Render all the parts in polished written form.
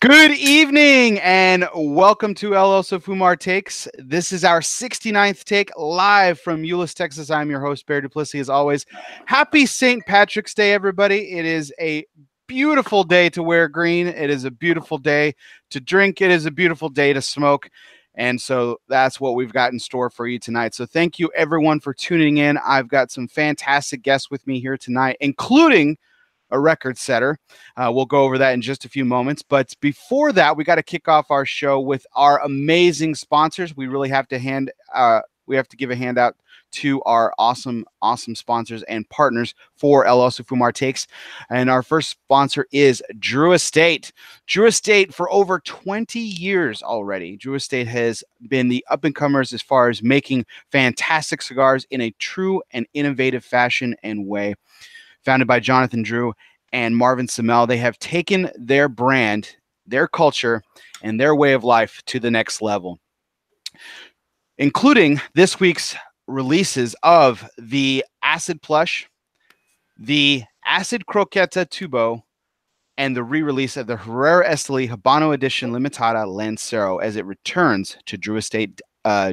Good evening and welcome to El Oso Fumar Takes. This is our 69th take live from Euless, Texas. I'm your host, Bear Duplessis, as always. Happy St. Patrick's Day, everybody. It is a beautiful day to wear green. It is a beautiful day to drink. It is a beautiful day to smoke. And so that's what we've got in store for you tonight. So thank you, everyone, for tuning in. I've got some fantastic guests with me here tonight, including a record setter. We'll go over that in just a few moments. But before that, we got to kick off our show with our amazing sponsors. We really have to give a handout to our awesome sponsors and partners for El Oso Fumar Takes. And our first sponsor is Drew Estate. Drew Estate, for over 20 years already, Drew Estate has been the up-and-comers as far as making fantastic cigars in a true and innovative fashion and way. Founded by Jonathan Drew and Marvin Semel, they have taken their brand, their culture, and their way of life to the next level, including this week's releases of the Acid Plush, the Acid Croqueta Tubo, and the re-release of the Herrera Esteli Habano Edition Limitada Lancero as it returns to Drew Estate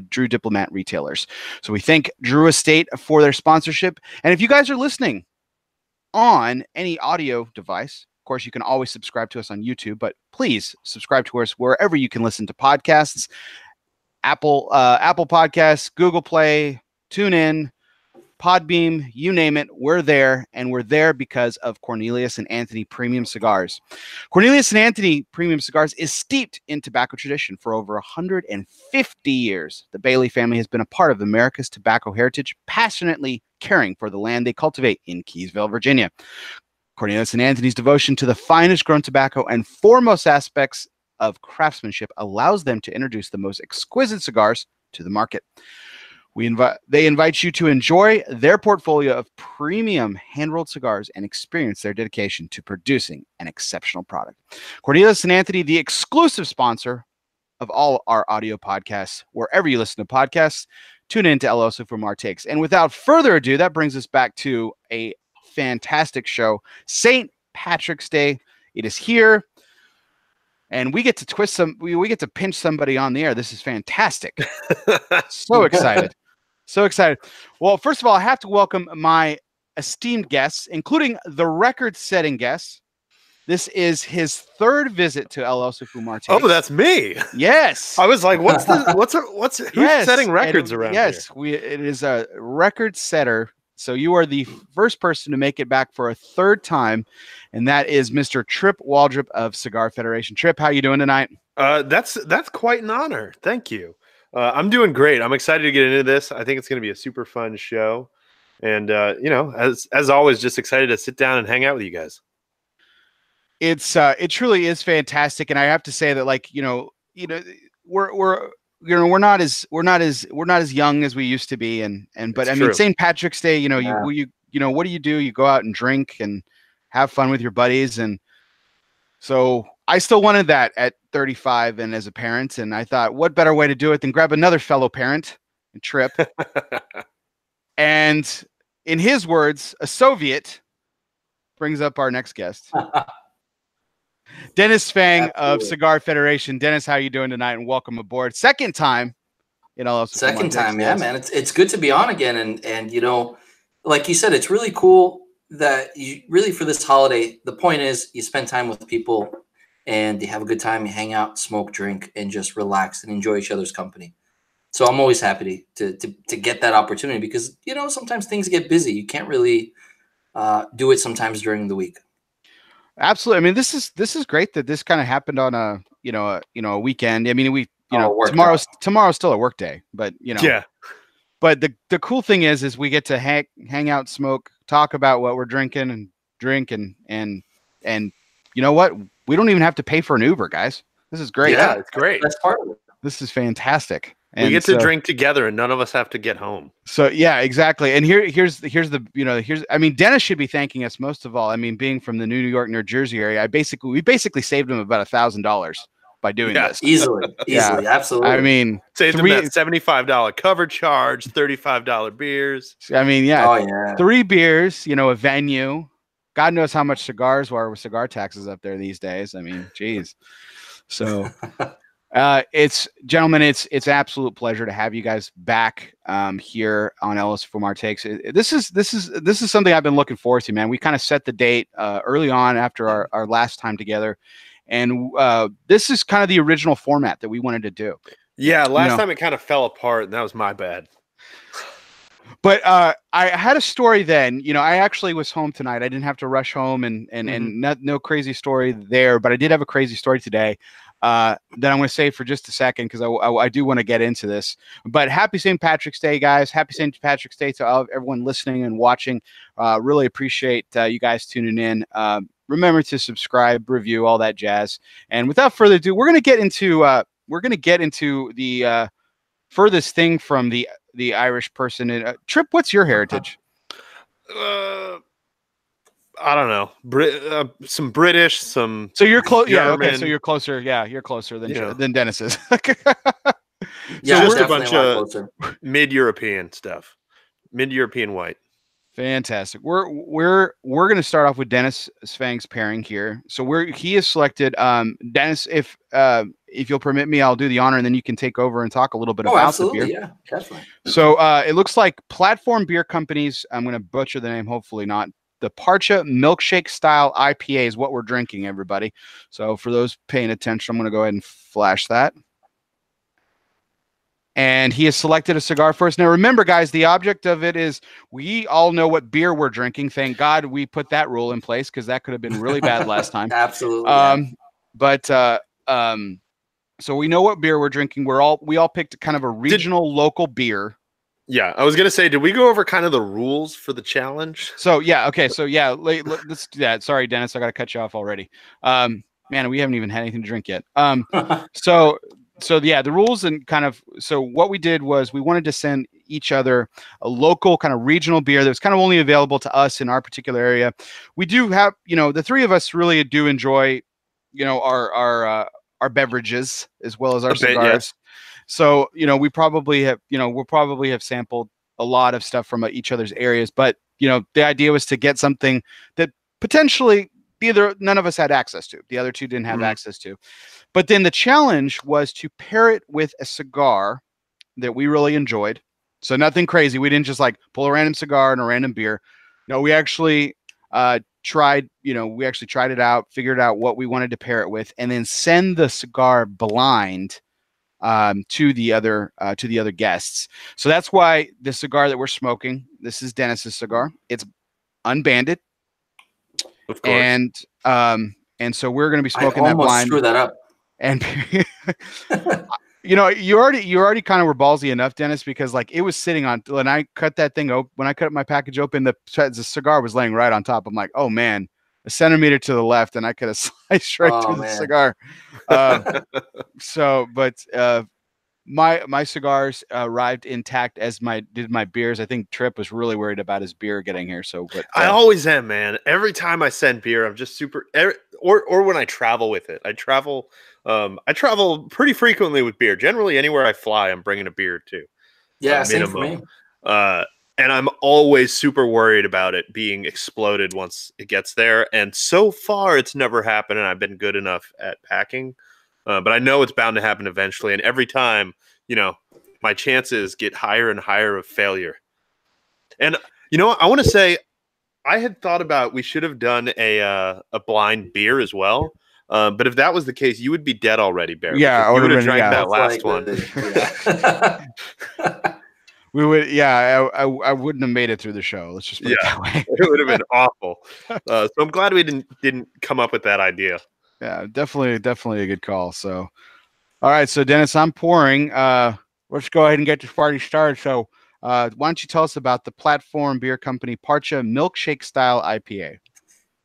Drew Diplomat retailers. So we thank Drew Estate for their sponsorship. And if you guys are listening on any audio device, of course, you can always subscribe to us on YouTube, but please subscribe to us wherever you can listen to podcasts. Apple Podcasts, Google Play, TuneIn, Podbeam, you name it, we're there, and we're there because of Cornelius and Anthony Premium Cigars. Cornelius and Anthony Premium Cigars is steeped in tobacco tradition for over 150 years. The Bailey family has been a part of America's tobacco heritage, passionately caring for the land they cultivate in Keysville, Virginia. Cornelius and Anthony's devotion to the finest grown tobacco and foremost aspects of craftsmanship allows them to introduce the most exquisite cigars to the market. They invite you to enjoy their portfolio of premium hand-rolled cigars and experience their dedication to producing an exceptional product. Cornelius and Anthony, the exclusive sponsor of all our audio podcasts, wherever you listen to podcasts, tune in to El Oso Fumar Takes. And without further ado, that brings us back to a fantastic show, St. Patrick's Day. It is here. And we get to we get to pinch somebody on the air. This is fantastic. So excited. So excited. Well, first of all, I have to welcome my esteemed guests, including the record-setting guests. This is his third visit to El Oso Fumar Takes. Oh, that's me. Yes. I was like, who's setting records around here? Yes, it is a record setter. So you are the first person to make it back for a third time, and that is Mr. Tripp Waldrop of Cigar Federation. Tripp, how you doing tonight? That's quite an honor. Thank you. I'm doing great. I'm excited to get into this. I think it's going to be a super fun show, and as always, just excited to sit down and hang out with you guys. It truly is fantastic, and I have to say that, like, we're not as young as we used to be, but I mean, St. Patrick's Day, what do? You go out and drink and have fun with your buddies, and so I still wanted that at 35 and as a parent, and I thought, what better way to do it than grab another fellow parent and Tripp, and in his words, a Soviet brings up our next guest. Dennis Tsvang of Cigar Federation. Dennis, how you doing tonight? And welcome aboard. Second time. Second time, yeah, man. It's good to be on again. And like you said, it's really cool that you really, for this holiday, the point is you spend time with people and you have a good time, you hang out, smoke, drink, and just relax and enjoy each other's company. So I'm always happy to get that opportunity because, sometimes things get busy. You can't really do it sometimes during the week. Absolutely. I mean, this is great that this kind of happened on a weekend. I mean, tomorrow's still a work day, but yeah. But the cool thing is we get to hang out, smoke, talk about what we're drinking and drink and you know what? We don't even have to pay for an Uber, guys. This is great. Yeah, it's great. That's part of it. This is fantastic. And we get to drink together, and none of us have to get home. So yeah, exactly. And here's I mean, Dennis should be thanking us most of all. I mean, being from the New York, New Jersey area, we basically saved him about $1,000 by doing this. Easily, absolutely. I mean, saved them that $75 cover charge, $35 beers. I mean, yeah. Oh yeah. 3 beers, a venue, God knows how much cigars are with cigar taxes up there these days. I mean, geez. So gentlemen, it's absolute pleasure to have you guys back here on Ellis from Our Takes. This is something I've been looking forward to, man. We kind of set the date early on after our last time together, and this is kind of the original format that we wanted to do. Yeah, last time it kind of fell apart, and that was my bad. But I had a story then. I actually was home tonight. I didn't have to rush home, and no crazy story there. But I did have a crazy story today that I'm going to save for just a second because I do want to get into this. But happy St. Patrick's Day, guys! Happy St. Patrick's Day to everyone listening and watching. Really appreciate you guys tuning in. Remember to subscribe, review, all that jazz. And without further ado, we're going to get into the furthest thing from the Irish person. Tripp, what's your heritage? I don't know. Some British, some. So you're close. German. Yeah. Okay. So you're closer. Yeah, you're closer than Dennis is. Yeah, so just a bunch of mid-European stuff, mid-European white. Fantastic. We're going to start off with Dennis Tsvang's pairing here. So he is selected. Dennis, if you'll permit me, I'll do the honor, and then you can take over and talk a little bit about the beer. Yeah, definitely. So it looks like Platform Beer Company's, I'm going to butcher the name, hopefully not, the Parcha Milkshake Style IPA is what we're drinking, everybody. So for those paying attention, I'm going to go ahead and flash that. And he has selected a cigar for us. Now, remember, guys, the object of it is we all know what beer we're drinking. Thank God we put that rule in place because that could have been really bad last time. Absolutely. But so we know what beer we're drinking. We all picked kind of a regional local beer. Yeah, I was gonna say, did we go over kind of the rules for the challenge? So yeah, okay, so yeah, let's do that. Sorry, Dennis, I got to cut you off already. Man, we haven't even had anything to drink yet. So yeah, the rules and so what we did was we wanted to send each other a local kind of regional beer that was kind of only available to us in our particular area. We do have, the three of us really do enjoy, our beverages as well as our cigars. Yes. So, we'll probably have sampled a lot of stuff from each other's areas, but the idea was to get something that potentially either none of us had access to, the other two didn't have access to. But then the challenge was to pair it with a cigar that we really enjoyed. So nothing crazy. We didn't just pull a random cigar and a random beer. No, we actually tried it out, figured out what we wanted to pair it with, and then send the cigar blind to the other guests. So that's why the cigar that we're smoking, this is Dennis's cigar. It's unbanded. Of course. And so we're going to be smoking that blind. I almost screwed that up. And you already kind of were ballsy enough, Dennis, because it was sitting on, when I cut that thing open, when I cut my package open, the cigar was laying right on top. I'm like, oh man, a centimeter to the left, and I could have sliced right through the cigar. My cigars arrived intact, as did my beers. I think Tripp was really worried about his beer getting here. I always am, man. Every time I send beer, I'm just super. Or when I travel with it, I travel pretty frequently with beer. Generally, anywhere I fly, I'm bringing a beer too. Yeah, same for me. And I'm always super worried about it being exploded once it gets there. And so far, it's never happened, and I've been good enough at packing. But I know it's bound to happen eventually. And every time, my chances get higher and higher of failure. And, I want to say, I had thought about we should have done a blind beer as well. But if that was the case, you would be dead already, Bear. Yeah, you would have drank that last one. We would, I wouldn't have made it through the show. Let's just put it that way. It would have been awful. So I'm glad we didn't come up with that idea. Yeah, definitely a good call. So, all right. So, Dennis, I'm pouring. Let's go ahead and get this party started. So, why don't you tell us about the Platform Beer Company Parcha Milkshake Style IPA?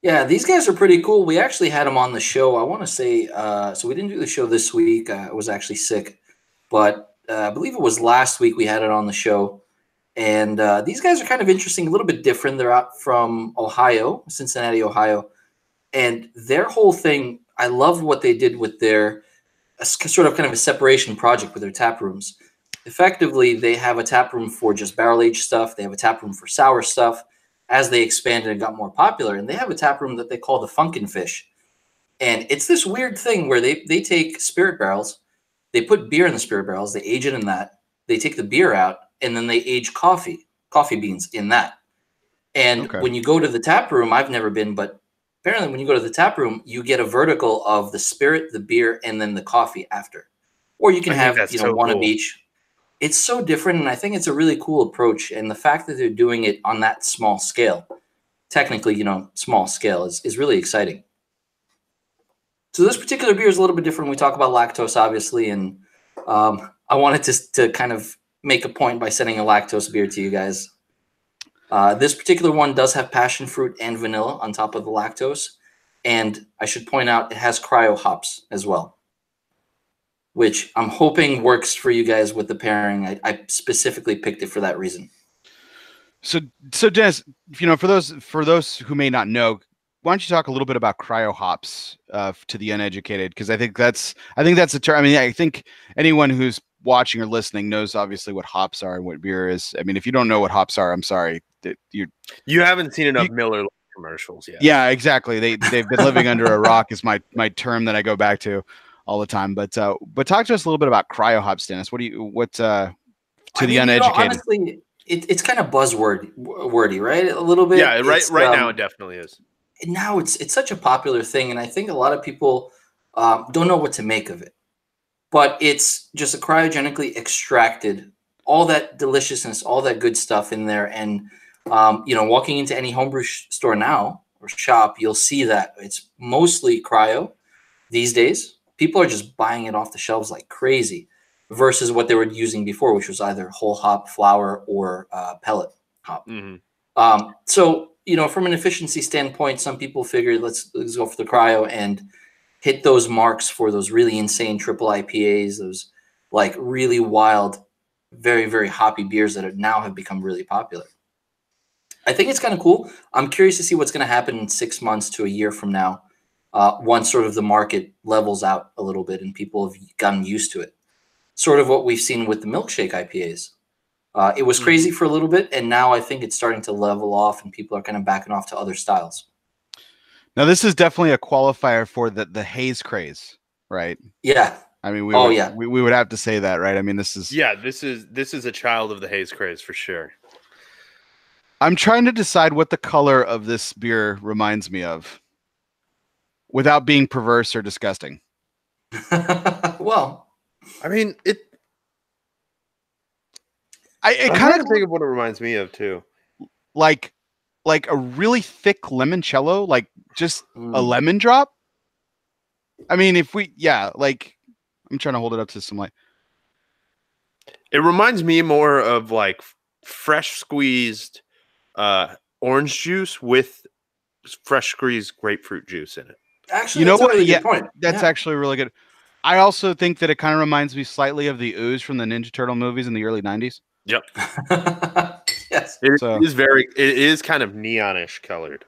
Yeah, these guys are pretty cool. We actually had them on the show. I want to say, so we didn't do the show this week. I was actually sick, but I believe it was last week we had it on the show. And these guys are kind of interesting, a little bit different. They're out from Ohio, Cincinnati, Ohio. And their whole thing, I love what they did with their sort of kind of a separation project with their tap rooms. Effectively, they have a tap room for just barrel aged stuff. They have a tap room for sour stuff. as they expanded and got more popular. And they have a tap room that they call the Funkin' Fish. And it's this weird thing where they take spirit barrels, they put beer in the spirit barrels, they age it in that, they take the beer out, and then they age coffee beans in that. And when you go to the tap room, I've never been, but apparently when you go to the tap room, you get a vertical of the spirit, the beer, and then the coffee after. Or you can have, one of each. It's so different, and I think it's a really cool approach. And the fact that they're doing it on that small scale, technically, small scale, is really exciting. So this particular beer is a little bit different. We talk about lactose, obviously, and I wanted to kind of make a point by sending a lactose beer to you guys. This particular one does have passion fruit and vanilla on top of the lactose. And I should point out it has cryo hops as well, which I'm hoping works for you guys with the pairing. I specifically picked it for that reason. So Dennis, for those who may not know, why don't you talk a little bit about cryo hops to the uneducated? Because I think that's a term. I mean, I think anyone who's watching or listening knows obviously what hops are and what beer is. I mean, if you don't know what hops are, I'm sorry. You haven't seen enough Miller commercials yet. Yeah, exactly. They've been living under a rock is my term that I go back to all the time. But talk to us a little bit about cryo hops, Dennis. To the uneducated? Honestly, it's kind of wordy, right? A little bit. Yeah, right now it definitely is. Now it's such a popular thing, and I think a lot of people don't know what to make of it. But it's just a cryogenically extracted, all that deliciousness, all that good stuff in there. And walking into any homebrew store now or shop, you'll see that it's mostly cryo these days. People are just buying it off the shelves like crazy versus what they were using before, which was either whole hop flour or pellet hop. Mm-hmm. So, from an efficiency standpoint, some people figured let's go for the cryo and hit those marks for those really insane triple IPAs, those like really wild, very, very hoppy beers that now have become really popular. I think it's kind of cool. I'm curious to see what's going to happen in 6 months to a year from now, once sort of the market levels out a little bit and people have gotten used to it. Sort of what we've seen with the milkshake IPAs. It was crazy for a little bit, and now I think it's starting to level off and people are kind of backing off to other styles. Now, this is definitely a qualifier for the haze craze, right? Yeah. I mean, we would have to say that, right? I mean, this is a child of the haze craze for sure. I'm trying to decide what the color of this beer reminds me of without being perverse or disgusting. Well, I mean, I kind of think of what it reminds me of too. Like a really thick limoncello, like just a lemon drop. I mean, I'm trying to hold it up to some light. It reminds me more of like fresh squeezed orange juice with fresh squeezed grapefruit juice in it. Actually, that's a really good point. That's actually really good. I also think that it kind of reminds me slightly of the ooze from the Ninja Turtle movies in the early 90s. Yep. Yes. It is kind of neonish colored.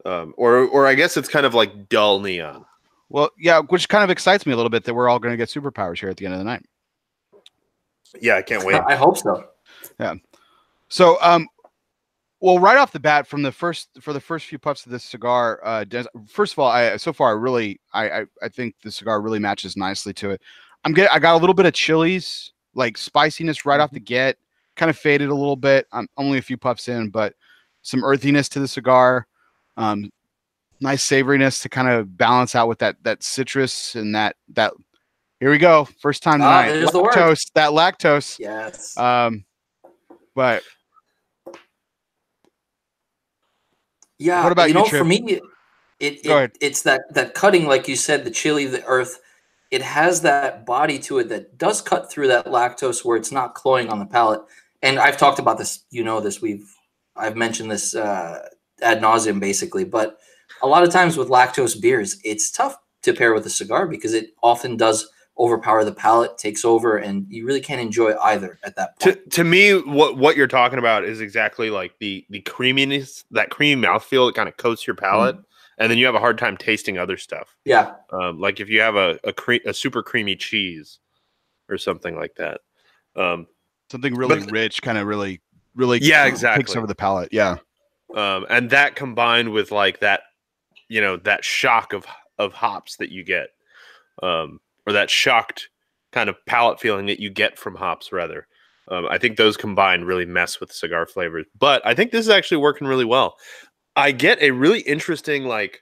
Or I guess it's kind of like dull neon. Well, yeah, which kind of excites me a little bit that we're all going to get superpowers here at the end of the night. Yeah, I can't wait. I hope so. Yeah. So, well, right off the bat, for the first few puffs of this cigar, first of all, I think the cigar really matches nicely to it. I got a little bit of chilies, like spiciness right off the get, kind of faded a little bit. I'm only a few puffs in, but some earthiness to the cigar, nice savoriness to kind of balance out with that citrus and that. Here we go, first time tonight. There's lactose, that lactose. Yes. But yeah, what about you, for me, it's that cutting, like you said, the chili, the earth. It has that body to it that does cut through that lactose where it's not cloying on the palate. And I've talked about this, I've mentioned this ad nauseum basically, but a lot of times with lactose beers, it's tough to pair with a cigar because it often does overpower the palate, takes over, and you really can't enjoy either at that point. To me, what you're talking about is exactly like the creaminess, that creamy mouthfeel. It kind of coats your palate. And then you have a hard time tasting other stuff. Yeah. Like if you have a super creamy cheese or something like that. Something really rich, kind of really really exactly takes over the palate. Yeah. And that combined with like that, that shock of hops that you get, or that shocked kind of palate feeling that you get from hops, rather. I think those combined really mess with cigar flavors. But I think this is actually working really well. I get a really interesting, like,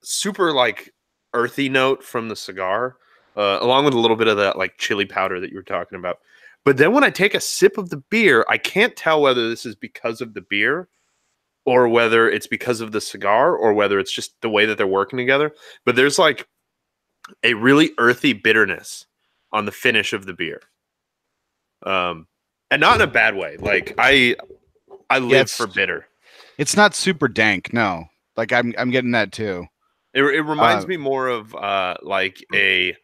super like earthy note from the cigar, along with a little bit of that like chili powder that you were talking about. But then when I take a sip of the beer, I can't tell whether this is because of the beer or whether it's because of the cigar or whether it's just the way that they're working together. But there's like a really earthy bitterness on the finish of the beer. And not in a bad way. Like I live for bitter. It's not super dank, no. Like I'm getting that too. It reminds me more of like a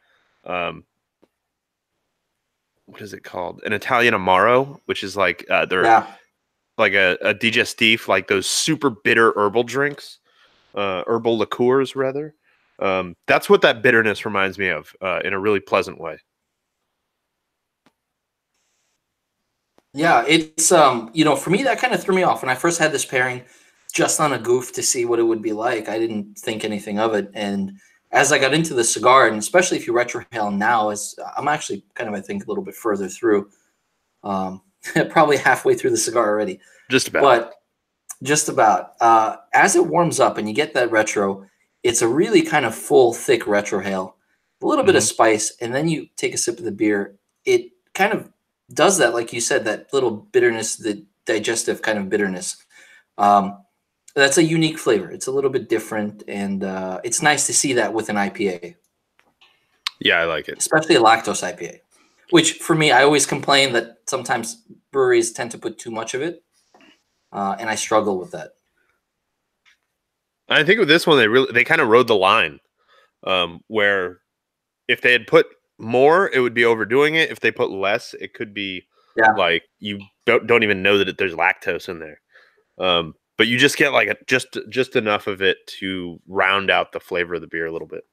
what is it called? An Italian Amaro, which is like they're like a digestif, like those super bitter herbal drinks, herbal liqueurs rather. That's what that bitterness reminds me of, in a really pleasant way. Yeah, it's for me that kind of threw me off when I first had this pairing, just on a goof to see what it would be like. I didn't think anything of it, and as I got into the cigar, and especially if you retrohale now, as I'm actually kind of, I think, a little bit further through, probably halfway through the cigar already. Just about. But just about. As it warms up and you get that retro, it's a really kind of full, thick retrohale, a little bit of spice, and then you take a sip of the beer. It kind of does that, like you said, that little bitterness, the digestive kind of bitterness. That's a unique flavor. It's a little bit different, and it's nice to see that with an IPA. Yeah, I like it. Especially a lactose IPA, which for me, I always complain that sometimes breweries tend to put too much of it, and I struggle with that. I think with this one, they kind of rode the line, where if they had put more, it would be overdoing it. If they put less, it could be like you don't even know that there's lactose in there. But you just get like just enough of it to round out the flavor of the beer a little bit.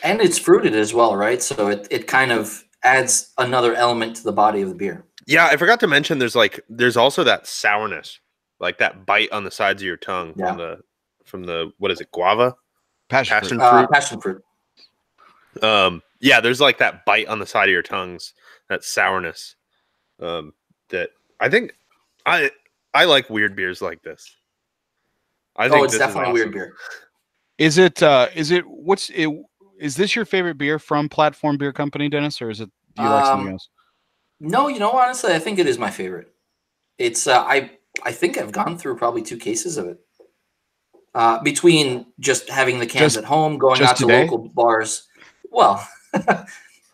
And it's fruited as well, right? So it kind of adds another element to the body of the beer. Yeah, I forgot to mention there's also that sourness, like that bite on the sides of your tongue from the what is it, guava? Passion fruit. Passion fruit. Yeah, there's like that bite on the side of your tongues, that sourness. That I think I like weird beers like this. I think it's definitely a weird beer. Is this your favorite beer from Platform Beer Company, Dennis, or do you like something else? No, honestly, I think it is my favorite. It's I think I've gone through probably 2 cases of it. Between just having the cans at home, going out to local bars. Well,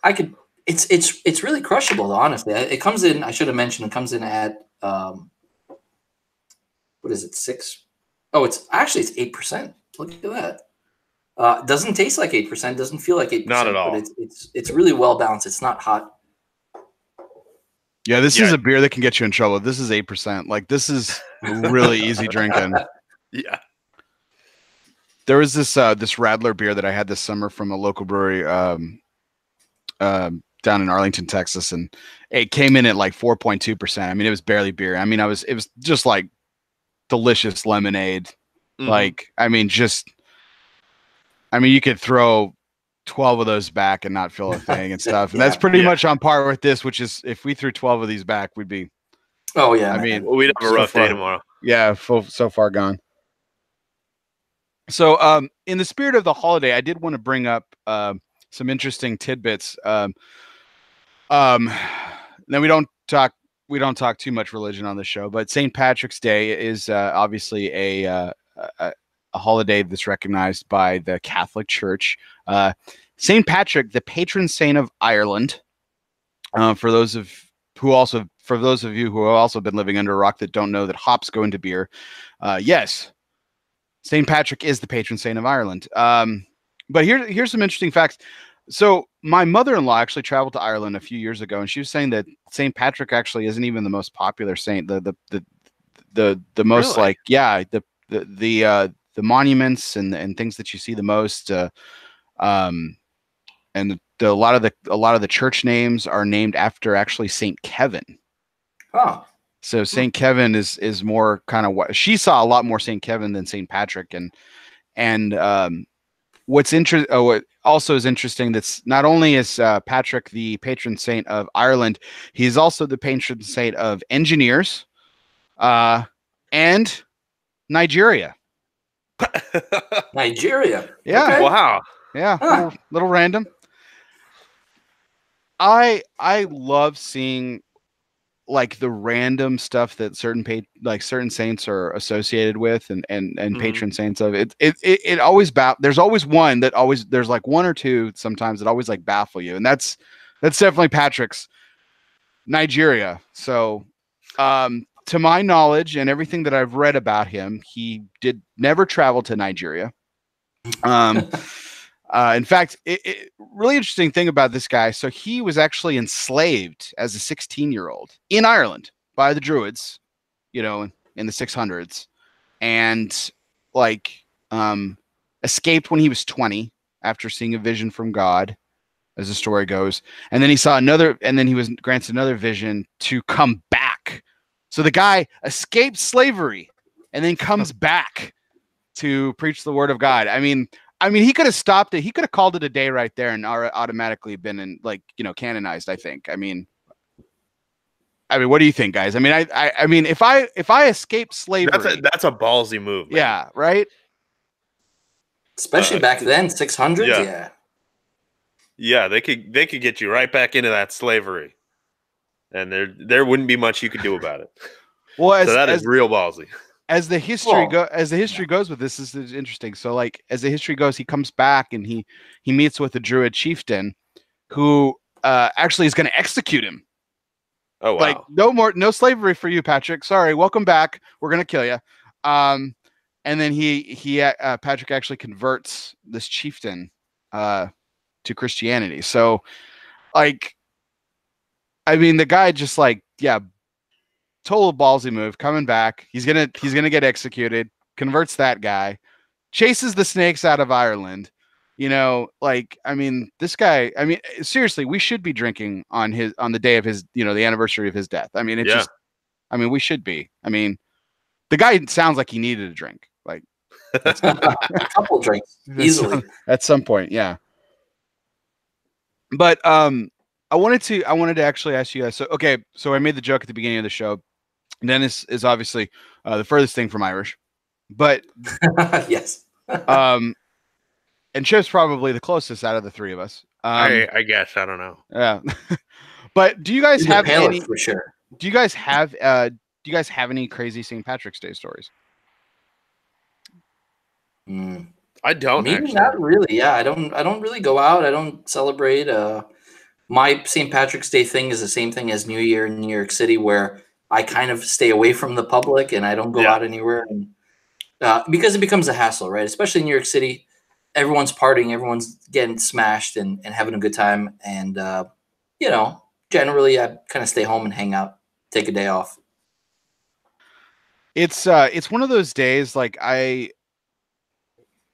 I could. It's really crushable, though. Honestly, it comes in. I should have mentioned it comes in at what is it, 6? Oh, it's 8%. Look at that. Doesn't taste like 8%. Doesn't feel like 8%. Not at all. But it's really well balanced. It's not hot. Yeah, this is a beer that can get you in trouble. This is 8%. Like, this is really easy drinking. Yeah. There was this Radler beer that I had this summer from a local brewery down in Arlington, Texas, and it came in at like 4.2%. I mean, it was barely beer. I mean, it was just like delicious lemonade. Like, I mean, you could throw 12 of those back and not feel a thing and stuff. And that's pretty much on par with this, which is if we threw 12 of these back, we'd be. Oh yeah. I mean, we'd have a rough day tomorrow. Yeah, so far gone. So, in the spirit of the holiday, I did want to bring up some interesting tidbits. Now we don't talk too much religion on the show, but St. Patrick's Day is obviously a holiday that's recognized by the Catholic Church. St. Patrick, the patron saint of Ireland. For those of you who have also been living under a rock that don't know that hops go into beer, yes. St. Patrick is the patron saint of Ireland. But here's some interesting facts. So my mother-in-law actually traveled to Ireland a few years ago, and she was saying that St. Patrick actually isn't even the most popular saint. The most really? the monuments and things that you see the most, and a lot of the church names are named after actually Saint Kevin. Oh. So St. Kevin is more kind of what she saw a lot more St. Kevin than St. Patrick, and what also is interesting that's not only is Patrick the patron saint of Ireland, he's also the patron saint of engineers, and Nigeria. Nigeria. Yeah. Okay. Wow. Yeah. Huh. Little random. I love seeing like the random stuff that certain saints are associated with and patron saints of it always there's always one that always there's like one or two sometimes that always like baffle you, and that's definitely Patrick's Nigeria. So to my knowledge and everything that I've read about him, he did never travel to Nigeria. In fact, really interesting thing about this guy. So he was actually enslaved as a 16-year-old in Ireland by the Druids, in the 600s, and like escaped when he was 20 after seeing a vision from God, as the story goes. And then he was granted another vision to come back. So the guy escaped slavery and then comes back to preach the word of God. I mean, he could have stopped it. He could have called it a day right there and automatically been canonized, I think. I mean, what do you think, guys? I mean, if I escape slavery, that's a ballsy move, man. Yeah, right? Especially back then, 600s. Yeah. Yeah, they could get you right back into that slavery. And there wouldn't be much you could do about it. Well, so that is real ballsy. As the history goes with this is interesting. So like as the history goes, he comes back and he meets with a Druid chieftain who actually is going to execute him. Oh wow! Like no slavery for you, Patrick. Sorry, welcome back. We're going to kill you. And then Patrick actually converts this chieftain to Christianity. So like, I mean, the guy just total ballsy move, coming back. He's gonna get executed. Converts that guy, chases the snakes out of Ireland. This guy. I mean, seriously, we should be drinking on the day of his, the anniversary of his death. I mean, we should be. I mean, the guy sounds like he needed a drink, like a couple drinks easily at some point, yeah. But I wanted to actually ask you guys. So I made the joke at the beginning of the show. Dennis is obviously the furthest thing from Irish, but yes. And Chip's probably the closest out of the three of us. I guess I don't know. Yeah, but do you guys have any? For sure. Do you guys have any crazy St. Patrick's Day stories? I don't. Maybe not really. Yeah, I don't really go out. I don't celebrate. My St. Patrick's Day thing is the same thing as New Year in New York City, where I kind of stay away from the public and I don't go out anywhere, and because it becomes a hassle, right? Especially in New York City, everyone's partying, everyone's getting smashed and having a good time, and generally I kind of stay home and hang out, take a day off. It's one of those days like I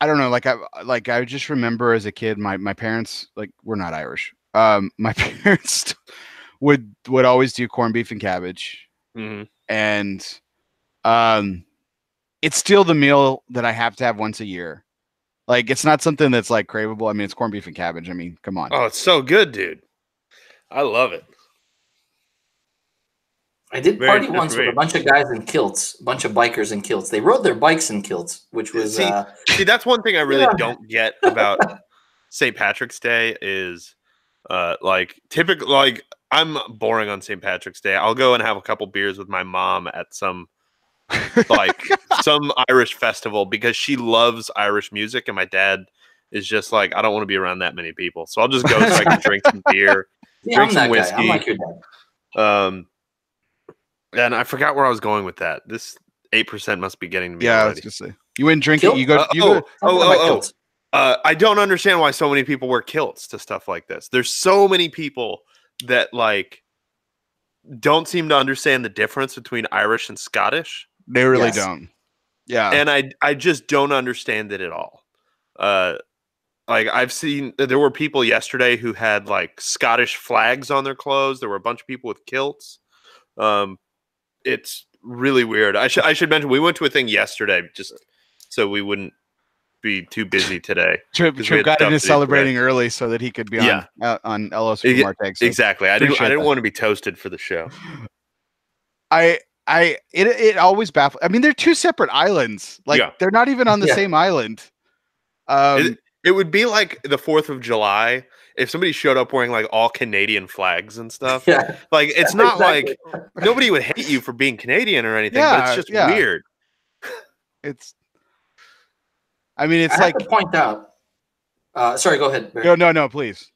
don't know, I just remember as a kid, my parents, like, we're not Irish. My parents would always do corned beef and cabbage. Mm-hmm. And it's still the meal that I have to have once a year. Like, it's not something that's like craveable. I mean, it's corned beef and cabbage. I mean, come on. Oh, it's so good, dude. I love it. I did party once with a bunch of guys in kilts, a bunch of bikers in kilts. They rode their bikes in kilts, which was see, that's one thing I really don't get about St. Patrick's Day is typically, like, I'm boring on St. Patrick's Day. I'll go and have a couple beers with my mom at some some Irish festival because she loves Irish music, and my dad is just like, I don't want to be around that many people, so I'll just go so I can drink some beer, drink some whiskey. I'm like your dad. And I forgot where I was going with that. This 8% must be getting to me. Yeah, already. I was gonna say you wouldn't drink it. You go. I don't understand why so many people wear kilts to stuff like this. There's so many people that don't seem to understand the difference between Irish and Scottish. They really don't. Yeah. And I just don't understand it at all. I've seen there were people yesterday who had like Scottish flags on their clothes. There were a bunch of people with kilts. it's really weird. I should mention we went to a thing yesterday just so we wouldn't be too busy today. Tripp got into celebrating early so that he could be on LO Supermarket. So exactly. I didn't want to be toasted for the show. It always baffles. I mean, they're two separate islands. Like they're not even on the same island. It would be like the 4th of July if somebody showed up wearing like all Canadian flags and stuff. Yeah. Like it's not like nobody would hate you for being Canadian or anything, but it's just weird. I mean, it's I have to point out. Sorry, go ahead, Barry. No, please.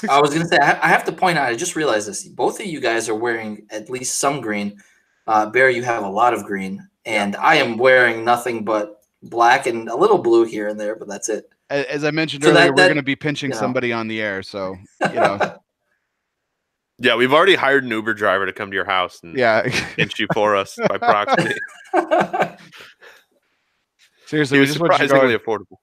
I was going to say, I have to point out, I just realized this. Both of you guys are wearing at least some green. Barry, you have a lot of green. And I am wearing nothing but black and a little blue here and there, but that's it. As I mentioned earlier, we're going to be pinching somebody on the air. So, yeah, we've already hired an Uber driver to come to your house and pinch you for us by proxy. Seriously, it was surprisingly affordable.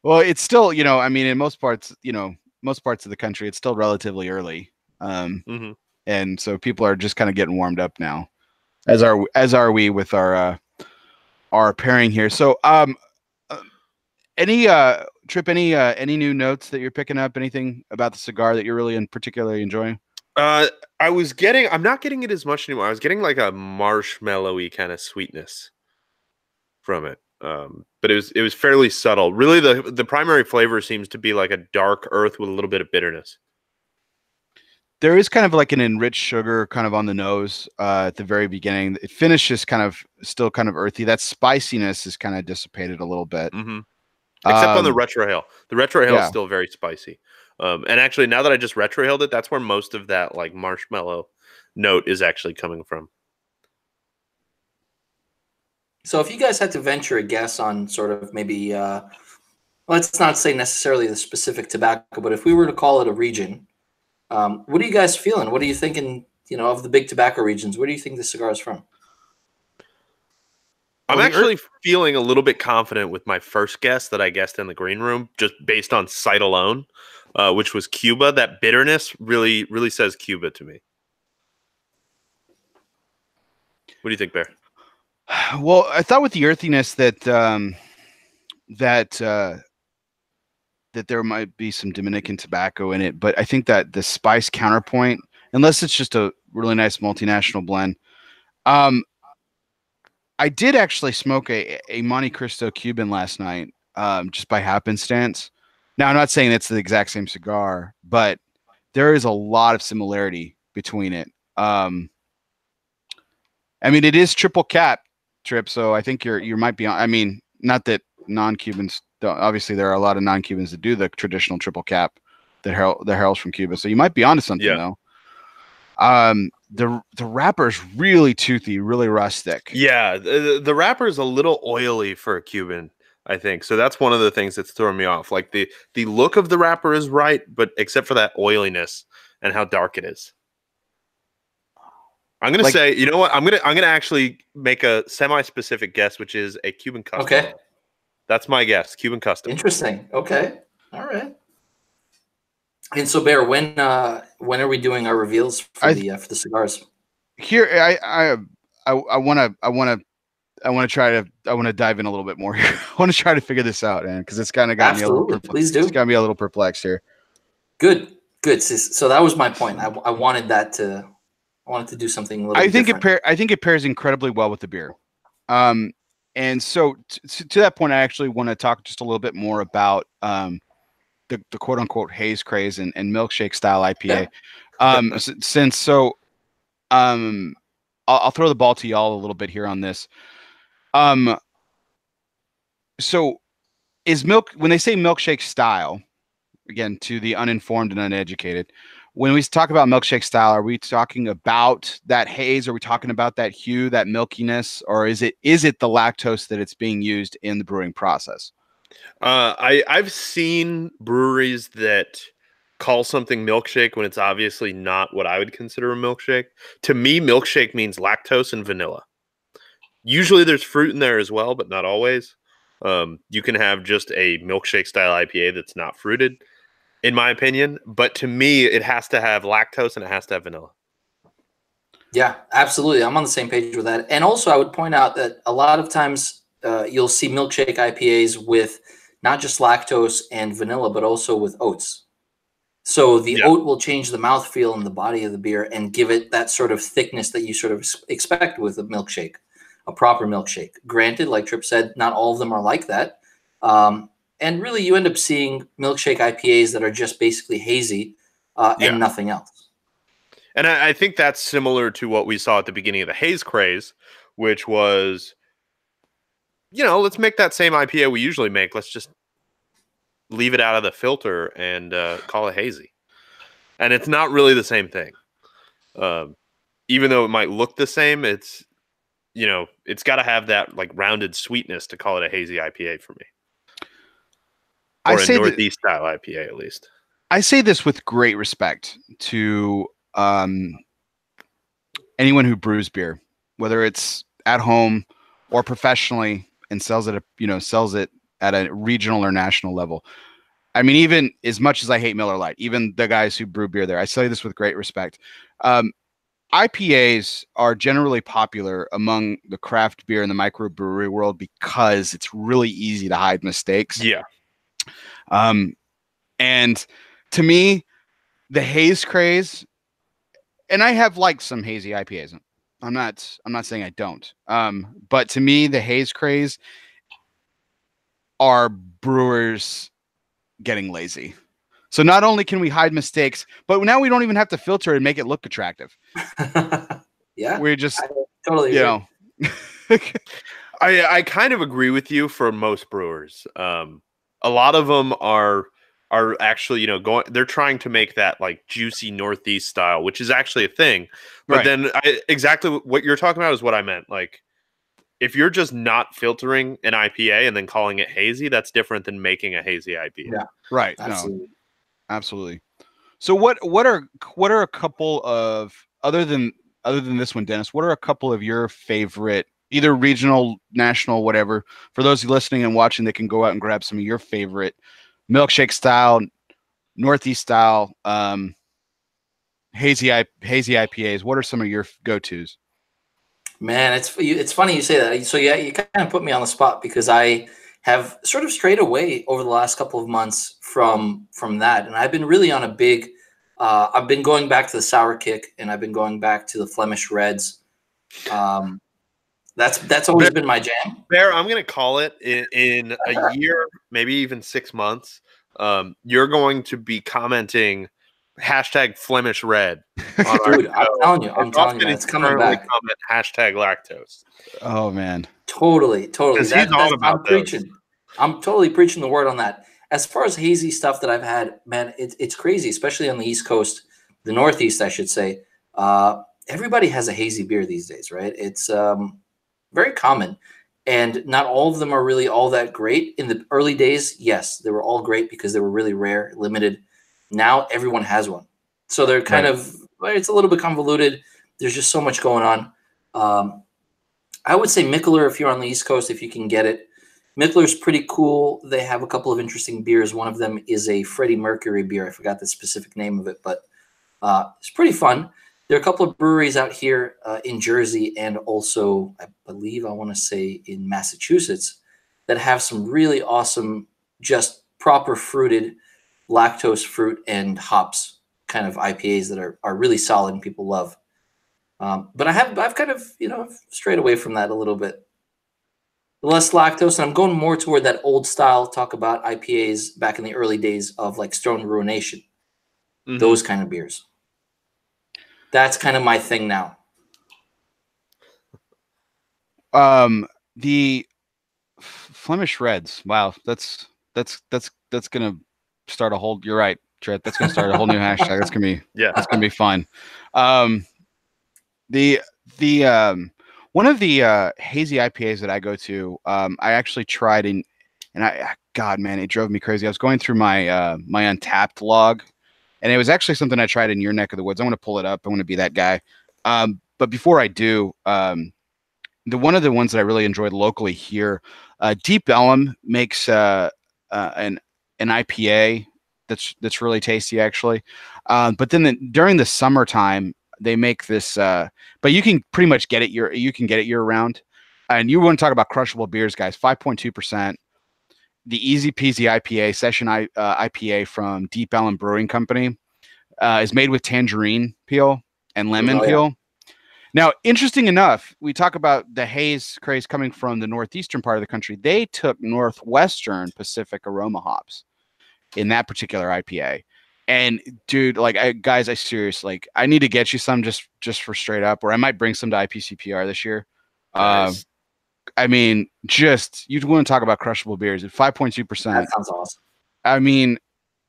Well, it's still, I mean, in most parts of the country, it's still relatively early. And so people are just kind of getting warmed up now, as are we with our pairing here. So, Tripp, any new notes that you're picking up? Anything about the cigar that you're really particularly enjoying? I'm not getting it as much anymore. I was getting like a marshmallowy kind of sweetness from it. But it was fairly subtle. Really, the primary flavor seems to be like a dark earth with a little bit of bitterness. There is kind of like an enriched sugar kind of on the nose at the very beginning. It finishes still kind of earthy. That spiciness is kind of dissipated a little bit. Except on the retrohale. The retrohale is still very spicy. And actually, now that I just retrohaled it, that's where most of that like marshmallow note is actually coming from. So if you guys had to venture a guess on sort of maybe, let's not say necessarily the specific tobacco, but if we were to call it a region, what are you guys feeling? What are you thinking, of the big tobacco regions? Where do you think the cigar is from? I'm actually feeling a little bit confident with my first guess that I guessed in the green room, just based on sight alone, which was Cuba. That bitterness really, really says Cuba to me. What do you think, Bear? Well, I thought with the earthiness that there might be some Dominican tobacco in it, but I think that the spice counterpoint, unless it's just a really nice multinational blend, I did actually smoke a Monte Cristo Cuban last night, just by happenstance. Now, I'm not saying it's the exact same cigar, but there is a lot of similarity between it. I mean, it is triple cap, Tripp, so I think you might be on. I mean, not that non-Cubans don't. Obviously, there are a lot of non-Cubans that do the traditional triple cap that heralds from Cuba, so you might be onto something though. The wrapper is really toothy, really rustic. Yeah, the wrapper is a little oily for a Cuban, I think. So that's one of the things that's throwing me off. Like the look of the wrapper is right, but except for that oiliness and how dark it is. I'm gonna say, you know what? I'm gonna actually make a semi-specific guess, which is a Cuban custom. Okay, that's my guess. Cuban custom. Interesting. Okay, all right. And so, Bear, when are we doing our reveals for the cigars? Here, I want to dive in a little bit more here. I want to try to figure this out, man, because it's kind of got me a little perplexed. Please do. It's got me a little perplexed here. Good. So that was my point. I wanted to do something a little. I think it pairs incredibly well with the beer. And so to that point, I actually want to talk just a little bit more about the quote unquote haze craze and milkshake style IPA. I'll throw the ball to y'all a little bit here on this. So when they say milkshake style, again, to the uninformed and uneducated, when we talk about milkshake style, are we talking about that haze? Are we talking about that hue, that milkiness, or is it the lactose that it's being used in the brewing process? I've seen breweries that call something milkshake when it's obviously not what I would consider a milkshake. To me, milkshake means lactose and vanilla. Usually there's fruit in there as well, but not always. You can have just a milkshake style IPA that's not fruited. in my opinion. But to me, it has to have lactose and it has to have vanilla. Yeah, absolutely. I'm on the same page with that. And also, I would point out that a lot of times you'll see milkshake IPAs with not just lactose and vanilla, but also with oats. So the oat will change the mouthfeel and the body of the beer and give it that sort of thickness that you sort of expect with a milkshake, a proper milkshake. Granted, like Tripp said, not all of them are like that. And really, you end up seeing milkshake IPAs that are just basically hazy and nothing else. And I think that's similar to what we saw at the beginning of the haze craze, which was, let's make that same IPA we usually make. Let's just leave it out of the filter and call it hazy. And it's not really the same thing. Even though it might look the same, it's got to have that like rounded sweetness to call it a hazy IPA for me. Or a Northeast style IPA, at least. I say this with great respect to anyone who brews beer, whether it's at home or professionally, and sells it at a regional or national level. I mean, even as much as I hate Miller Lite, even the guys who brew beer there, I say this with great respect. IPAs are generally popular among the craft beer and the microbrewery world because it's really easy to hide mistakes. Yeah. And to me, the haze craze, and I have liked some hazy IPAs. I'm not saying I don't. But to me, the haze craze are brewers getting lazy. So not only can we hide mistakes, but now we don't even have to filter and make it look attractive. Yeah. We're just totally I kind of agree with you for most brewers. A lot of them are actually, they're trying to make that like juicy Northeast style, which is actually a thing. But then exactly what you're talking about is what I meant. Like, if you're just not filtering an IPA and then calling it hazy, that's different than making a hazy IPA. Yeah. Right. Absolutely. No, absolutely. So what are a couple of, other than this one, Dennis, what are a couple of your favorite, either regional, national, whatever, for those listening and watching, that can go out and grab some of your favorite milkshake style, Northeast style, hazy IPAs? What are some of your go-tos? Man, it's funny you say that. So yeah, you kind of put me on the spot because I have sort of strayed away over the last couple of months from that, and I've been really on a big. I've been going back to the sour kick, and I've been going back to the Flemish Reds. That's always been my jam. Bear, I'm going to call it in a year, maybe even 6 months. You're going to be commenting #Flemish Red. Dude, I'm telling you, man, it's coming back. Comment #lactose. Oh man, He's totally. all about I'm preaching. I'm totally preaching the word on that. As far as hazy stuff that I've had, man, it's crazy, especially on the East Coast, the Northeast, I should say. Everybody has a hazy beer these days, right? It's very common, and not all of them are really all that great. In the early days, yes, they were all great because they were really rare, limited. Now everyone has one, so they're kind of, it's a little bit convoluted. There's just so much going on. I would say Mikkeller, if you're on the East Coast, if you can get it. Mickler's pretty cool. They have a couple of interesting beers. One of them is a Freddie Mercury beer. I forgot the specific name of it, but it's pretty fun. There are a couple of breweries out here in Jersey and also, I believe, I want to say in Massachusetts, that have some really awesome, just proper fruited, lactose fruit and hops kind of IPAs that are really solid and people love. But I've kind of, strayed away from that a little bit. Less lactose, and I'm going more toward that old style talk about IPAs back in the early days of like Stone Ruination. Mm-hmm. Those kind of beers. That's kind of my thing now. The Flemish Reds. Wow, that's gonna start a whole. You're right, Tripp. That's gonna start a whole new hashtag. That's gonna be That's gonna be fun. One of the hazy IPAs that I go to, I actually tried God, man, it drove me crazy. I was going through my my Untapped log, and it was actually something I tried in your neck of the woods. I'm going to pull it up. I want to be that guy. But before I do, one of the ones that I really enjoyed locally here, Deep Ellum makes an IPA that's really tasty actually. But then during the summertime they make this. But you can pretty much get it year round. And you want to talk about crushable beers, guys? 5.2%. The Easy Peasy IPA session IPA from Deep Ellum Brewing Company is made with tangerine peel and lemon peel. Now, interesting enough, we talk about the haze craze coming from the northeastern part of the country. They took northwestern Pacific aroma hops in that particular IPA. And dude, like, guys, I seriously, like, I need to get you some just for straight up, or I might bring some to IPCPR this year. Nice. I mean, just you want to talk about crushable beers at 5.2%. That sounds awesome. I mean,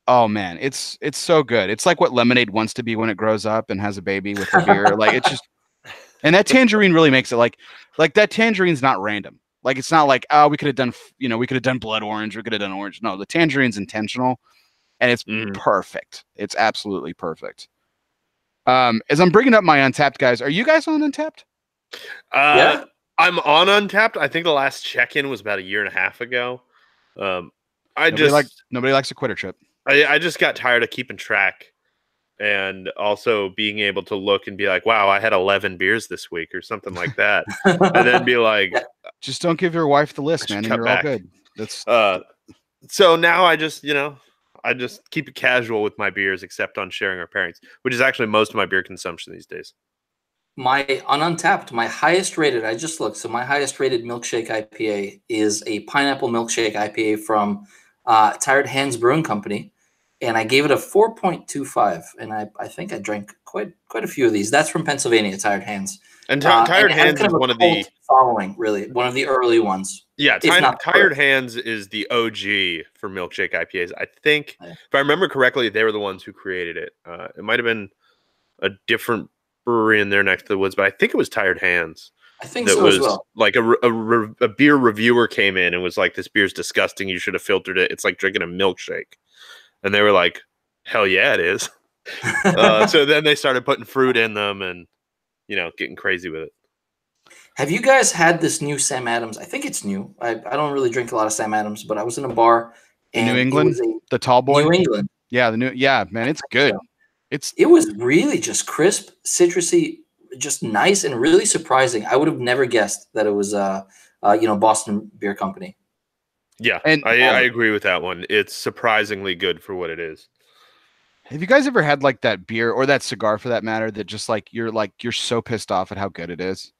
oh man, it's so good. It's like what lemonade wants to be when it grows up and has a baby with a beer. Like it's just, and that tangerine really makes it like that tangerine's not random. Like it's not like, oh, we could have done blood orange, we could have done orange. No, the tangerine's intentional, and it's perfect. It's absolutely perfect. As I'm bringing up my Untapped, guys, are you guys on Untapped? Yeah. I'm on Untapped. I think the last check-in was about a year and a half ago. Nobody likes a quitter, Trip. I just got tired of keeping track, and also being able to look and be like, wow, I had 11 beers this week or something like that. And then be like, just don't give your wife the list, man, and you're all good. That's so now I just keep it casual with my beers, except on sharing our pairings, which is actually most of my beer consumption these days. On Untapped, my highest rated, I just looked. So my highest rated milkshake IPA is a pineapple milkshake IPA from Tired Hands Brewing Company. And I gave it a 4.25. And I think I drank quite a few of these. That's from Pennsylvania, Tired Hands. And Tired Hands is one of the following, really, one of the early ones. Yeah, Tired Hands is the OG for milkshake IPAs. I think, if I remember correctly, they were the ones who created it. It might have been a different brewery in there next to the woods, but I think it was Tired Hands. I think so as well. Like a beer reviewer came in and was like, "This beer's disgusting. You should have filtered it. It's like drinking a milkshake." And they were like, "Hell yeah, it is." So then they started putting fruit in them and getting crazy with it. Have you guys had this new Sam Adams? I think it's new. I don't really drink a lot of Sam Adams, but I was in a bar and New England, the tall boy. New England. Yeah, man, it's good. It was really just crisp, citrusy, just nice and really surprising. I would have never guessed that it was Boston Beer Company. Yeah, and I agree with that one. It's surprisingly good for what it is. Have you guys ever had like that beer or that cigar for that matter that just you're so pissed off at how good it is?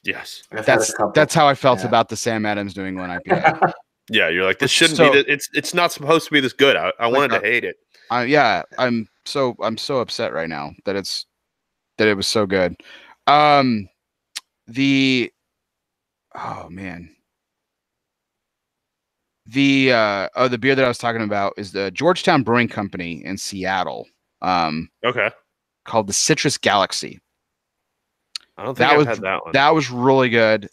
Yes. That's how I felt about the Sam Adams New England IPA. Yeah, you're like, this shouldn't be it's not supposed to be this good. I wanted to hate it. I'm so upset right now that it was so good. The beer that I was talking about is the Georgetown Brewing Company in Seattle. Okay. Called the Citrus Galaxy. I don't think I've had that one. That was really good.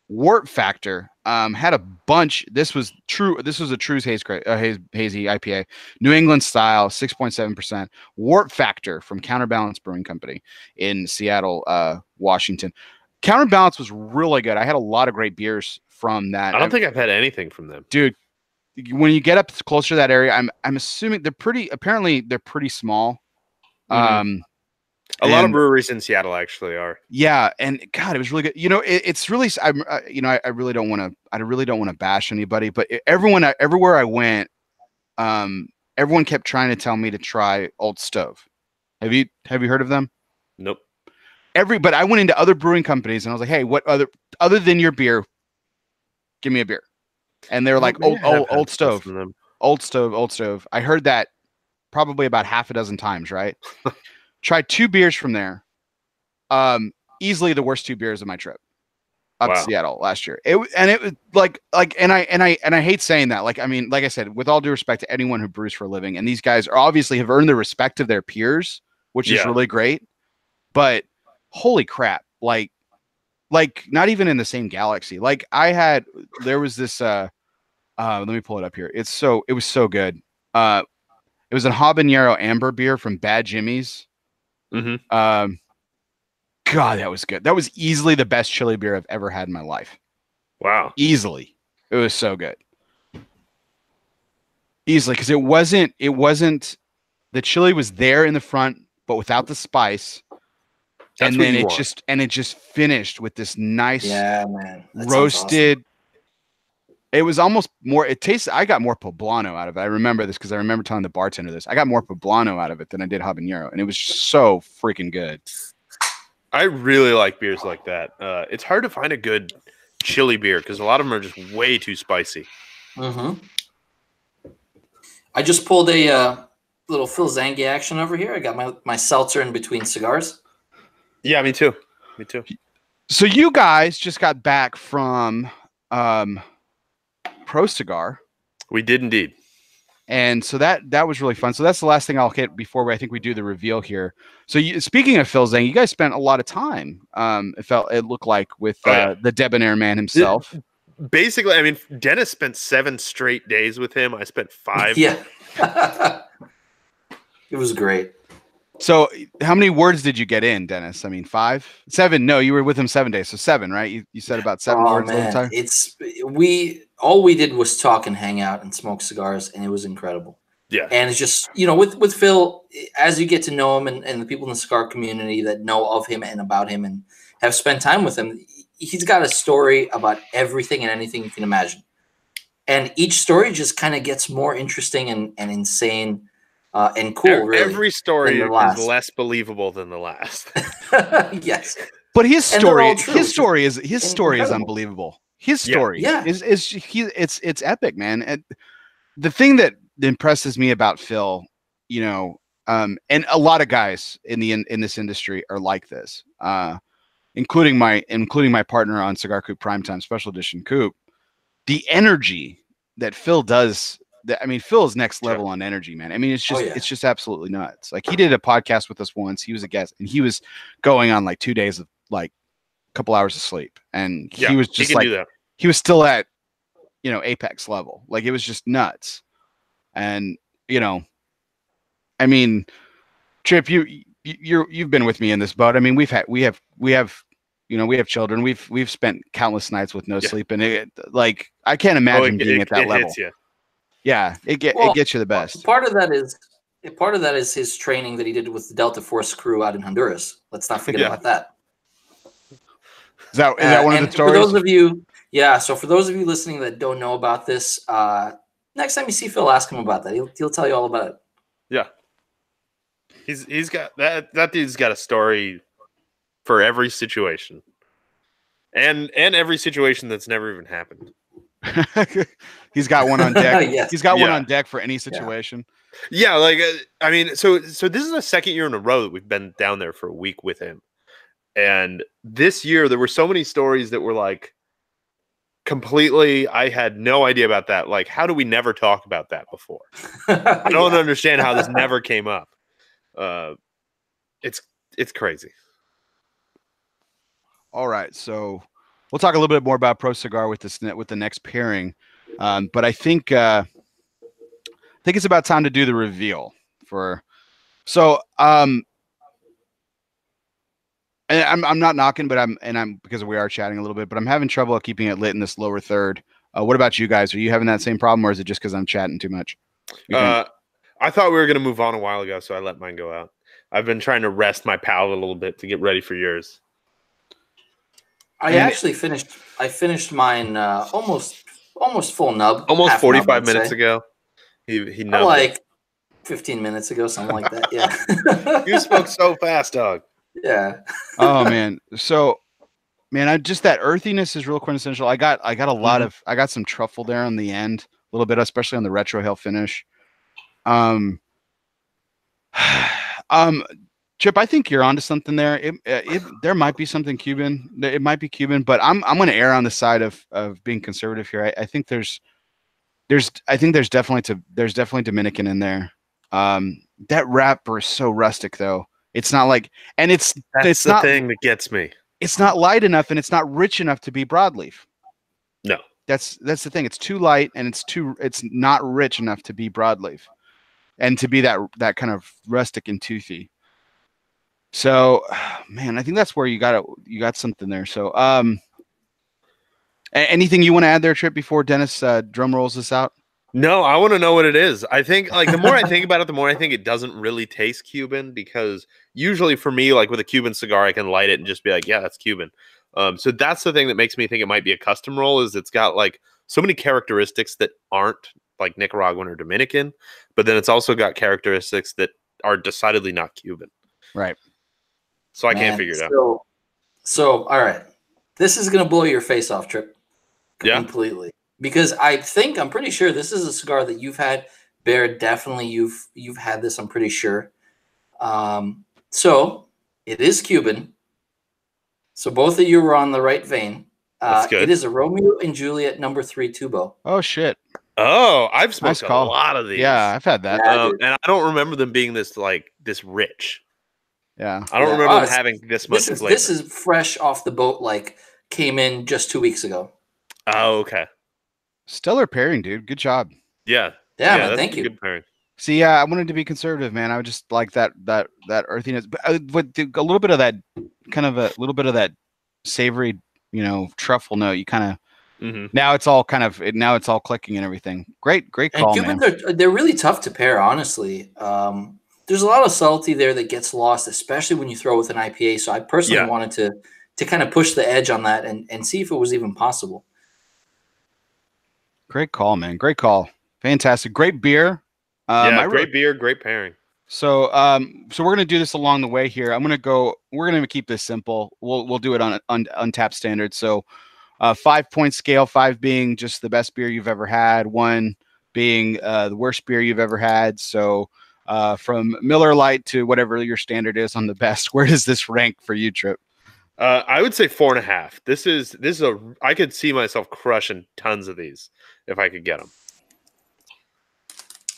Wart Factor had a bunch. This was a True's hazy IPA, New England style, 6.7%. Wart Factor from Counterbalance Brewing Company in Seattle, Washington. Counterbalance was really good. I had a lot of great beers from that. I don't think I've had anything from them, dude. When you get up closer to that area, I'm assuming they're pretty small. Mm-hmm. A lot of breweries in Seattle actually are. Yeah, and God, it was really good. It's really. I really don't want to bash anybody, but everywhere I went, everyone kept trying to tell me to try Old Stove. Have you heard of them? Nope. But I went into other brewing companies and I was like, hey, what other than your beer, give me a beer. And they're like, Old Stove. Old Stove. I heard that probably about half a dozen times, right? Tried 2 beers from there. Easily the worst 2 beers of my trip up to Seattle last year. It was like, and I hate saying that. Like, I mean, like I said, with all due respect to anyone who brews for a living, and these guys obviously have earned the respect of their peers, which is really great. But holy crap, like not even in the same galaxy. Like there was this. Let me pull it up here. It was so good. It was a habanero amber beer from Bad Jimmy's. Mm-hmm. God, that was good. That was easily the best chili beer I've ever had in my life. Wow. Easily. It was so good. easily, because it wasn't the chili was there in the front, but without the spice. That's and what then you it want. just finished with this nice Yeah, man. That sounds roasted. It was almost more. It tasted. I got more poblano out of it. I remember this because I remember telling the bartender this. I got more poblano out of it than I did habanero, and it was so freaking good. I really like beers like that. It's hard to find a good chili beer because a lot of them are just way too spicy. Mm-hmm. I just pulled a little Phil Zangi action over here. I got my seltzer in between cigars. Yeah, me too. Me too. So you guys just got back from Pro Cigar. We did indeed. And so that was really fun. So that's the last thing I'll hit before I think we do the reveal here. So speaking of Phil Zhang, you guys spent a lot of time. It looked like with the debonair man himself. Basically, I mean, Dennis spent 7 straight days with him. I spent 5. Yeah, it was great. So how many words did you get in, Dennis? I mean, 5, 7. No, you were with him 7 days. So 7, right? You said about 7 words all the time. All we did was talk and hang out and smoke cigars, and it was incredible. Yeah. And it's just, with Phil, as you get to know him and the people in the cigar community that know of him and about him and have spent time with him, he's got a story about everything and anything you can imagine. And each story just kind of gets more interesting and insane and cool, really. Every story is less believable than the last. Yes. But his story is unbelievable. His story it's epic, man. And the thing that impresses me about Phil, and a lot of guys in this industry are like this, including my partner on Cigar Coop Primetime Special Edition Coop. The energy that Phil does. Phil is next level on energy, man. I mean, it's just absolutely nuts. Like, he did a podcast with us once. He was a guest, and he was going on like 2 days of like a couple hours of sleep, and he was just he was still at apex level. Like, it was just nuts. And Tripp, you've been with me in this boat. I mean, we have children. We've spent countless nights with no sleep, and I can't imagine being at that level. Hits you. Yeah, it gets you the best. Part of that is his training that he did with the Delta Force crew out in Honduras. Let's not forget about that. Is that one of the stories? For those of you, so for those of you listening that don't know about this, next time you see Phil, ask him about that. He'll tell you all about it. Yeah, he's got that dude's got a story for every situation, and every situation that's never even happened. He's got one on deck. Yes. He's got one on deck for any situation. Yeah, so this is the second year in a row that we've been down there for a week with him. And this year there were so many stories that were like completely, I had no idea about that. Like, how do we never talk about that before? I don't understand how this never came up. It's crazy. All right, so we'll talk a little bit more about Pro Cigar with the next pairing, but I think it's about time to do the reveal for. So and I'm not knocking, but I'm because we are chatting a little bit, but I'm having trouble keeping it lit in this lower third. What about you guys? Are you having that same problem, or is it just because I'm chatting too much? I thought we were going to move on a while ago, so I let mine go out. I've been trying to rest my palate a little bit to get ready for yours. I finished mine almost full nub. Almost 45 minutes ago. He nubbed like 15 minutes ago, something like that. Yeah. You spoke so fast, dog. Yeah. Oh man. So, man, I just that earthiness is real quintessential. I got a lot of I got some truffle there on the end, a little bit, especially on the retrohale finish. Tripp, I think you're onto something there. There might be something Cuban. It might be Cuban, but I'm going to err on the side of being conservative here. I think there's definitely Dominican in there. That wrapper is so rustic though. It's not like, and it's the thing that gets me. It's not light enough and it's not rich enough to be broadleaf. No, that's the thing. It's too light and it's not rich enough to be broadleaf, and to be that kind of rustic and toothy. So, man, I think that's where you got something there. So, anything you want to add there, Tripp, before Dennis drum rolls this out? No, I want to know what it is. I think like the more I think about it, the more I think it doesn't really taste Cuban because usually for me, like with a Cuban cigar, I can light it and just be like, yeah, that's Cuban. So that's the thing that makes me think it might be a custom roll is it's got like so many characteristics that aren't like Nicaraguan or Dominican, but then it's also got characteristics that are decidedly not Cuban. Right. So I can't figure it out. So all right, this is gonna blow your face off, Tripp, Yeah. completely. Because I'm pretty sure this is a cigar that you've had. Bear, definitely you've had this. I'm pretty sure. So it is Cuban. So both of you were on the right vein. That's good. It is a Romeo and Juliet No. 3 Tubo. Oh shit. Oh, I've smoked Nice call. a lot of these. Yeah, I've had that. Yeah, and I don't remember them being this rich. Yeah. I don't remember them having this much flavor. This is fresh off the boat, like came in just 2 weeks ago. Oh, okay. Stellar pairing, dude. Good job. Yeah, man, that's thank a you. good pairing. See, yeah, I wanted to be conservative, man. I would just like that earthiness, but a little bit of that, kind of a little bit of that savory, truffle note. You kind of now it's all clicking and everything. Great call, Cubans man. they're really tough to pair, honestly. There's a lot of subtlety there that gets lost, especially when you throw with an IPA. So I personally wanted to kind of push the edge on that and see if it was even possible. Great call, man. Great call. Fantastic. Great beer. Great beer, great pairing. So, so we're gonna do this along the way here. We're gonna keep this simple. We'll do it on Untapped standard. So, 5-point scale, 5 being just the best beer you've ever had, 1 being the worst beer you've ever had. So, from Miller Lite to whatever your standard is on the best, where does this rank for you, Tripp? I would say 4.5. This is I could see myself crushing tons of these if I could get them.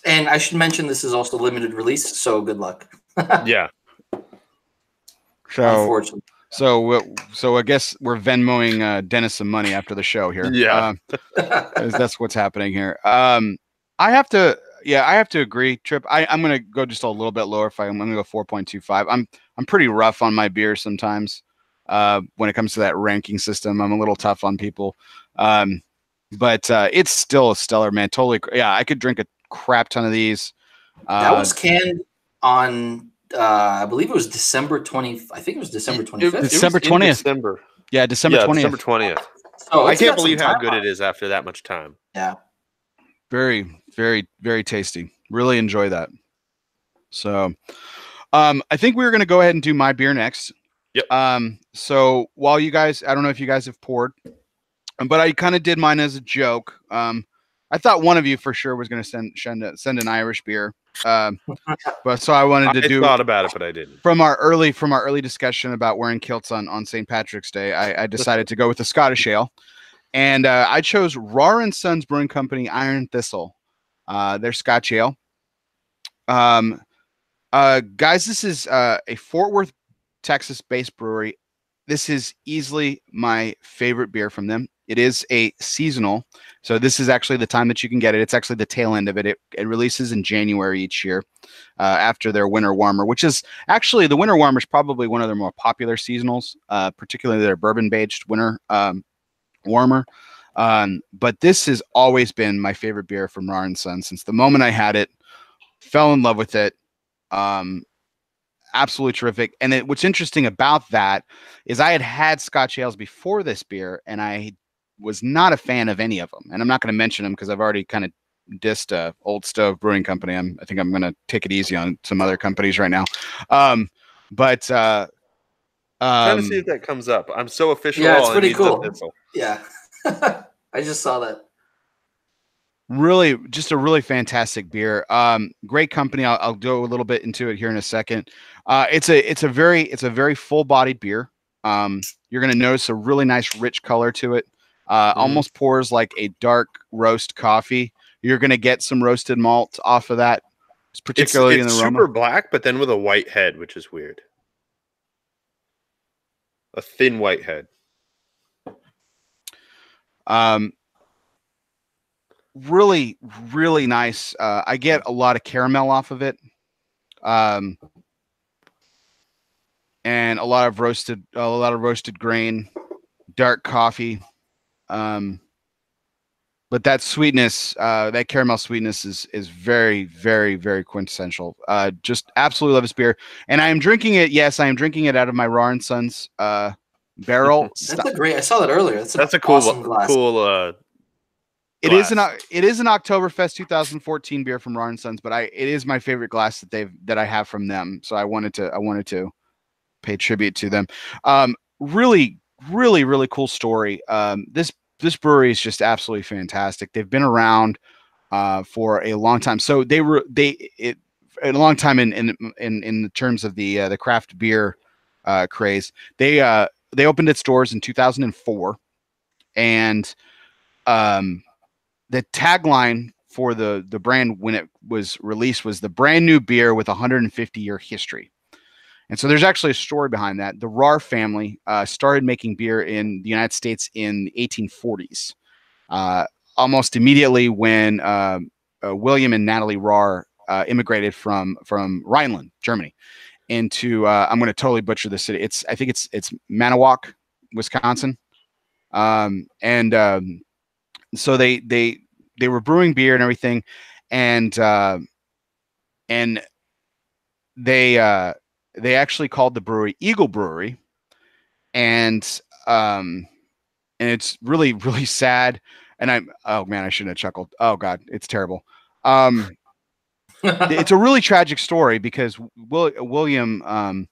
And I should mention this is also limited release, so good luck. Yeah. So, unfortunately. So I guess we're Venmoing Dennis some money after the show here. Yeah. That's what's happening here. I have to agree, Tripp. I'm gonna go just a little bit lower. I'm gonna go 4.25. I'm pretty rough on my beers sometimes. When it comes to that ranking system, I'm a little tough on people. But it's still a stellar, man. Totally. Yeah, I could drink a crap ton of these. That was canned on I believe it was December 20. I think it was December 25th. December 20th. December. Yeah, December 20th. December 20th. So I can't believe how good it is after that much time. Yeah. Very, very, very tasty. Really enjoy that. So, I think we're going to go ahead and do my beer next. Yep. So while you guys, I don't know if you guys have poured, but I kind of did mine as a joke. I thought one of you for sure was going to send an Irish beer. But so I wanted to thought about it, but I didn't. From our early discussion about wearing kilts on St. Patrick's Day, I decided to go with the Scottish ale, and I chose Rar & Sons Brewing Company Iron Thistle, their Scotch ale. Guys, this is a Fort Worth, Texas-based brewery. This is easily my favorite beer from them. It is a seasonal, so this is actually the time that you can get it. It's actually the tail end of it. It releases in January each year after their winter warmer, which is actually the winter warmer is probably one of their more popular seasonals, particularly their bourbon-aged winter warmer. But this has always been my favorite beer from Rar & Sons since the moment I had it. Fell in love with it. Absolutely terrific. And what's interesting about that is I had Scotch ales before this beer, and I was not a fan of any of them. And I'm not going to mention them because I've already kind of dissed Old Stove Brewing Company. I think I'm going to take it easy on some other companies right now. Trying to see if that comes up. I'm so official. Yeah, it's pretty cool. Yeah. I just saw that. Really, just a really fantastic beer. Great company. I'll go a little bit into it here in a second. It's a very full-bodied beer. You're going to notice a really nice rich color to it. Almost pours like a dark roast coffee. You're going to get some roasted malt off of that. It's particularly in the aroma. Super black, but then with a white head, which is weird. A thin white head. Really, really nice. I get a lot of caramel off of it. And a lot of roasted grain, dark coffee. but that sweetness, that caramel sweetness is very, very, very quintessential. Just absolutely love this beer. And I am drinking it. Yes, I am drinking it out of my Raw and Sons barrel. That's a great. I saw that earlier. That's a awesome glass. cool. It is an Oktoberfest 2014 beer from Raw and Sons, but it is my favorite glass that I have from them. So I wanted to pay tribute to them. Really, really, really cool story. This brewery is just absolutely fantastic. They've been around for a long time. So a long time in terms of the craft beer craze. They opened its doors in 2004, and the tagline for the brand when it was released was the brand new beer with a 150-year history. And so there's actually a story behind that. The Rahr family started making beer in the United States in the 1840s, almost immediately when William and Natalie Rahr immigrated from Rhineland, Germany, into I'm going to totally butcher the city. I think it's Manawak, Wisconsin, so they were brewing beer and everything, and they actually called the brewery Eagle Brewery, and it's really, really sad. And oh man, I shouldn't have chuckled. Oh God, it's terrible. It's a really tragic story because William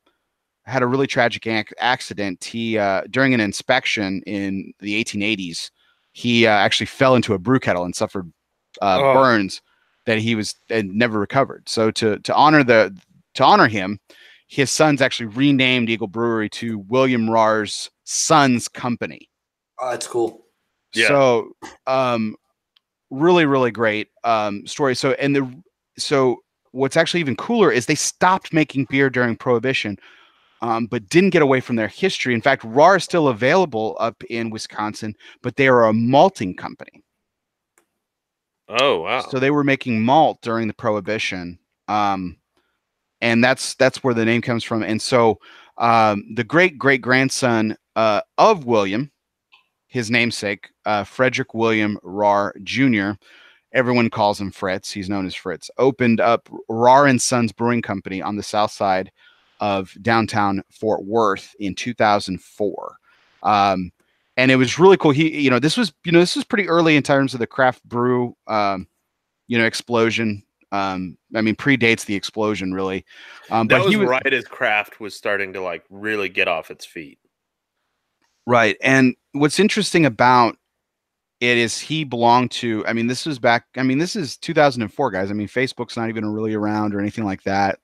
had a really tragic accident. He during an inspection in the 1880s, he actually fell into a brew kettle and suffered burns that he never recovered. So to honor him, his sons actually renamed Eagle Brewery to William Rahr's Sons Company. Oh, that's cool. Yeah. So, really, really great story. So what's actually even cooler is they stopped making beer during Prohibition, but didn't get away from their history. In fact, Rahr is still available up in Wisconsin, but they are a malting company. Oh, wow. So they were making malt during the Prohibition. And that's where the name comes from. And so the great-great-grandson of William, his namesake, Frederick William Rahr Jr., everyone calls him Fritz. He's known as Fritz. Opened up Rahr and Sons Brewing Company on the south side of downtown Fort Worth in 2004. And it was really cool. This was pretty early in terms of the craft brew, explosion. Predates the explosion really. That was right as craft was starting to like really get off its feet. Right. And what's interesting about it is he belonged to, this is 2004, guys. Facebook's not even really around or anything like that.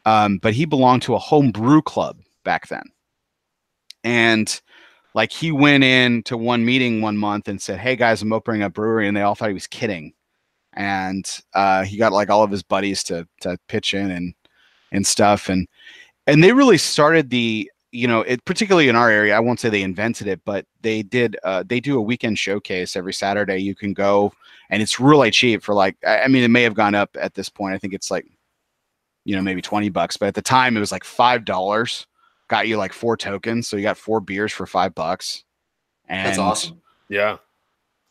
But he belonged to a home brew club back then. And like he went in to one meeting one month and said, "Hey guys, I'm opening a brewery," and they all thought he was kidding. And he got like all of his buddies to pitch in and stuff. And they really started it particularly in our area. I won't say they invented it, but they did. They do a weekend showcase every Saturday. You can go, and it's really cheap for like. It may have gone up at this point. I think it's like, maybe $20, but at the time it was like $5. Got you like 4 tokens, so you got 4 beers for $5. And that's awesome. Yeah,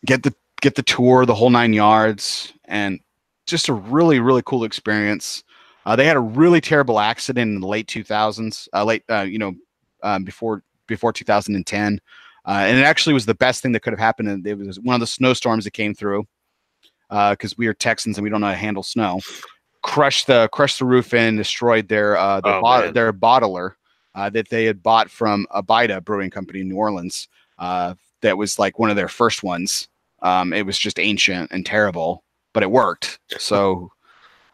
get the tour, the whole 9 yards, and just a really, really cool experience. They had a really terrible accident in the late 2000s, before 2010. And it actually was the best thing that could have happened. And it was one of the snowstorms that came through because we are Texans and we don't know how to handle snow. Crushed the roof in, destroyed their bottler that they had bought from Abida Brewing Company in New Orleans. That was like one of their first ones. It was just ancient and terrible, but it worked. So,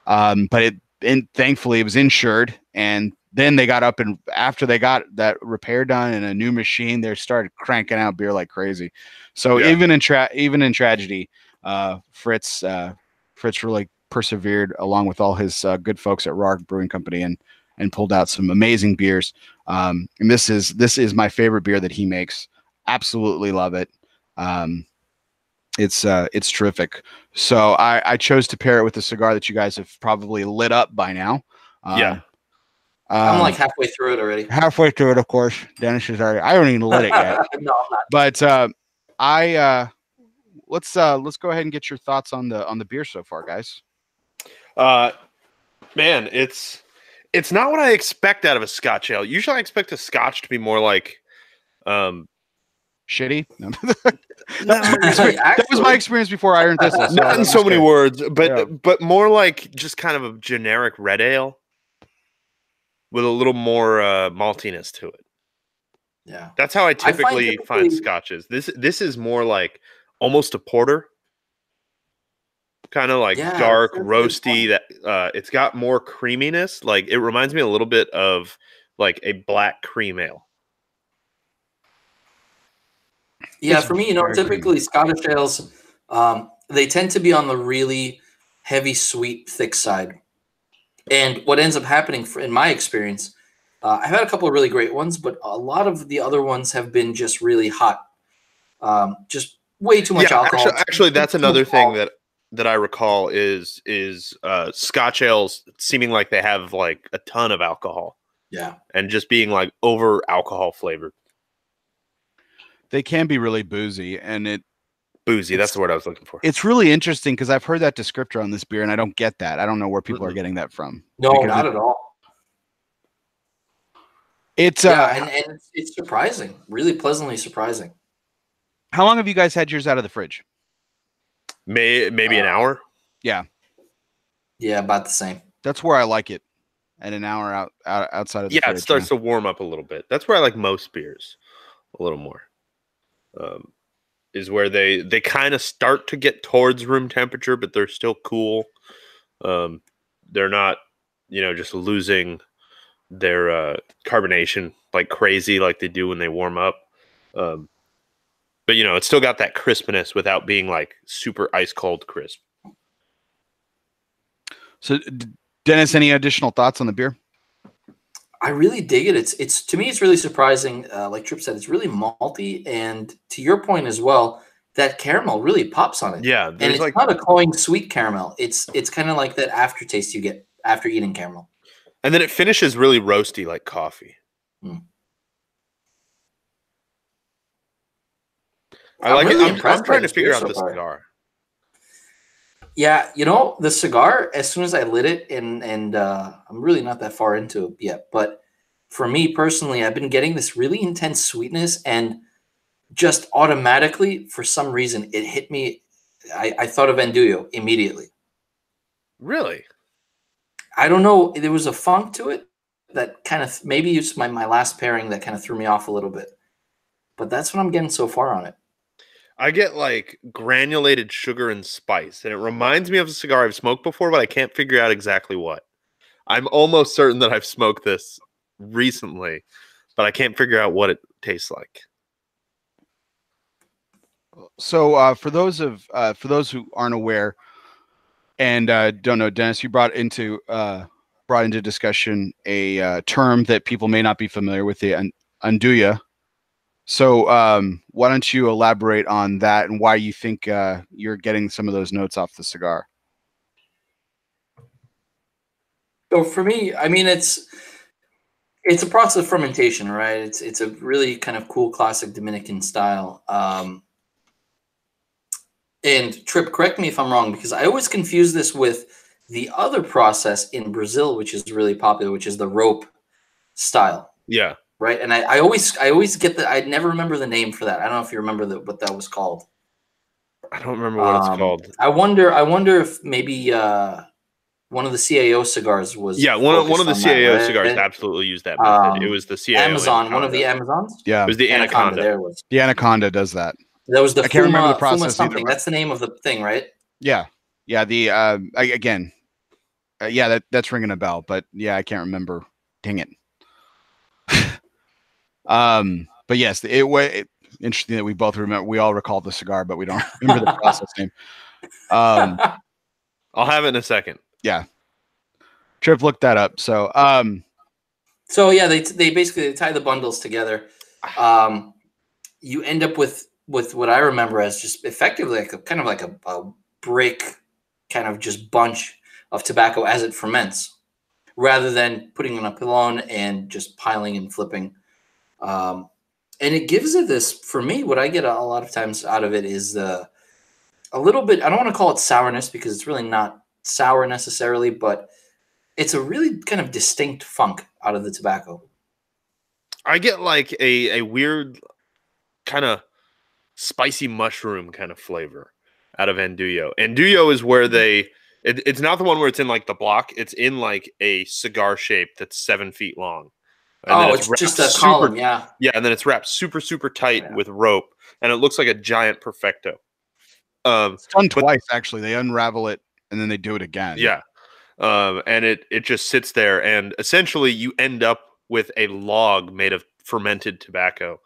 thankfully it was insured. And then they got up, and after they got that repair done and a new machine, they started cranking out beer like crazy. So even in tragedy, Fritz really persevered along with all his good folks at Rahr Brewing Company and pulled out some amazing beers. And this is my favorite beer that he makes. Absolutely love it. It's terrific. So I chose to pair it with a cigar that you guys have probably lit up by now. I'm like halfway through it already. Halfway through it, of course. Dennis is already. I haven't even lit it yet. No, I'm not. But let's go ahead and get your thoughts on the beer so far, guys. Man, it's not what I expect out of a Scotch ale. Usually I expect a Scotch to be more like shitty. No. No, that was my experience before Iron Thistle. So not in so many words, but Yeah. but more like just kind of a generic red ale with a little more maltiness to it. Yeah, that's how I typically find scotches. This is more like almost a porter, kind of like dark, roasty. That it's got more creaminess. Like it reminds me a little bit of like a black cream ale. Yeah, for me, typically Scottish ales, they tend to be on the really heavy, sweet, thick side. And what ends up happening, in my experience, I've had a couple of really great ones, but a lot of the other ones have been just really hot, just way too much alcohol. Actually, that's another thing that I recall is Scotch ales seeming like they have like a ton of alcohol. Yeah, and just being like over alcohol flavored. They can be really boozy, and boozy. That's the word I was looking for. It's really interesting because I've heard that descriptor on this beer, and I don't get that. I don't know where people are getting that from. No, not at all. It's and it's surprising, really pleasantly surprising. How long have you guys had yours out of the fridge? Maybe an hour. Yeah, about the same. That's where I like it. At an hour outside of the fridge. It starts to warm up a little bit. That's where I like most beers, a little more. Is where they kind of start to get towards room temperature, but they're still cool. They're not, just losing their carbonation like crazy like they do when they warm up. But it's still got that crispness without being like super ice cold crisp. So, Dennis, any additional thoughts on the beer? I really dig it. It's to me, it's really surprising. Like Tripp said, it's really malty, and to your point as well, that caramel really pops on it. Yeah, and it's not a cloying sweet caramel. It's kind of like that aftertaste you get after eating caramel. And then it finishes really roasty, like coffee. I'm trying to figure out the cigar. Yeah, the cigar, as soon as I lit it, and I'm really not that far into it yet, but for me personally, I've been getting this really intense sweetness, and just automatically, for some reason, it hit me. I thought of Andullo immediately. Really? I don't know. There was a funk to it that kind of, maybe it's my last pairing that kind of threw me off a little bit. But that's what I'm getting so far on it. I get like granulated sugar and spice, and it reminds me of a cigar I've smoked before, but I can't figure out exactly what. I'm almost certain that I've smoked this recently, but I can't figure out what it tastes like. So for those who aren't aware and don't know, Dennis, you brought into discussion a term that people may not be familiar with, the Andullo. So why don't you elaborate on that and why you think you're getting some of those notes off the cigar? So for me, I mean, it's a process of fermentation, right? It's a really kind of cool classic Dominican style. And Tripp, correct me if I'm wrong, because I always confuse this with the other process in Brazil, which is really popular, which is the rope style. Yeah. Right. And I always get that. I never remember the name for that. I don't know if you remember what that was called. I don't remember what it's called. I wonder if maybe one of the CAO cigars was. Yeah, one of the CAO cigars absolutely used that method. It was the CAO Amazon, one of the Amazons. Yeah, it was the Anaconda. The Anaconda does that. That was the I can't remember the process something. either. That's the name of the thing, right? Yeah. The that's ringing a bell, but yeah, I can't remember. Dang it. But yes, it interesting that we both remember. We all recall the cigar, but we don't remember the process name. I'll have it in a second. Yeah, Tripp looked that up. So yeah, they basically tie the bundles together. You end up with what I remember as just effectively like a brick, kind of just bunch of tobacco as it ferments, rather than putting on a pilon and just piling and flipping. And it gives it this, for me, what I get a lot of times out of it is a little bit, I don't want to call it sourness because it's really not sour necessarily, but it's a really kind of distinct funk out of the tobacco. I get like a weird kind of spicy mushroom kind of flavor out of Andullo. Andullo is where it's not the one where it's in like the block. It's in like a cigar shape that's 7 feet long. And then it's just a column, yeah. Yeah, and then it's wrapped super, super tight with rope, and it looks like a giant perfecto. It's done twice, actually. They unravel it, and then they do it again. Yeah. And it just sits there, and essentially you end up with a log made of fermented tobacco.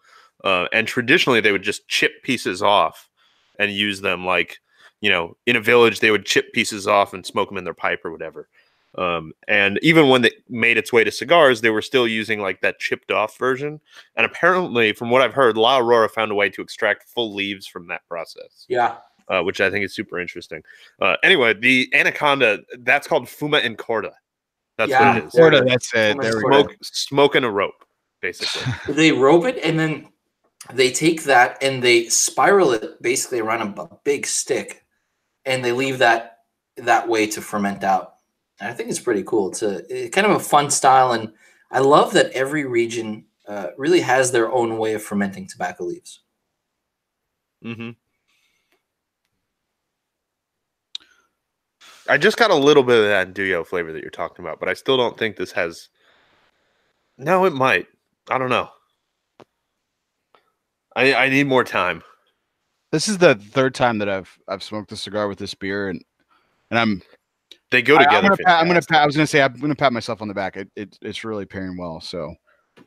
And traditionally they would just chip pieces off and use them like, in a village they would chip pieces off and smoke them in their pipe or whatever. And even when it made its way to cigars, they were still using like that chipped off version. And apparently, from what I've heard, La Aurora found a way to extract full leaves from that process. Yeah. Which I think is super interesting. Anyway, the Anaconda, that's called Fuma and Corda. That's what it is. Corda, that's it. There we go. Smoking a rope, basically. They rope it, and then they take that and they spiral it basically around a big stick, and they leave that way to ferment out. And I think it's pretty cool. It's kind of a fun style, and I love that every region really has their own way of fermenting tobacco leaves. Mm-hmm. I just got a little bit of that Andullo flavor that you're talking about, but I still don't think this has. No, it might. I don't know. I need more time. This is the third time that I've smoked a cigar with this beer, and they go together. I'm gonna pat myself on the back. It's really pairing well. So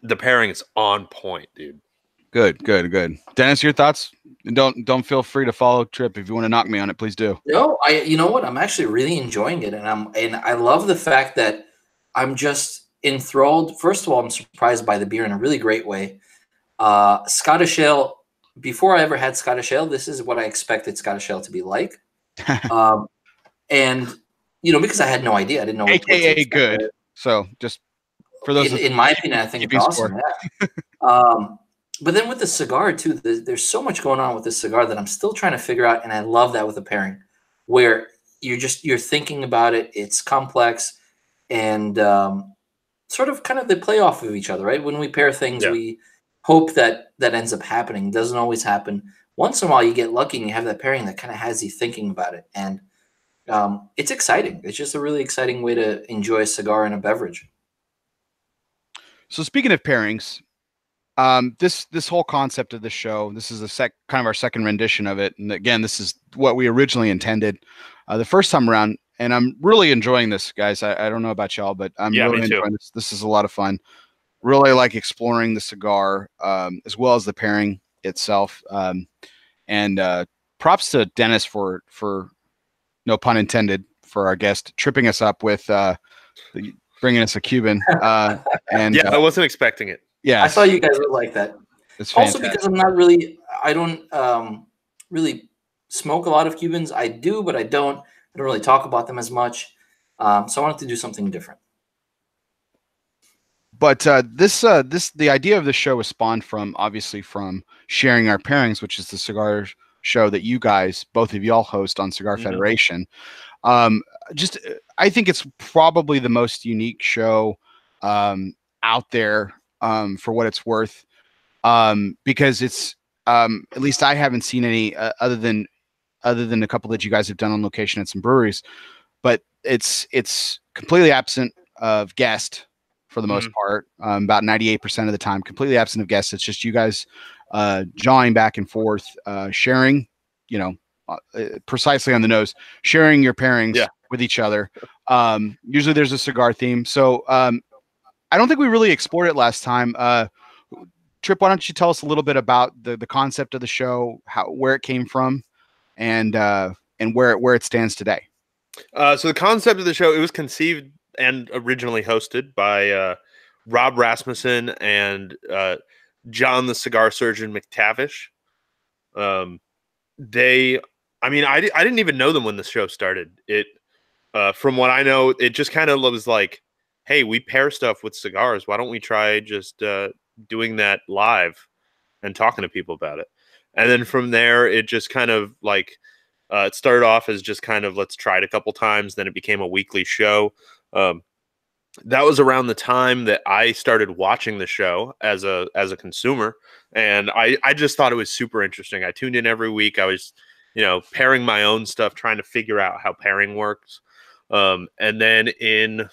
the pairing is on point, dude. Good. Dennis, your thoughts? And don't feel free to follow Tripp if you want to knock me on it. Please do. No, you know what? I'm actually really enjoying it, and I love the fact that I'm just enthralled. First of all, I'm surprised by the beer in a really great way. Scottish Ale. Before I ever had Scottish Ale, this is what I expected Scottish Ale to be like. And because I had no idea, I didn't know. AKA good. So just for those, in my opinion, I think it's awesome. Yeah. But then with the cigar too, there's so much going on with this cigar that I'm still trying to figure out, and I love that with a pairing, where you're thinking about it. It's complex, and sort of kind of they play off of each other, right? When we pair things, we hope that ends up happening. It doesn't always happen. Once in a while, you get lucky and you have that pairing that kind of has you thinking about it, and it's exciting. It's just a really exciting way to enjoy a cigar and a beverage. So speaking of pairings. This whole concept of the show, this is kind of our second rendition of it. And again, this is what we originally intended the first time around. And I'm really enjoying this, guys. I don't know about y'all, but I'm really enjoying this. This is a lot of fun. Really like exploring the cigar as well as the pairing itself. And props to Dennis for no pun intended, for our guest tripping us up with bringing us a Cuban. And I wasn't expecting it. Yeah, I saw you guys would like that. It's also because I don't really smoke a lot of Cubans. I do, but I don't really talk about them as much. So I wanted to do something different. But the idea of the show was spawned from sharing our pairings, which is the cigar show that you guys, both of y'all, host on Cigar Federation. I think it's probably the most unique show out there. For what it's worth, because it's at least I haven't seen any other than a couple that you guys have done on location at some breweries, but it's completely absent of guest for the most part. About 98% of the time, completely absent of guests. It's just you guys jawing back and forth, sharing, precisely on the nose, sharing your pairings with each other. Usually there's a cigar theme, so. I don't think we really explored it last time. Tripp, why don't you tell us a little bit about the concept of the show, where it came from, and where it stands today? So the concept of the show, it was conceived and originally hosted by Rob Rasmussen and John the Cigar Surgeon McTavish. I didn't even know them when the show started. From what I know, it just kind of was like, hey, we pair stuff with cigars. Why don't we try just doing that live and talking to people about it? And then from there, it just kind of like It started off as just kind of let's try it a couple times. Then it became a weekly show. That was around the time that I started watching the show as a consumer, and I just thought it was super interesting. I tuned in every week. I was, pairing my own stuff, trying to figure out how pairing works. And then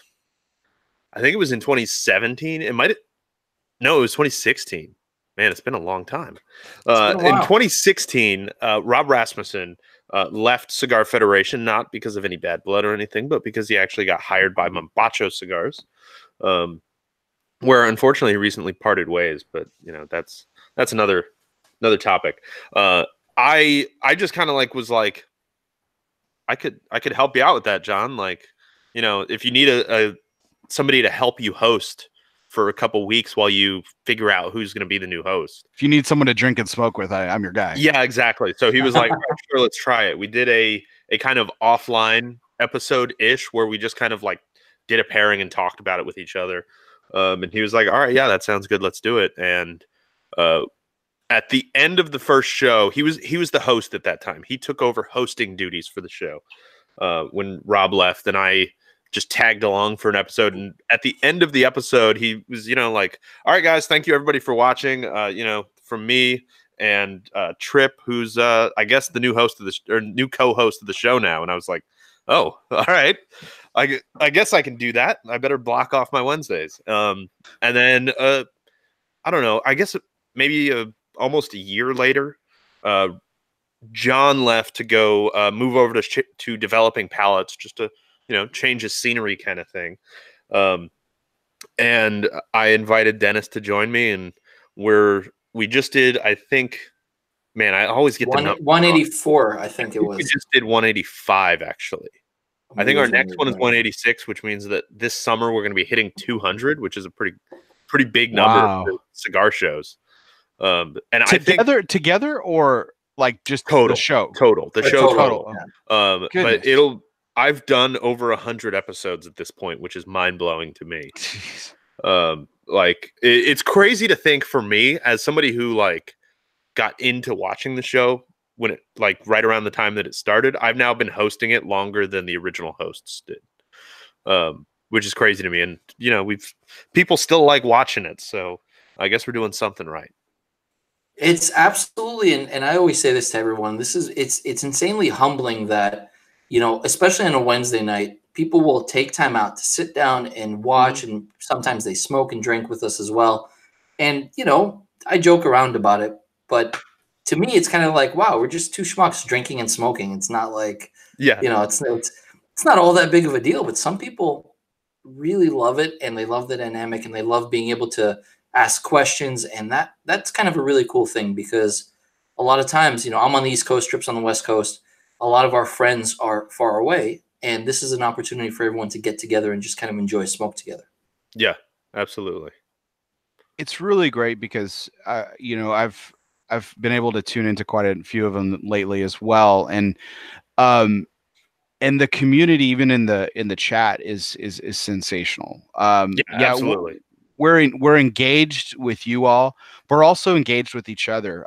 I think it was in 2017. It was 2016. Man, it's been a long time. In 2016, Rob Rasmussen left Cigar Federation, not because of any bad blood or anything, but because he actually got hired by Mambacho Cigars, where unfortunately he recently parted ways. But that's another topic. I just kind of was like, I could help you out with that, John. Like, if you need somebody to help you host for a couple weeks while you figure out who's going to be the new host. If you need someone to drink and smoke with, I'm your guy. Yeah, exactly. So he was like, sure, let's try it. We did a kind of offline episode-ish where we just kind of did a pairing and talked about it with each other. And he was like, all right, yeah, that sounds good. Let's do it. And at the end of the first show, he was the host at that time. He took over hosting duties for the show when Rob left, and I just tagged along for an episode. And at the end of the episode, he was, like, all right, guys, thank you everybody for watching. From me and Tripp, who's I guess the new host of new co-host of the show now. And I was like, oh, all right. I guess I can do that. I better block off my Wednesdays. And then I don't know, I guess maybe almost a year later, John left to go move over to developing palettes, just to change his scenery kind of thing. And I invited Dennis to join me, and we just did, I think, man, I always get the number 184, I think it was. We just did 185, actually. I think our next one is 186, which means that this summer we're going to be hitting 200, which is a pretty big number for cigar shows. And together or just total the show? Total. The show total. Yeah. But I've done over 100 episodes at this point, which is mind-blowing to me. It's crazy to think for me, as somebody who got into watching the show when it right around the time that it started. I've now been hosting it longer than the original hosts did, which is crazy to me. And people still like watching it, so I guess we're doing something right. It's absolutely, and I always say this to everyone. It's insanely humbling that, especially on a Wednesday night, people will take time out to sit down and watch, and sometimes they smoke and drink with us as well. And, I joke around about it, but to me, it's kind of like, wow, we're just two schmucks drinking and smoking. It's not like, it's not all that big of a deal, but some people really love it, and they love the dynamic, and they love being able to ask questions. And that's kind of a really cool thing, because a lot of times, I'm on the East Coast, Tripp's on the West Coast. A lot of our friends are far away, and this is an opportunity for everyone to get together and just kind of enjoy smoke together. Yeah, absolutely. It's really great because, I've been able to tune into quite a few of them lately as well. And the community, even in the chat, is sensational. Absolutely. We're engaged with you all, but we're also engaged with each other.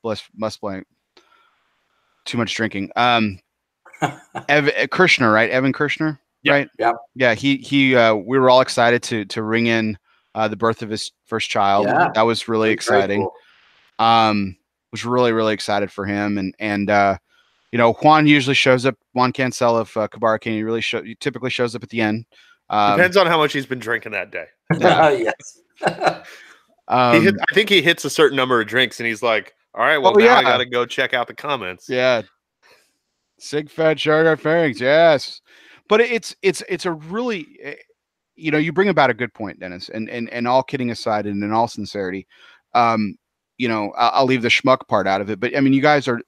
Must blame too much drinking. Kirshner, right? Evan Kirshner, right? Yeah. He we were all excited to ring in the birth of his first child. Yeah. That was really exciting. Cool. Was really, really excited for him. And Juan usually shows up. Juan Cancel of Cabarra he typically shows up at the end. Depends on how much he's been drinking that day. Yes. I think he hits a certain number of drinks, and he's like, all right, well, now I got to go check out the comments. Yeah. CigFed, Cigar pairings, yes. But it's a really, you bring about a good point, Dennis, and all kidding aside, and in all sincerity, I'll leave the schmuck part out of it. But you guys are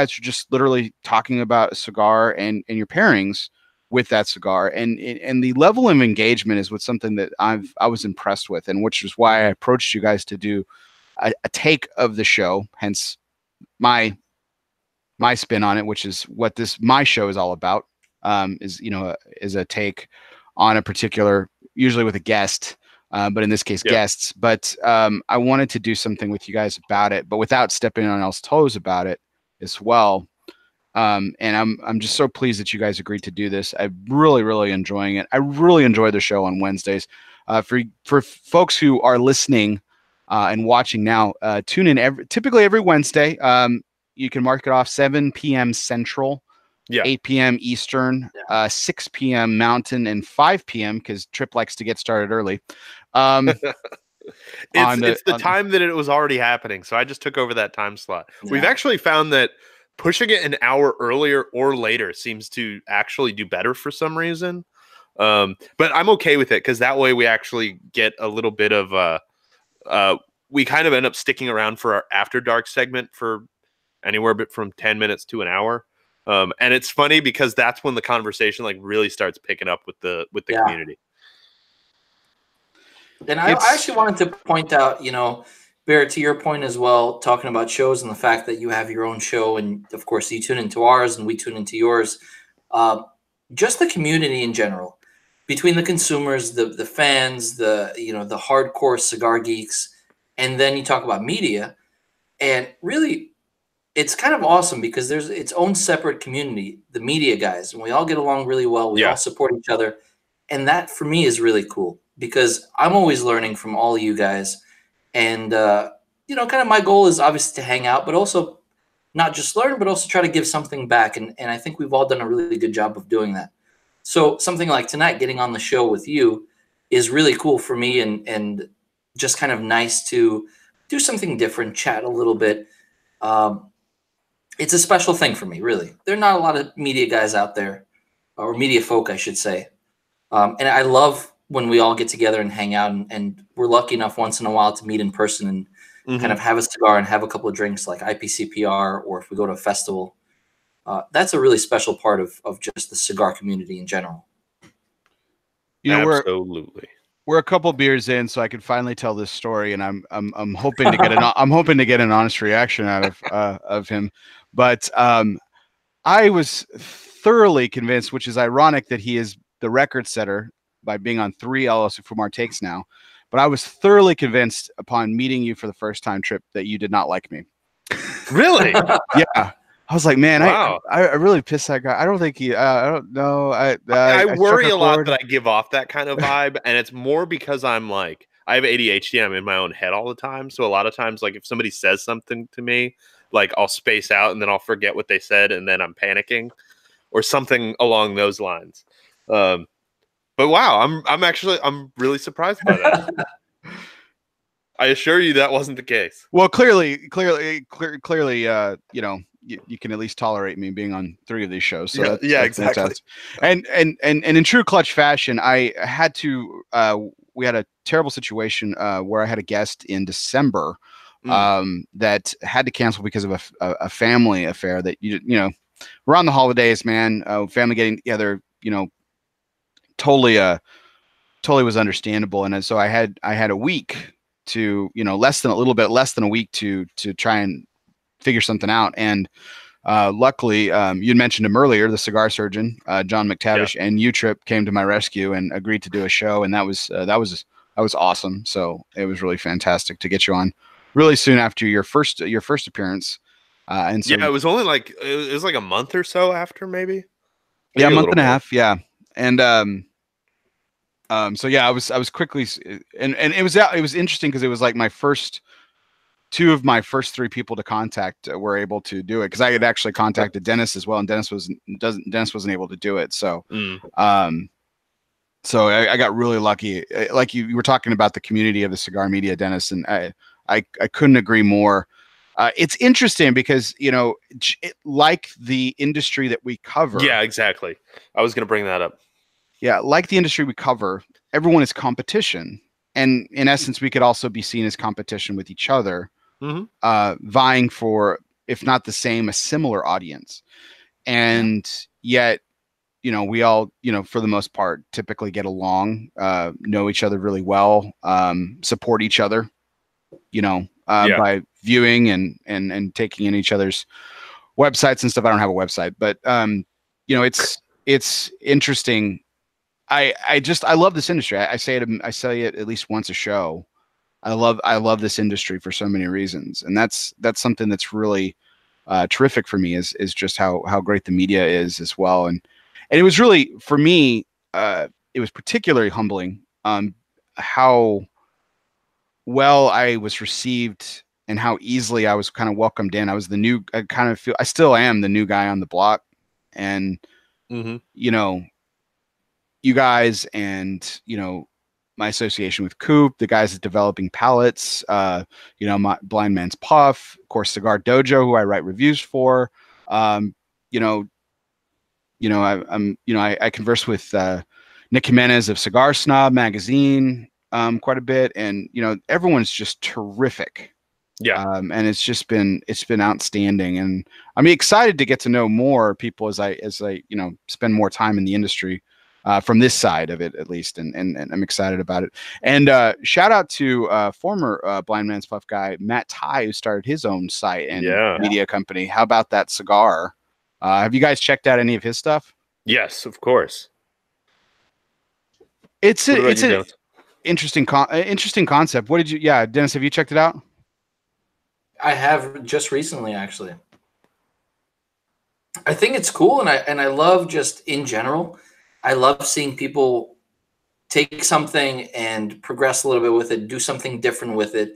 just literally talking about a cigar and your pairings with that cigar, and the level of engagement is something that I was impressed with, and which is why I approached you guys to do a take of the show, hence my spin on it, which is what my show is all about. Is a take on a particular, usually with a guest, but in this case, guests. But I wanted to do something with you guys about it, but without stepping on else's toes about it as well. And I'm just so pleased that you guys agreed to do this. I'm really enjoying it. I really enjoy the show on Wednesdays. For folks who are listening and watching now, tune in typically every Wednesday. You can mark it off 7 p.m. Central, 8 p.m. Eastern, 6 p.m. Mountain, and 5 p.m. because Tripp likes to get started early. It's the time that it was already happening, so I just took over that time slot. Yeah. We've actually found that pushing it an hour earlier or later seems to actually do better for some reason. But I'm okay with it because that way we actually get a little bit of we kind of end up sticking around for our After Dark segment for anywhere but from 10 minutes to an hour. And it's funny because that's when the conversation like really starts picking up with the community. And I actually wanted to point out, Barrett, to your point as well, talking about shows and the fact that you have your own show, and of course you tune into ours and we tune into yours. Just the community in general, between the consumers, the fans, the hardcore cigar geeks, and then you talk about media, and really, it's kind of awesome because there's its own separate community, the media guys, and we all get along really well. We all support each other, and that for me is really cool because I'm always learning from all of you guys. And, kind of my goal is obviously to hang out, but also not just learn, but also try to give something back. And I think we've all done a really good job of doing that. So something like tonight, getting on the show with you is really cool for me and just kind of nice to do something different, chat a little bit. It's a special thing for me, really. There are not a lot of media guys out there, or media folk, I should say. And I love when we all get together and hang out, and we're lucky enough once in a while to meet in person and kind of have a cigar and have a couple of drinks like IPCPR, or if we go to a festival. That's a really special part of just the cigar community in general. Absolutely. We're a couple beers in, so I can finally tell this story, and I'm hoping to get an honest reaction out of him. But I was thoroughly convinced, which is ironic that he is the record setter by being on 3 LLC Fumar takes now. But I was thoroughly convinced upon meeting you for the first time, Tripp, that you did not like me. Really? Yeah. I was like, man, wow. I really pissed that guy. I don't think I don't know. I worry a lot that I give off that kind of vibe. And it's more because I'm like, I have ADHD. I'm in my own head all the time. So a lot of times, like if somebody says something to me, like I'll space out and then I'll forget what they said. And then I'm panicking or something along those lines. But wow, I'm really surprised by that. I assure you that wasn't the case. Well, clearly, you can at least tolerate me being on 3 of these shows. So that's exactly. And in true Clutch fashion, I had to. We had a terrible situation where I had a guest in December that had to cancel because of a family affair. That around the holidays, man, family getting together, totally was understandable. And so I had a week to, a little bit less than a week to try and figure something out. And luckily, you'd mentioned him earlier, the cigar surgeon, John McTavish, and you, Tripp, came to my rescue and agreed to do a show. And that was awesome. So it was really fantastic to get you on really soon after your first appearance. And so it was only like a month or so after, maybe. Yeah, a month and a half. Yeah. And so yeah, I was quickly, and it was interesting because it was like two of my first 3 people to contact were able to do it, because I had actually contacted Dennis as well, and Dennis wasn't able to do it. So so I got really lucky. Like you were talking about the community of the cigar media, Dennis, and I couldn't agree more. It's interesting because like the industry that we cover. Yeah, exactly. I was going to bring that up. Yeah, like the industry we cover, everyone is competition. And in essence, we could also be seen as competition with each other, vying for, if not the same, a similar audience. And yet, we all, for the most part, typically get along, know each other really well, support each other, by viewing and taking in each other's websites and stuff. I don't have a website, but, it's interesting I love this industry. I say it at least once a show. I love this industry for so many reasons, and that's something that's really terrific for me is just how great the media is as well. And it was really for me, it was particularly humbling how well I was received and how easily I was kind of welcomed in. I kind of feel I still am the new guy on the block, and you know, you guys and my association with Coop, the guys at Developing Palettes, my Blind Man's Puff, of course, Cigar Dojo, who I write reviews for. Um, you know, I converse with Nick Jimenez of Cigar Snob magazine quite a bit, and everyone's just terrific. Yeah. And it's been outstanding, and I'm excited to get to know more people as I spend more time in the industry. From this side of it, at least, and I'm excited about it. And shout out to former Blind Man's Puff guy Matt Ty, who started his own site and media company. How about that cigar? Have you guys checked out any of his stuff? Yes, of course. It's an interesting concept. What did you? Yeah, Dennis, have you checked it out? I have just recently, actually. I think it's cool, and I love just in general. I love seeing people take something and progress a little bit with it, do something different with it.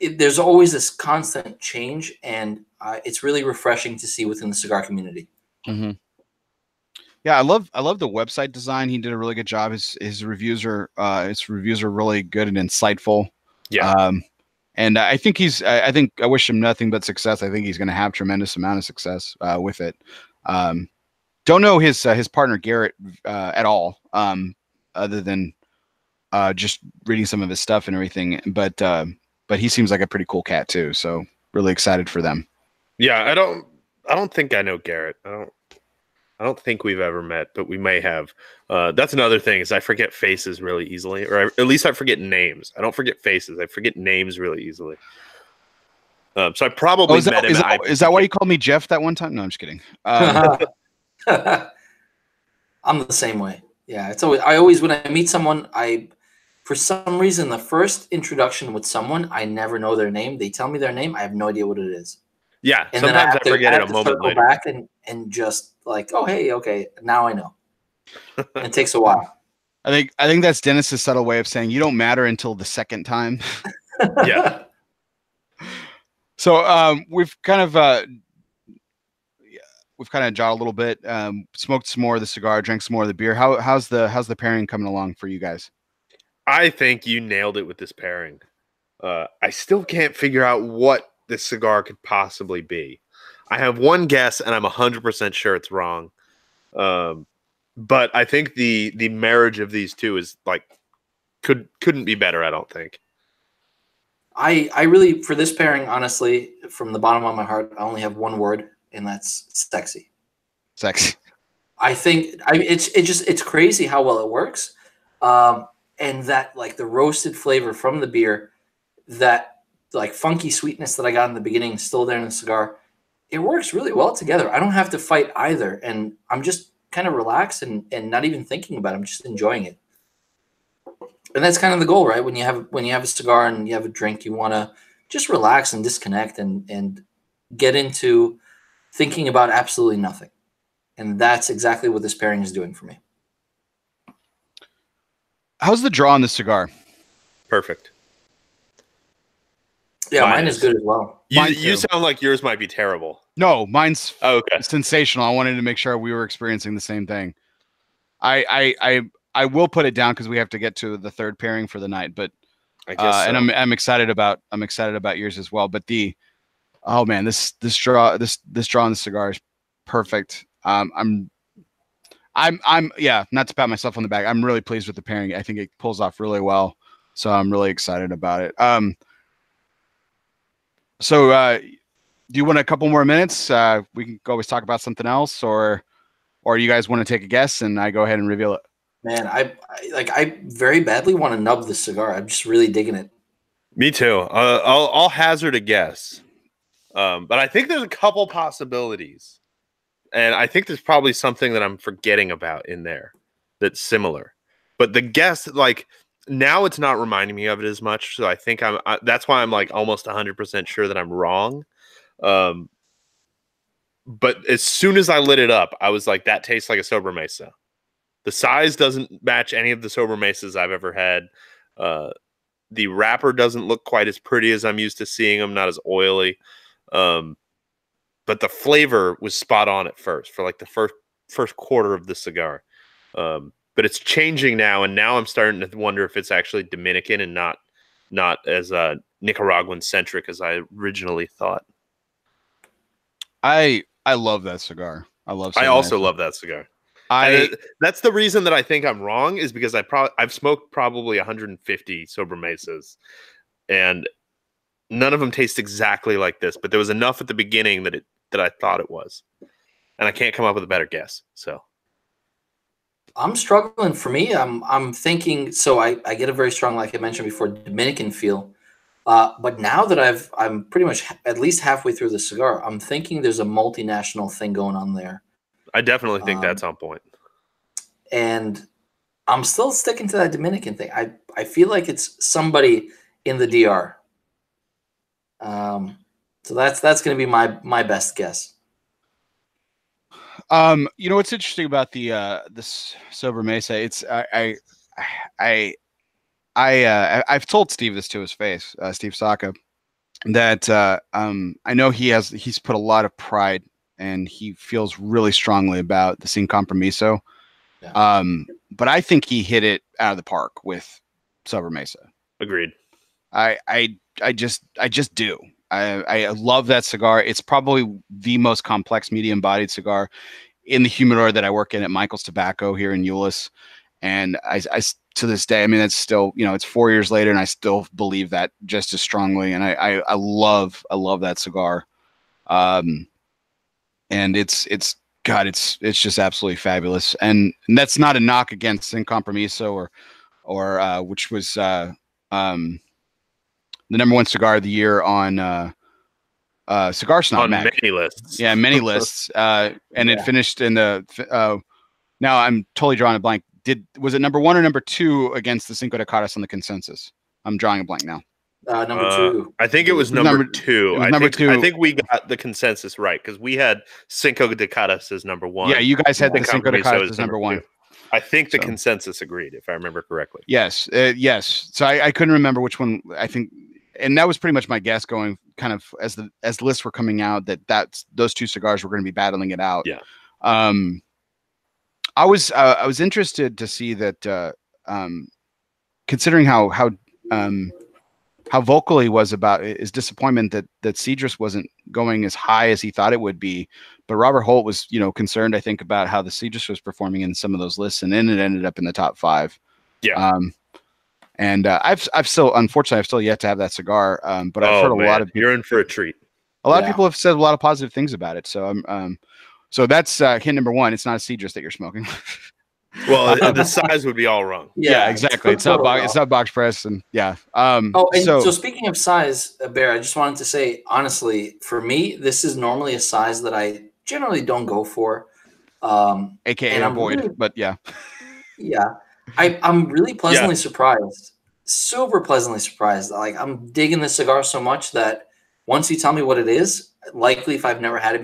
There's always this constant change, and it's really refreshing to see within the cigar community. Mm-hmm. Yeah, I love the website design. He did a really good job. His reviews are really good and insightful. Yeah. And I think I wish him nothing but success. I think he's going to have tremendous amount of success with it. Don't know his partner Garrett at all, other than just reading some of his stuff and everything. But he seems like a pretty cool cat too. So really excited for them. Yeah, I don't think I know Garrett. I don't think we've ever met, but we may have. That's another thing is I forget faces really easily, or at least I forget names. I don't forget faces. I forget names really easily. So I probably met him. Is that why you called me Jeff that one time? No, I'm just kidding. I'm the same way. Yeah, I always when I meet someone, for some reason the first introduction with someone, I never know their name. They tell me their name, I have no idea what it is. Yeah, and sometimes then I forget it a moment later. Back and just like, oh hey, okay, now I know. And it takes a while. I think that's Dennis's subtle way of saying you don't matter until the second time. Yeah. So we've kind of jotted a little bit, smoked some more of the cigar, drank some more of the beer. How's the pairing coming along for you guys? I think you nailed it with this pairing. I still can't figure out what this cigar could possibly be. I have one guess, and I'm 100% sure it's wrong. But I think the marriage of these two is couldn't be better. I don't think. I really, for this pairing, honestly, from the bottom of my heart, I only have one word, and that's sexy. Sexy. I think it's crazy how well it works, and that like the roasted flavor from the beer, that like funky sweetness that I got in the beginning is still there in the cigar. It works really well together. I don't have to fight either, and I'm just kind of relaxed and not even thinking about it. I'm just enjoying it. And that's kind of the goal, right? When you have a cigar and you have a drink, you want to just relax and disconnect and get into thinking about absolutely nothing. And that's exactly what this pairing is doing for me. How's the draw on the cigar? Perfect. Yeah, mine is good as well. You sound like yours might be terrible. No, mine's okay. Sensational. I wanted to make sure we were experiencing the same thing. I will put it down because we have to get to the third pairing for the night, but I guess so. and I'm excited about yours as well. But oh man, this draw on the cigar is perfect. I'm not to pat myself on the back. I'm really pleased with the pairing. I think it pulls off really well, so I'm really excited about it. So do you want a couple more minutes? We can always talk about something else, or you guys want to take a guess and I go ahead and reveal it. Man, I very badly want to nub the cigar. I'm just really digging it. Me too. I'll hazard a guess, but I think there's a couple possibilities, and I think there's probably something that I'm forgetting about in there. that's similar. But the guess, like now, it's not reminding me of it as much. So I think that's why I'm like almost 100% sure that I'm wrong. But as soon as I lit it up, I was like, that tastes like a Sobremesa. The size doesn't match any of the Sobremesas I've ever had. The wrapper doesn't look quite as pretty as I'm used to seeing them, not as oily. But the flavor was spot on at first for like the first quarter of the cigar. But it's changing now, and now I'm starting to wonder if it's actually Dominican and not as Nicaraguan centric as I originally thought. I love that cigar. I also love that cigar. That's the reason that I think I'm wrong, is because I've smoked probably 150 Sobremesas, and none of them taste exactly like this. But there was enough at the beginning that I thought it was, and I can't come up with a better guess. So I'm struggling. For me, I'm thinking. So I get a very strong, like I mentioned before, Dominican feel. But now that I'm pretty much at least halfway through the cigar, I'm thinking there's a multinational thing going on there. I definitely think that's on point. And I'm still sticking to that Dominican thing. I feel like it's somebody in the DR. So that's going to be my best guess. You know what's interesting about this Sobremesa? It's I've told Steve this to his face, Steve Saka, that I know he's put a lot of pride and he feels really strongly about the Sin Compromiso. Yeah. But I think he hit it out of the park with Sobremesa. Agreed. I just do. I love that cigar. It's probably the most complex medium-bodied cigar in the humidor that I work in at Michael's Tobacco here in Euless. And I to this day, I mean, it's still, it's 4 years later and I still believe that just as strongly. And I love that cigar. And it's just absolutely fabulous. And that's not a knock against Sin Compromiso or which was the #1 cigar of the year on Cigar Snob on Mag. many lists. Yeah, many lists. And it finished in the now I'm totally drawing a blank. Was it #1 or #2 against the Cinco de Caras on the consensus? I'm drawing a blank now. #2. I think it was number two. It was #2. I think we got the consensus right because we had Cinco de Caras as #1. Yeah, you guys had the Cinco de Caras as #1. I think the consensus agreed, if I remember correctly. Yes, yes. So I couldn't remember which one. I think, and that was pretty much my guess going kind of as the lists were coming out that those two cigars were going to be battling it out. Yeah. I was interested to see that considering how vocal he was about his disappointment that Cedrus wasn't going as high as he thought it would be, but Robert Holt was concerned, I think, about how the Cedrus was performing in some of those lists, and then it ended up in the top 5. Yeah. And I've still yet to have that cigar, but I've heard a lot of people. You're in for a treat. A lot of people have said a lot of positive things about it, so so that's hint #1. It's not a Cedrus that you're smoking. Well, the size would be all wrong. Yeah, exactly. It's not box press, and yeah. So speaking of size, Bear, I just wanted to say, honestly, for me, this is normally a size that I generally don't go for. AKA avoid, but yeah. Yeah. I'm really pleasantly surprised. Super pleasantly surprised. Like, I'm digging this cigar so much that once you tell me what it is, likely if I've never had it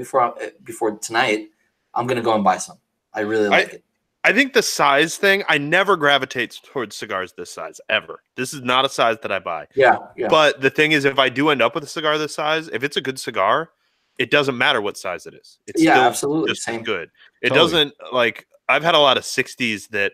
before tonight, I'm gonna go and buy some. I really like it. I think the size thing, I never gravitate towards cigars this size, ever. This is not a size that I buy. Yeah. But the thing is, if I do end up with a cigar this size, if it's a good cigar, it doesn't matter what size it is. It's still absolutely just good. It doesn't, like, I've had a lot of 60s that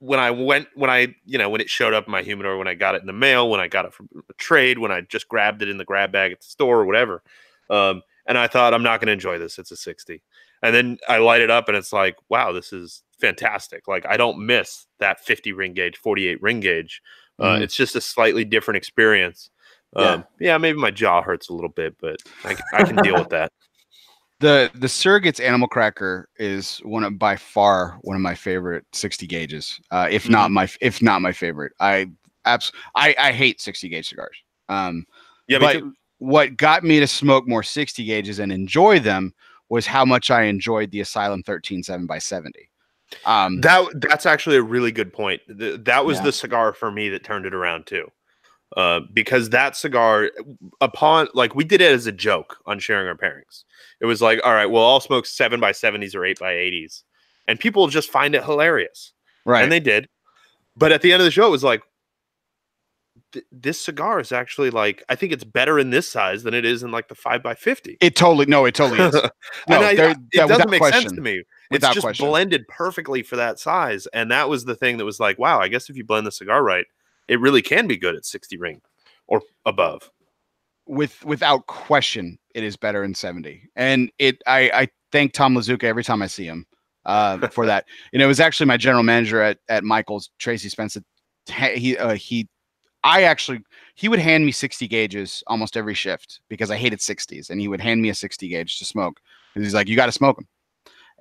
when it showed up in my humidor, when I got it in the mail, when I got it from a trade, when I just grabbed it in the grab bag at the store or whatever. And I thought, I'm not going to enjoy this. It's a 60. And then I light it up and it's like, wow, this is fantastic. Like, I don't miss that 50 ring gauge, 48 ring gauge. It's just a slightly different experience. Maybe my jaw hurts a little bit, but I can deal with that. The Surrogates Animal Cracker is by far one of my favorite 60 gauges. If not my favorite. I hate 60 gauge cigars. But what got me to smoke more 60 gauges and enjoy them was how much I enjoyed the Asylum 13 7x70. That's actually a really good point. That was the cigar for me that turned it around too. Because that cigar, we did it as a joke on sharing our pairings. It was like, all right, well, I'll smoke 7x70s or 8x80s, and people just find it hilarious, right? And they did. But at the end of the show, it was like, this cigar is actually like, I think it's better in this size than it is in like the 5x50. It totally is. No, it doesn't make sense to me. It's Without just question. blended perfectly for that size, and that was the thing that was like, wow, I guess if you blend the cigar right, it really can be good at 60 ring or above. Without question, it is better in 70. And I thank Tom Lazuka every time I see him for that. It was actually my general manager at Michael's, Tracy Spencer. He would hand me 60 gauges almost every shift because I hated 60s, and he would hand me a 60 gauge to smoke. And he's like, you got to smoke them.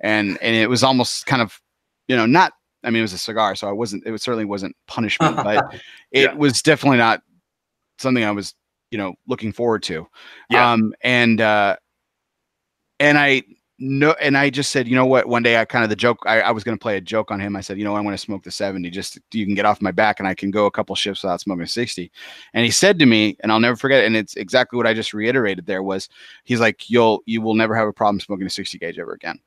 And it was almost kind of, not, I mean, it was a cigar, so it certainly wasn't punishment, but it was definitely not something I was, looking forward to. Yeah. And I just said, you know what, one day I was going to play a joke on him. I said, I want to smoke the 70, just you can get off my back and I can go a couple shifts without smoking a 60. And he said to me, and I'll never forget it, and it's exactly what I just reiterated there, was he's like, you will never have a problem smoking a 60 gauge ever again.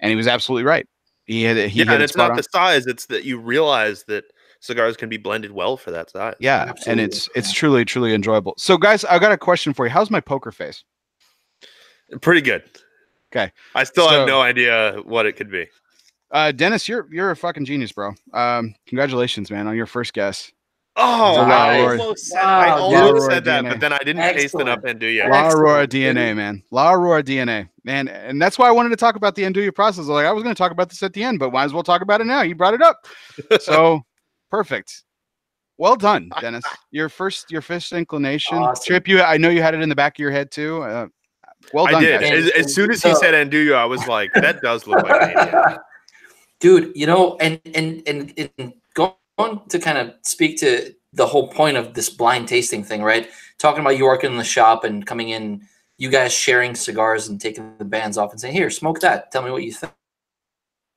And he was absolutely right. And it's not the size, it's that you realize that cigars can be blended well for that size. Yeah, absolutely. And it's truly, truly enjoyable. So guys, I got a question for you. How's my poker face? Pretty good. Okay. I still have no idea what it could be. Dennis, you're a fucking genius, bro. Congratulations, man, on your first guess. Oh, I almost said that, DNA. But then I didn't taste enough Andouille. La Aurora DNA, man. La Aurora DNA, man. And that's why I wanted to talk about the Andouille process. I was going to talk about this at the end, but might as well talk about it now. You brought it up. So perfect. Well done, Dennis. Your first inclination. Awesome. Tripp, I know you had it in the back of your head too. Well done. I did. As soon as he said Andouille, I was like, that does look like an Andouille. Dude, and going to kind of speak to the whole point of this blind tasting thing, right? Talking about you working in the shop and coming in, you guys sharing cigars and taking the bands off and saying, here, smoke that. Tell me what you think of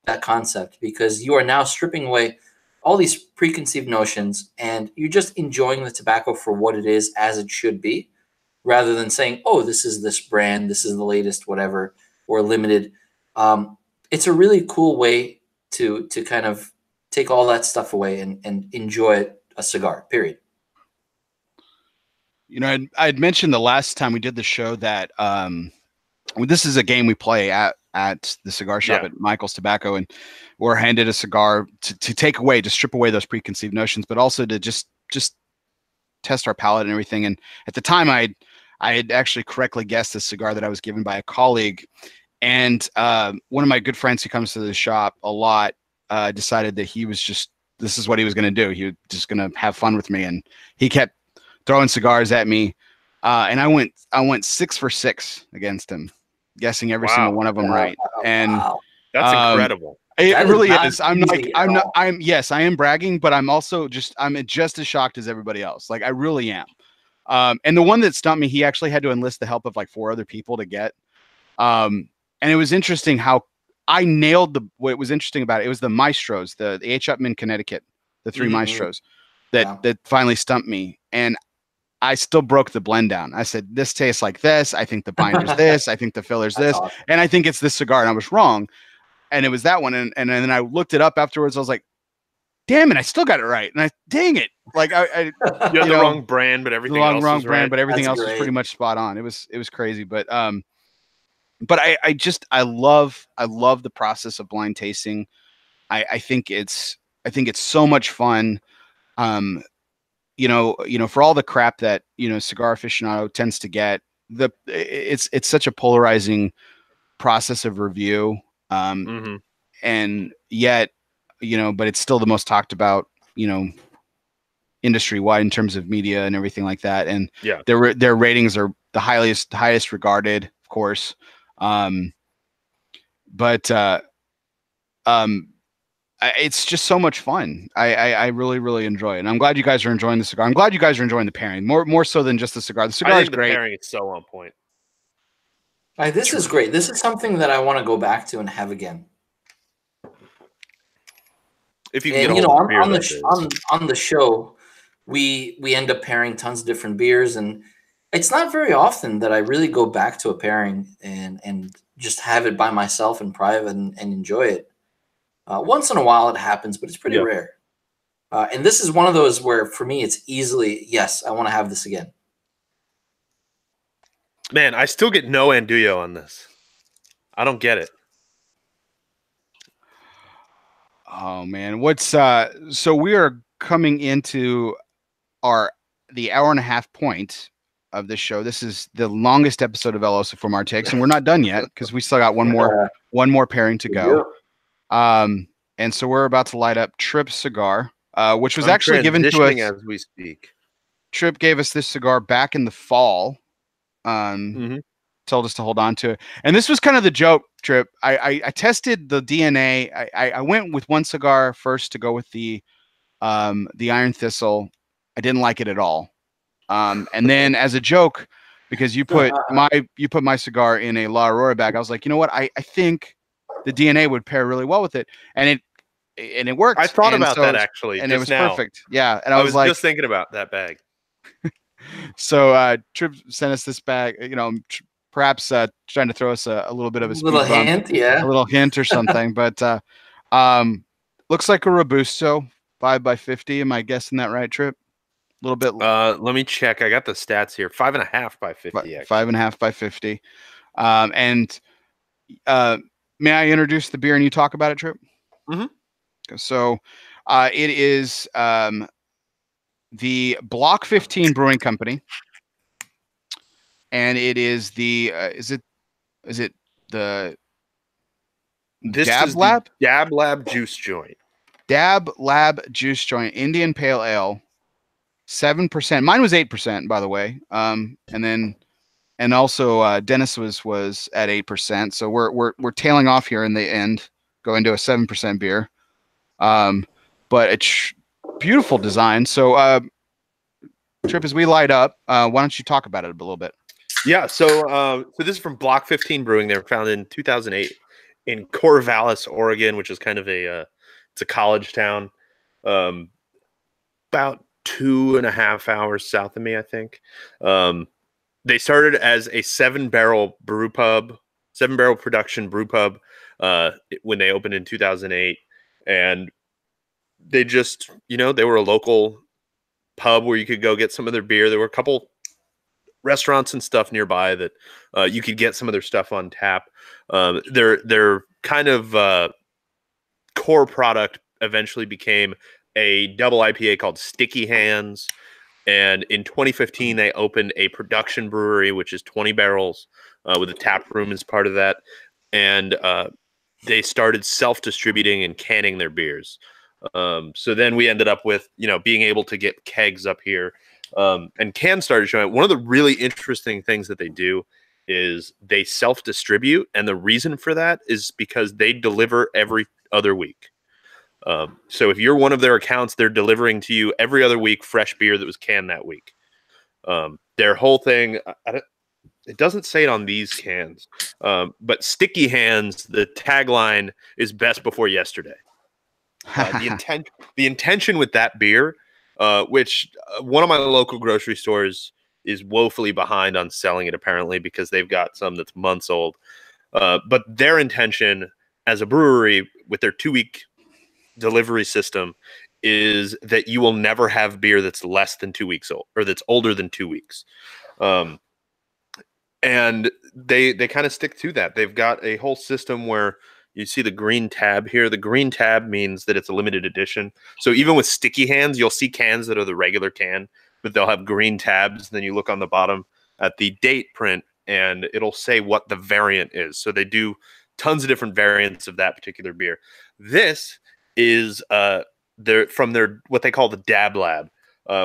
that concept, because you are now stripping away all these preconceived notions and you're just enjoying the tobacco for what it is, as it should be, rather than saying, oh, this is this brand, this is the latest, whatever, or limited. It's a really cool way to kind of take all that stuff away and enjoy a cigar, period. I'd mentioned the last time we did the show that this is a game we play at the cigar shop at Michael's Tobacco, and we're handed a cigar to take away, to strip away those preconceived notions, but also to just test our palate and everything. And at the time I had actually correctly guessed a cigar that I was given by a colleague. And one of my good friends who comes to the shop a lot decided that this is what he was going to do. He was just going to have fun with me. And he kept throwing cigars at me. And I went 6 for 6 against him, guessing every single one of them right. And that's incredible. It really is. Yes, I am bragging, but I'm just as shocked as everybody else. Like, I really am. And the one that stumped me, he actually had to enlist the help of like 4 other people to get. And it was interesting how I nailed what was interesting about it. It was the Maestros, the H. Upman, Connecticut, the 3 Maestros that finally stumped me. And I still broke the blend down. I said, this tastes like this. I think the binder's this. I think the filler's this. Awesome. And I think it's this cigar. And I was wrong. And it was that one. And then I looked it up afterwards. I was like, damn it, I still got it right. And dang it. Like you had the wrong brand, but everything else was brand, right. But everything else was pretty much spot on. It was crazy. But I love the process of blind tasting. I think it's so much fun. For all the crap that, Cigar Aficionado tends to get, it's such a polarizing process of review. And yet, but it's still the most talked about, industry wide in terms of media and everything like that. And their ratings are the highest regarded, of course. It's just so much fun. I really, really enjoy it. And I'm glad you guys are enjoying the cigar. I'm glad you guys are enjoying the pairing more so than just the cigar. The cigar is great. The pairing is so on point. This is great. This is something that I want to go back to and have again. If you can And get a you know, hold of beer, on the that is. on the show, we end up pairing tons of different beers, and it's not very often that I really go back to a pairing and just have it by myself in private and enjoy it. Once in a while, it happens, but it's pretty Yeah. rare. And this is one of those where, for me, it's easily yes, I want to have this again. Man, I still get no andouille on this. I don't get it. Oh man, what's so we are coming into the hour and a half point of this show. This is the longest episode of LO from our takes, and we're not done yet because we still got one more pairing to go. And so we're about to light up Tripp cigar, which was actually given to us as we speak. Tripp gave us this cigar back in the fall. Told us to hold on to it. And this was kind of the joke, Tripp. I tested the DNA. I went with one cigar first to go with the Iron Thistle. I didn't like it at all. And then as a joke, because you put my cigar in a La Aurora bag, I was like, you know what? I think the DNA would pair really well with it. And it worked. I thought about that actually. And it was perfect. Yeah. And I was like, just thinking about that bag. So Tripp sent us this bag, perhaps trying to throw us a little bit of a little hint, a little hint or something. But looks like a Robusto 5x50. Am I guessing that right, Tripp? A little bit. Let me check. I got the stats here. 5.5 by 50. 5.5 by 50. And may I introduce the beer and you talk about it, Tripp? Mm-hmm. So it is the Block 15 Brewing Company, and it is the is it the Dab Lab? Dab Lab Juice Joint. Dab Lab Juice Joint Indian Pale Ale, 7%. Mine was 8%, by the way. And also Dennis was at 8%. So we're tailing off here in the end, going to a 7% beer. But it's beautiful design. So Tripp, as we light up, why don't you talk about it a little bit? Yeah, so this is from Block 15 Brewing. They were founded in 2008 in Corvallis, Oregon, which is kind of it's a college town, about 2.5 hours south of me, I think. They started as a 7-barrel production brew pub when they opened in 2008, and they just, they were a local pub where you could go get some of their beer. There were a couple restaurants and stuff nearby that you could get some of their stuff on tap. Their kind of core product eventually became a double IPA called Sticky Hands. And in 2015, they opened a production brewery, which is 20 barrels with a tap room as part of that. And they started self-distributing and canning their beers. So then we ended up with, being able to get kegs up here. And cans started showing. One of the really interesting things that they do is they self-distribute. And the reason for that is because they deliver every other week. So if you're one of their accounts, they're delivering to you every other week fresh beer that was canned that week. Their whole thing, it doesn't say it on these cans, but Sticky Hands, the tagline is best before yesterday. The intention with that beer, which one of my local grocery stores is woefully behind on selling it, apparently, because they've got some that's months old. But their intention as a brewery with their 2-week delivery system is that you will never have beer that's less than 2 weeks old or that's older than 2 weeks. And they kind of stick to that. They've got a whole system where you see the green tab here. The green tab means that it's a limited edition. So even with Sticky Hands, you'll see cans that are the regular can, but they'll have green tabs. Then you look on the bottom at the date print and it'll say what the variant is. So they do tons of different variants of that particular beer. This is from their what they call the Dab Lab,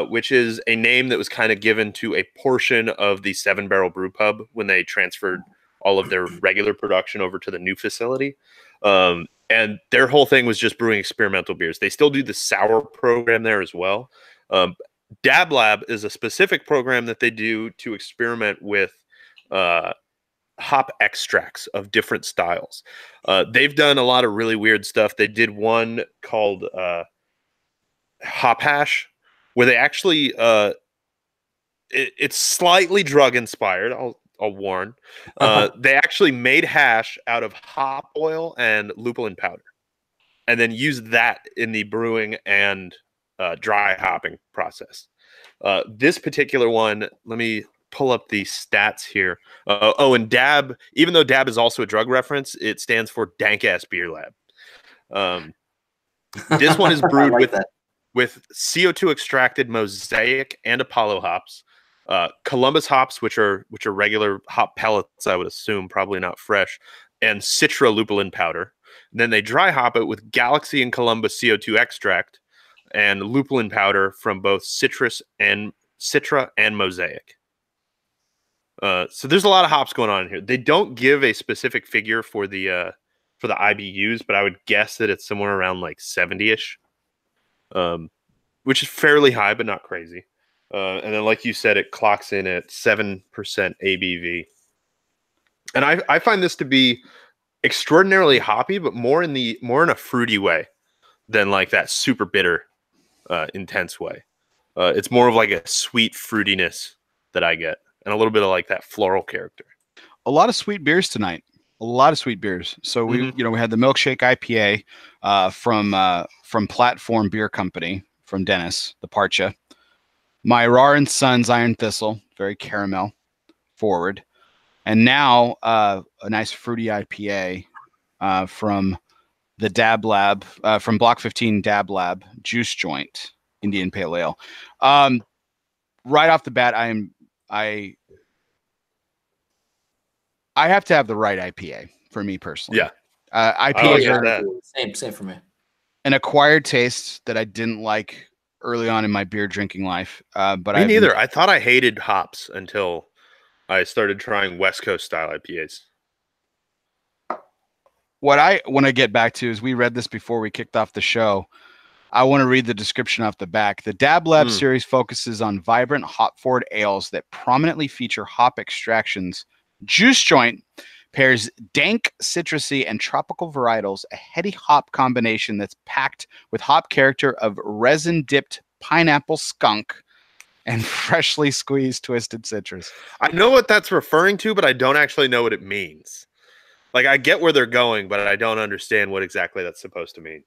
which is a name that was kind of given to a portion of the 7-barrel brew pub when they transferred all of their regular production over to the new facility. And their whole thing was just brewing experimental beers. They still do the sour program there as well. Dab Lab is a specific program that they do to experiment with hop extracts of different styles. They've done a lot of really weird stuff. They did one called Hop Hash, where they actually it's slightly drug inspired. I'll warn. They actually made hash out of hop oil and lupulin powder, and then used that in the brewing and dry hopping process. This particular one, let me pull up the stats here. And DAB, even though DAB is also a drug reference, it stands for Dank Ass Beer Lab. This one is brewed with CO2 extracted Mosaic and Apollo hops, Columbus hops, which are regular hop pellets, I would assume, probably not fresh, and Citra lupulin powder. And then they dry hop it with Galaxy and Columbus CO2 extract and lupulin powder from both Citra and Mosaic. So there's a lot of hops going on here. They don't give a specific figure for the IBUs, but I would guess that it's somewhere around like 70-ish, which is fairly high, but not crazy. And then, like you said, it clocks in at 7% ABV. And I find this to be extraordinarily hoppy, but more in a fruity way than like that super bitter, intense way. It's more of like a sweet fruitiness that I get, and a little bit of like that floral character. A lot of sweet beers tonight. A lot of sweet beers. So we had the Milkshake IPA from Platform Beer Company from Dennis, the Parcha. My Rar and Sons Iron Thistle, very caramel forward. And now a nice fruity IPA from the Dab Lab, from Block 15 Dab Lab, Juice Joint, Indian Pale Ale. Right off the bat, I have to have the right IPA for me personally. Yeah. IPAs are same for me. An acquired taste that I didn't like early on in my beer drinking life. But me neither. I thought I hated hops until I started trying West Coast style IPAs. What I want to get back to is, we read this before we kicked off the show. I want to read the description off the back. The Dab Lab series focuses on vibrant hop-forward ales that prominently feature hop extractions. Juice Joint pairs dank, citrusy, and tropical varietals, a heady hop combination that's packed with hop character of resin-dipped pineapple skunk and freshly squeezed twisted citrus. I know what that's referring to, but I don't actually know what it means. Like, I get where they're going, but I don't understand what exactly that's supposed to mean.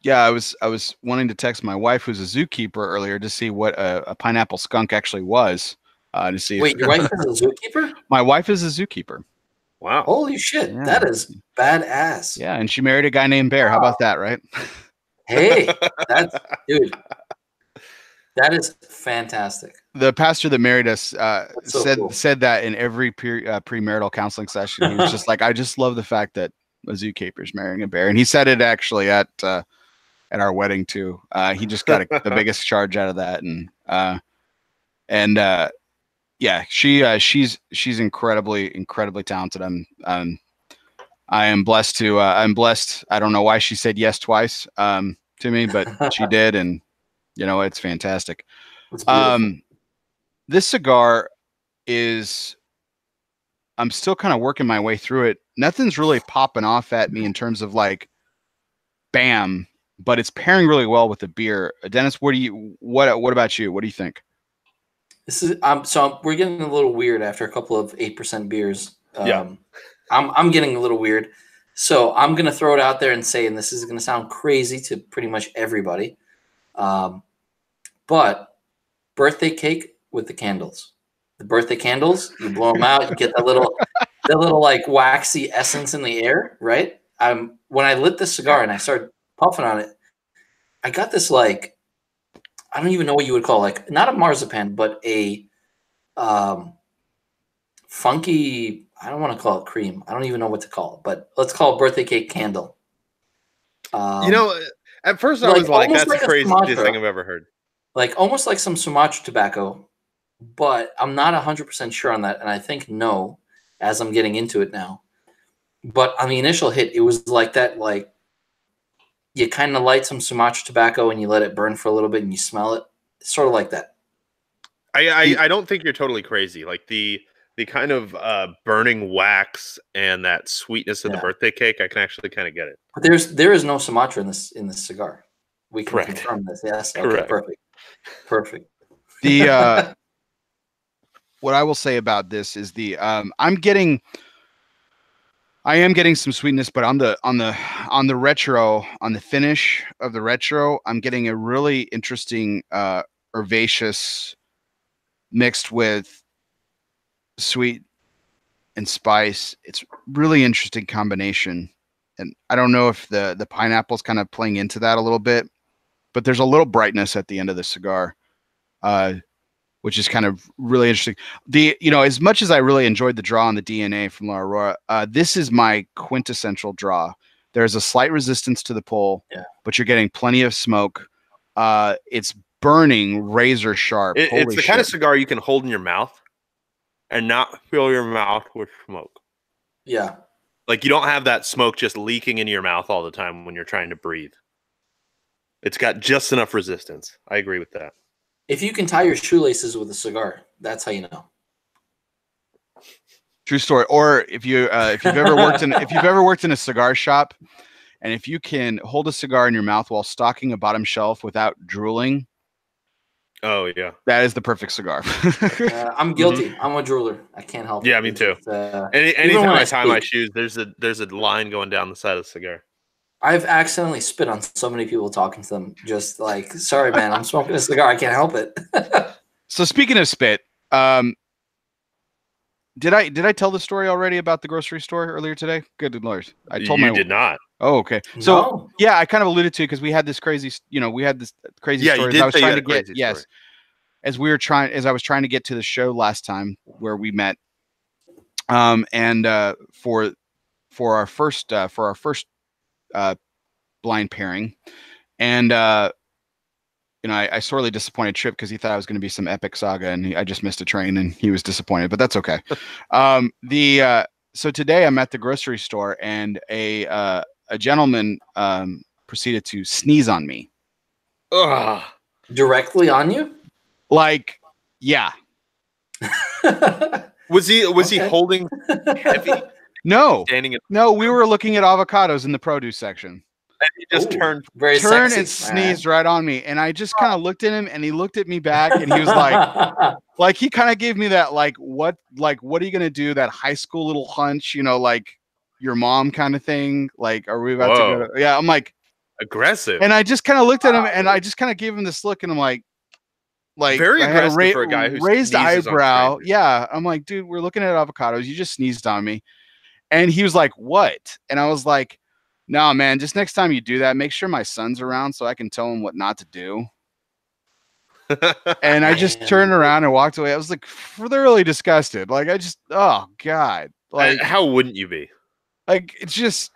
Yeah, I was wanting to text my wife, who's a zookeeper, earlier to see what a pineapple skunk actually was. To see. Wait, your wife is a zookeeper? My wife is a zookeeper. Wow. Holy shit. Yeah. That is badass. Yeah, and she married a guy named Bear. How about that, right? Hey, dude. That is fantastic. The pastor that married us said that in every premarital counseling session. He was just like, I just love the fact that a zookeeper is marrying a bear. And he said it actually at our wedding too. He just got the biggest charge out of that. And yeah, she's incredibly talented. I am blessed to I'm blessed. I don't know why she said yes twice to me, but she did, and it's fantastic. This cigar is, I'm still kind of working my way through it. Nothing's really popping off at me in terms of like bam, but it's pairing really well with the beer. Dennis, what about you? What do you think? This is we're getting a little weird after a couple of 8% beers. Yeah. I'm getting a little weird. So I'm gonna throw it out there and say, and this is gonna sound crazy to pretty much everybody. But birthday cake with the candles. The birthday candles, you blow them out, you get that little like waxy essence in the air, right? When I lit this cigar and I started puffing on it, I got this like, I don't even know what you would call, like, not a marzipan, but a funky, I don't want to call it cream. I don't even know what to call it, but let's call it birthday cake candle. At first I was like, that's the craziest thing I've ever heard. Like almost like some Sumatra tobacco, but I'm not 100% sure on that. And I think no, as I'm getting into it now. But on the initial hit, it was like that, like, you kind of light some Sumatra tobacco and you let it burn for a little bit and you smell it. It's sort of like that. I don't think you're totally crazy. Like the kind of burning wax and that sweetness of the birthday cake, I can actually kind of get it. But there is no Sumatra in this cigar. We can Correct. confirm this. Yes. Correct. Okay. Perfect. The what I will say about this is I am getting some sweetness, but on the retro, on the finish of the retro, I'm getting a really interesting herbaceous mixed with sweet and spice. It's really interesting combination. And I don't know if the pineapple's kind of playing into that a little bit, but there's a little brightness at the end of the cigar, which is kind of really interesting. As much as I really enjoyed the draw on the DNA from La Aurora, this is my quintessential draw. There's a slight resistance to the pull, but you're getting plenty of smoke. It's burning razor sharp. It's the kind of cigar you can hold in your mouth and not fill your mouth with smoke. Yeah. Like you don't have that smoke just leaking into your mouth all the time when you're trying to breathe. It's got just enough resistance. I agree with that. If you can tie your shoelaces with a cigar, that's how you know. True story. Or if you've ever worked in a cigar shop, and if you can hold a cigar in your mouth while stocking a bottom shelf without drooling, oh yeah, that is the perfect cigar. I'm guilty. I'm a drooler. I can't help it. Yeah, me too. Anytime I tie my shoes, there's a line going down the side of the cigar. I've accidentally spit on so many people talking to them. Just like, sorry, man, I'm smoking a cigar. I can't help it. So speaking of spit, did I tell the story already about the grocery store earlier today? Good Lord, I told you did not. Oh, okay. So yeah, I kind of alluded to it because we had this crazy story. Yeah, story. You did I was say trying you to had a get crazy story. as I was trying to get to the show last time where we met, and for our first blind pairing, and I sorely disappointed Tripp because he thought I was going to be some epic saga, and I just missed a train, and he was disappointed, but that's okay. So today I'm at the grocery store, and a gentleman proceeded to sneeze on me. Ugh. Directly on you? Like, yeah. Was he holding heavy? No. Standing No, we were looking at avocados in the produce section. And he just turned and sneezed right on me, and I just kind of looked at him, and he looked at me back, and he was like, he kind of gave me that what are you gonna do? That high school little hunch, like your mom kind of thing. Like, are we about to go to? Yeah, I'm like aggressive, and I just kind of looked at him, and I just kind of gave him this look, and I'm like very aggressive for a guy who raised eyebrow. Yeah, I'm like, dude, we're looking at avocados. You just sneezed on me, and he was like, what? And I was like, no, man, just next time you do that, make sure my son's around so I can tell him what not to do. And I just turned around and walked away. I was like thoroughly disgusted. Like, oh God. Like, how wouldn't you be? Like, it's just,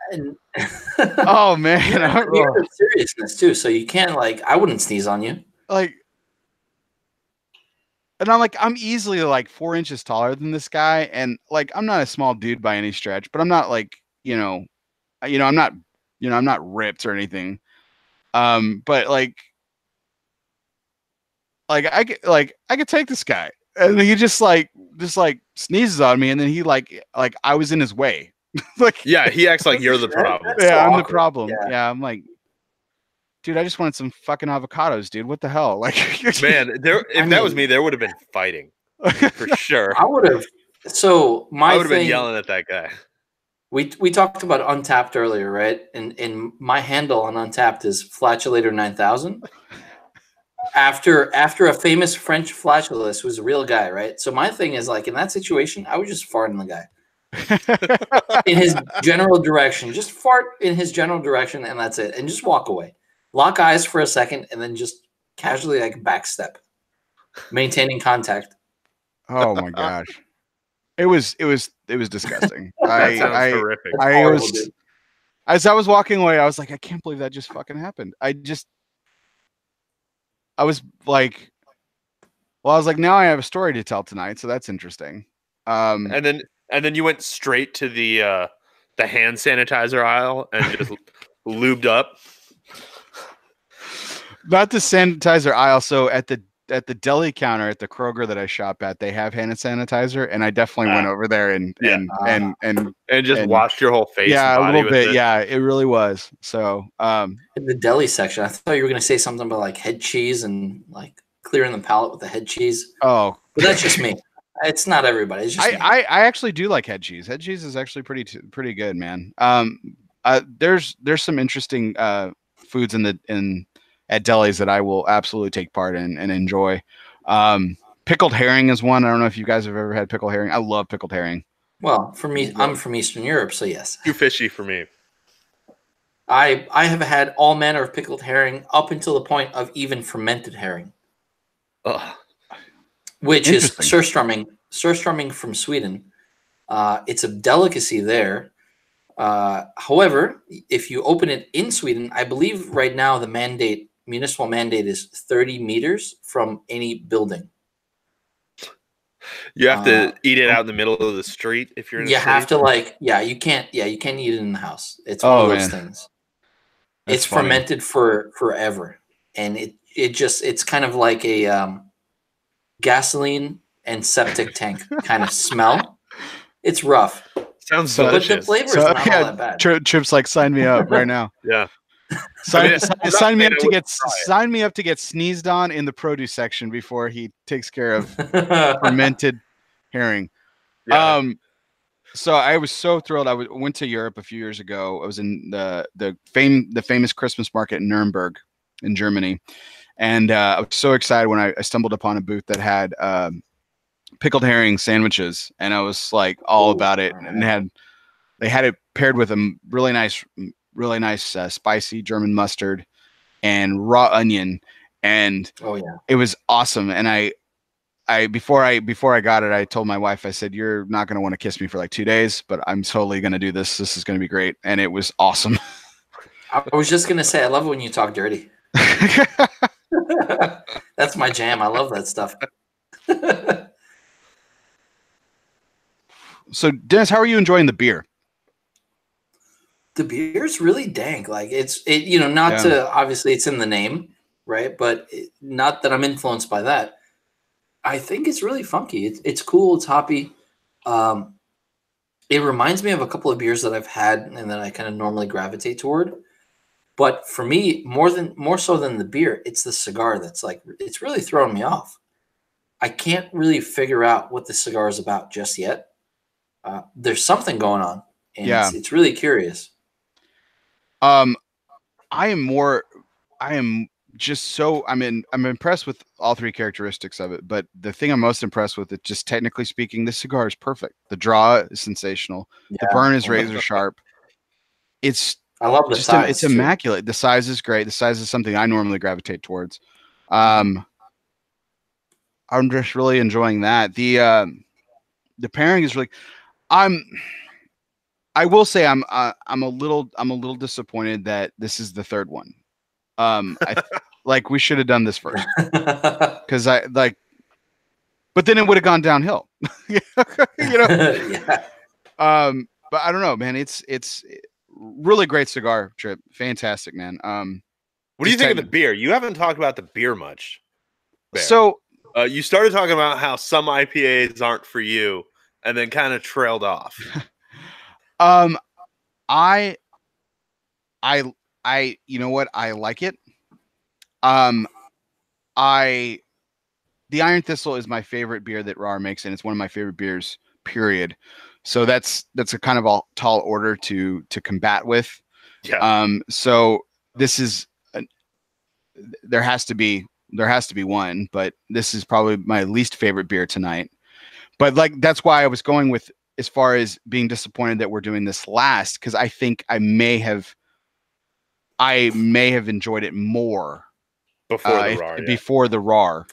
oh man. You're seriousness too. So you can't I wouldn't sneeze on you. Like, and I'm like, I'm easily 4 inches taller than this guy. And I'm not a small dude by any stretch, but I'm not I'm not ripped or anything. But I could take this guy, and he just sneezes on me, and then he I was in his way. Yeah, he acts like you're the problem. Yeah, I'm the problem. Yeah, I'm like, dude, I just wanted some fucking avocados, dude. What the hell? Man, if that was me, there would have been fighting for sure. I would have. So I would have been yelling at that guy. We talked about Untapped earlier, right? And my handle on Untapped is Flatulator 9000. After a famous French flatulist who's a real guy, right? So my thing is in that situation, I would just fart in the guy. In his general direction. Just fart in his general direction, and that's it. And just walk away. Lock eyes for a second, and then just casually backstep. Maintaining contact. Oh my gosh. It was disgusting. That sounds horrific. As I was walking away, I was like, I can't believe that just fucking happened. I was like, well, I was like, now I have a story to tell tonight, so that's interesting. And then you went straight to the hand sanitizer aisle and just lubed up. Not the sanitizer aisle. So at the at the deli counter at the Kroger that I shop at, they have hand sanitizer, and I definitely went over there and just washed your whole face. Yeah, and body a little with bit. it. Yeah, it really was. So, in the deli section, I thought you were going to say something about like head cheese and like clearing the palate with the head cheese. Oh, but that's just me. It's not everybody. It's just me. I actually do like head cheese. Head cheese is actually pretty good, man. There's some interesting foods at delis that I will absolutely take part in and enjoy. Pickled herring is one. I don't know if you guys have ever had pickled herring. I love pickled herring. Well, for me, I'm from Eastern Europe, so yes. Too fishy for me. I have had all manner of pickled herring up until the point of even fermented herring. Ugh. Which is surströmming from Sweden. It's a delicacy there. However, if you open it in Sweden, I believe right now the municipal mandate is 30 meters from any building. You have to eat it out in the middle of the street if you're in you the have city? to you can't eat it in the house. It's one of those things. That's it's funny. fermented for forever. And it's kind of like a gasoline and septic tank kind of smell. It's rough. Sounds But delicious. the flavor is not all that bad. Tripp's like, sign me up right now. Yeah. Sign me up to to get sneezed on in the produce section before he takes care of fermented herring. Yeah. So I was so thrilled. I went to Europe a few years ago. I was in the famous Christmas market in Nuremberg in Germany, and I was so excited when I stumbled upon a booth that had pickled herring sandwiches, and I was like all about it. And they had it paired with a really nice spicy German mustard and raw onion, and it was awesome. And I before I got it, I told my wife, I said, "You're not going to want to kiss me for like 2 days, but I'm totally going to do this. This is going to be great." And it was awesome. I was just going to say, I love it when you talk dirty. That's my jam. I love that stuff. So, Dennis, how are you enjoying the beer? The beer's really dank. Like obviously it's in the name, right? But not that I'm influenced by that. I think it's really funky. It's cool. It's hoppy. It reminds me of a couple of beers that I've had and that I kind of normally gravitate toward. But for me, more so than the beer, it's the cigar that's like, it's really throwing me off. I can't really figure out what the cigar is about just yet. There's something going on, and it's really curious. I'm impressed with all three characteristics of it, but the thing I'm most impressed with, it just technically speaking, this cigar is perfect. The draw is sensational. The burn is razor sharp. I love the size. It's immaculate. The size is great. The size is something I normally gravitate towards. I'm just really enjoying that. The pairing is really. I will say I'm a little disappointed that this is the third one. Like we should have done this first, because but then it would have gone downhill. But I don't know, man. It's really great cigar, Tripp. Fantastic, man. What do you think of the beer? You haven't talked about the beer much. Bear. So you started talking about how some IPAs aren't for you, and then kind of trailed off. I you know what? I like it. The Iron Thistle is my favorite beer that RAR makes, and it's one of my favorite beers, period. So that's a kind of a tall order to combat with. Yeah. So this is there has to be one, but this is probably my least favorite beer tonight. But like that's why I was going with as far as being disappointed that we're doing this last, because I think I may have enjoyed it more before the RAR.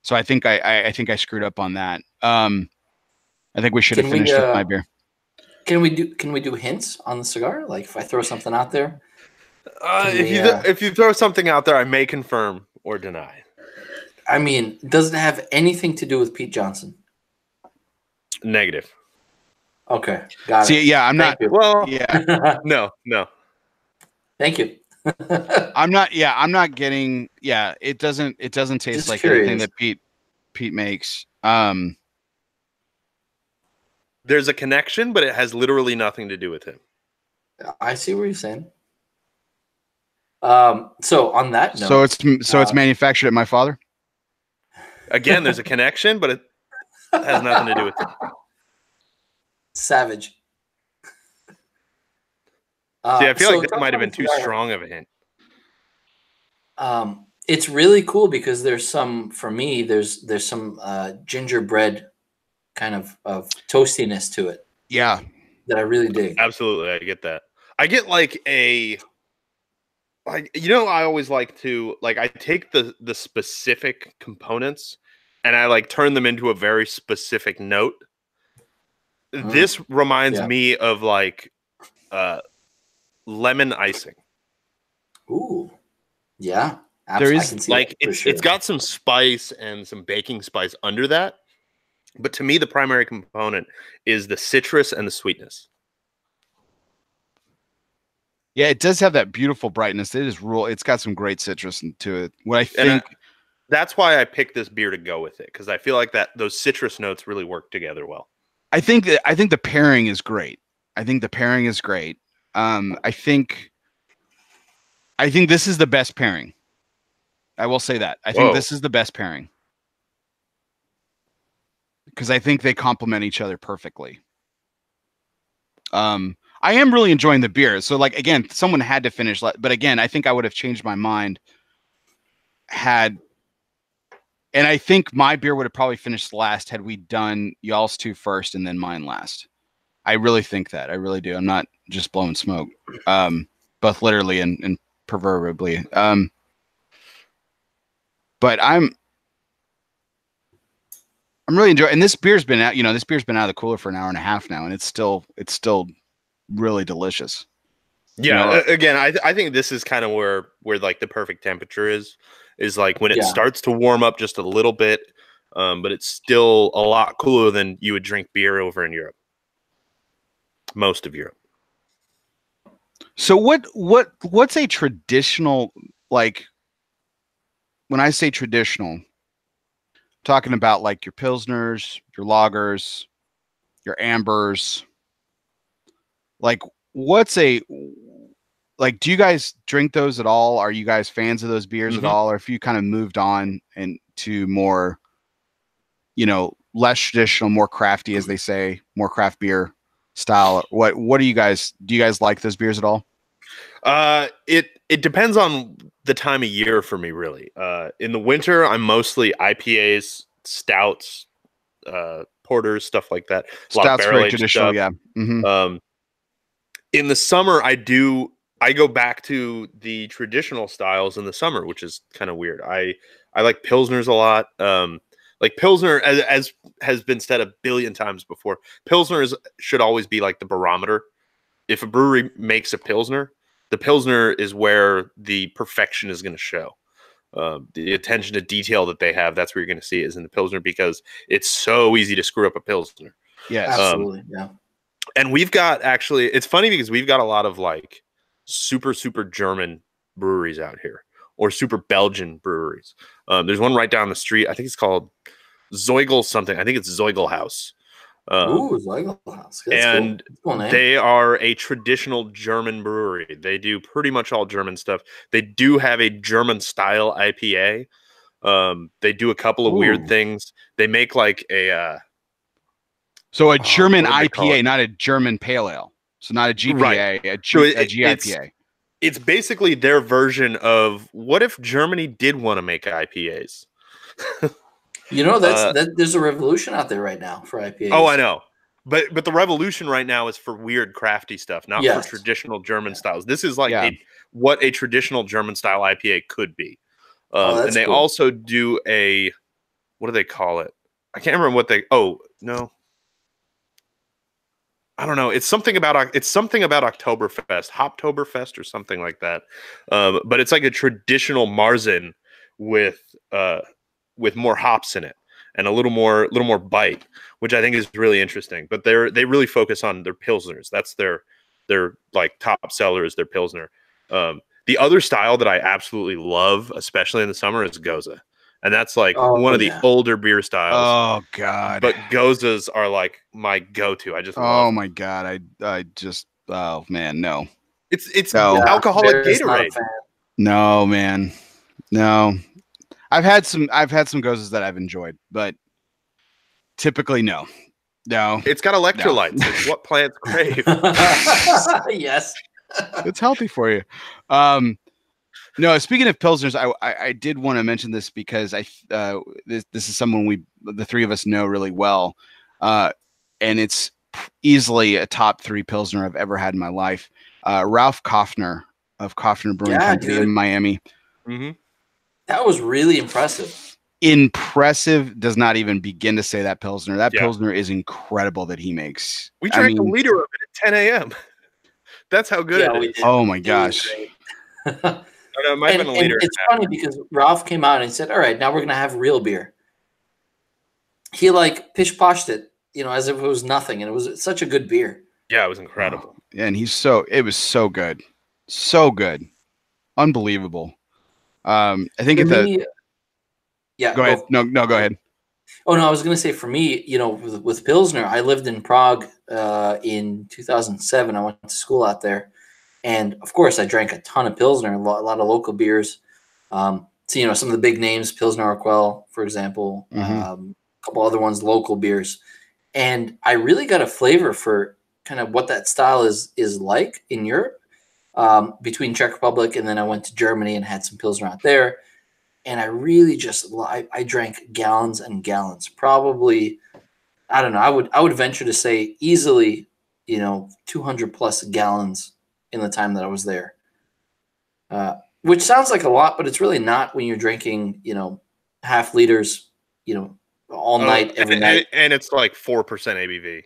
So I think I screwed up on that. I think we should have finished with my beer. Can we do hints on the cigar? Like if I throw something out there? If you throw something out there, I may confirm or deny. I mean, does it have anything to do with Pete Johnson? Negative. Okay, got it. See, yeah, I'm not. You. Well, yeah, no. Thank you. I'm not getting. Yeah, it doesn't taste Just like curious. anything that Pete makes. There's a connection, but it has literally nothing to do with him. I see what you're saying. So on that note, it's manufactured at my father. Again, there's a connection, but it has nothing to do with him. Savage. See, I feel like that might have been too strong of a hint. It's really cool because there's some, for me, there's some gingerbread kind of toastiness to it. Yeah. That I really dig. Absolutely. I get that. I get like I always like to, I take the specific components and I turn them into a very specific note. This reminds me of lemon icing. Ooh. Yeah. There is it's got some spice and some baking spice under that. But to me, the primary component is the citrus and the sweetness. Yeah, it does have that beautiful brightness. It is real. It's got some great citrus to it. What I think that's why I picked this beer to go with it, because I feel like those citrus notes really work together well. I think the pairing is great. I think this is the best pairing. I will say that. I think this is the best pairing. Because I think they complement each other perfectly. I am really enjoying the beer. So, again, someone had to finish. But again, I think I would have changed my mind and I think my beer would have probably finished last had we done y'all's two first and then mine last. I really think that. I really do. I'm not just blowing smoke, both literally and proverbially. But I'm really enjoying. And this beer's been out. This beer's been out of the cooler for an hour and a half now, and it's still really delicious. Yeah. Again, I think this is kind of where the perfect temperature is when it starts to warm up just a little bit, but it's still a lot cooler than you would drink beer over in Europe. Most of Europe. So what's a traditional, when I say traditional, talking about your pilsners, your lagers, your ambers, do you guys drink those at all? Are you guys fans of those beers at all? Or if you kind of moved on into more, less traditional, more crafty, as they say, more craft beer style? What do you guys like those beers at all? It depends on the time of year for me, really. In the winter, I'm mostly IPAs, stouts, porters, stuff like that. Stouts, very traditional, yeah. In the summer, I go back to the traditional styles in the summer, which is kind of weird. I like pilsners a lot. Pilsner, as has been said a billion times before, pilsners should always be the barometer. If a brewery makes a pilsner, the pilsner is where the perfection is going to show. The attention to detail that they have, that's where you're going to see it, is in the pilsner, because it's so easy to screw up a pilsner. Yeah, absolutely. Yeah. And we've got, actually, it's funny because we've got a lot of super, super German breweries out here, or super Belgian breweries. There's one right down the street. I think it's called Zeugel something. I think it's Zeugel House. Zeugel House. And cool they are a traditional German brewery. They do pretty much all German stuff. They do have a German style IPA. They do a couple of weird things. They make so a German IPA, not a German pale ale. So not a GPA, right. a GIPA. It's basically their version of, what if Germany did want to make IPAs? There's a revolution out there right now for IPAs. Oh, I know. But the revolution right now is for weird crafty stuff, not for traditional German styles. This is what a traditional German style IPA could be. And they also do what do they call it? I can't remember what I don't know. It's something about Oktoberfest, Hoptoberfest, or something like that. But it's a traditional Marzen with more hops in it and a little more bite, which I think is really interesting. But they really focus on their pilsners. That's their top seller is their pilsner. The other style that I absolutely love, especially in the summer, is Goza. And that's like one of the older beer styles. Oh God. But Gozas are like my go-to. I just love Oh them. my God. I just, oh man, no. It's No. alcoholic Gatorade. No, man. No. I've had some Gozas that I've enjoyed, but typically no. No. It's got electrolytes. No. It's what plants crave. Yes. It's healthy for you. No, speaking of Pilsners, I did want to mention this because this is someone the three of us know really well. And it's easily a top 3 Pilsner I've ever had in my life. Ralph Kaufner of Kaufner Brewing Company in Miami. Mm-hmm. That was really impressive. Impressive does not even begin to say that Pilsner. That Pilsner is incredible that he makes. We drank a liter of it at 10 a.m. That's how good it is. Oh my gosh. It might have been a liter. It's funny because Ralph came out and said, all right, now we're going to have real beer. He like pish-poshed it, as if it was nothing. And it was such a good beer. Yeah, it was incredible. And it was so good. So good. Unbelievable. I think go ahead. No, go ahead. Oh no, I was going to say for me, with Pilsner, I lived in Prague in 2007. I went to school out there, and of course, I drank a ton of Pilsner, a lot of local beers. So some of the big names, Pilsner Urquell, for example, a couple other ones, local beers, and I really got a flavor for kind of what that style is like in Europe, between Czech Republic, and then I went to Germany and had some Pilsner out there. And I really I drank gallons and gallons, probably, I don't know. I would venture to say easily, 200 plus gallons in the time that I was there, which sounds like a lot, but it's really not when you're drinking, half liters, all night, every night. And it's like 4% ABV.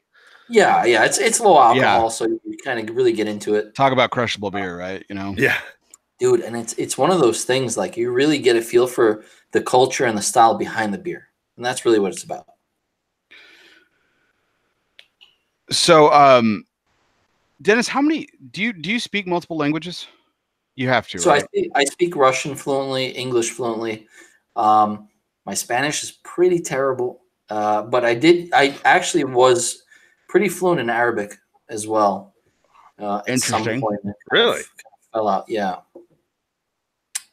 Yeah. It's low alcohol. So you kind of really get into it. Talk about crushable beer, right? Yeah. Dude, and it's one of those things, like you really get a feel for the culture and the style behind the beer. And that's really what it's about. So, Dennis, how many do you speak multiple languages? You have to, so right? I speak Russian fluently, English fluently. My Spanish is pretty terrible. But I actually was pretty fluent in Arabic as well. Interesting. Really? Fell out. Yeah.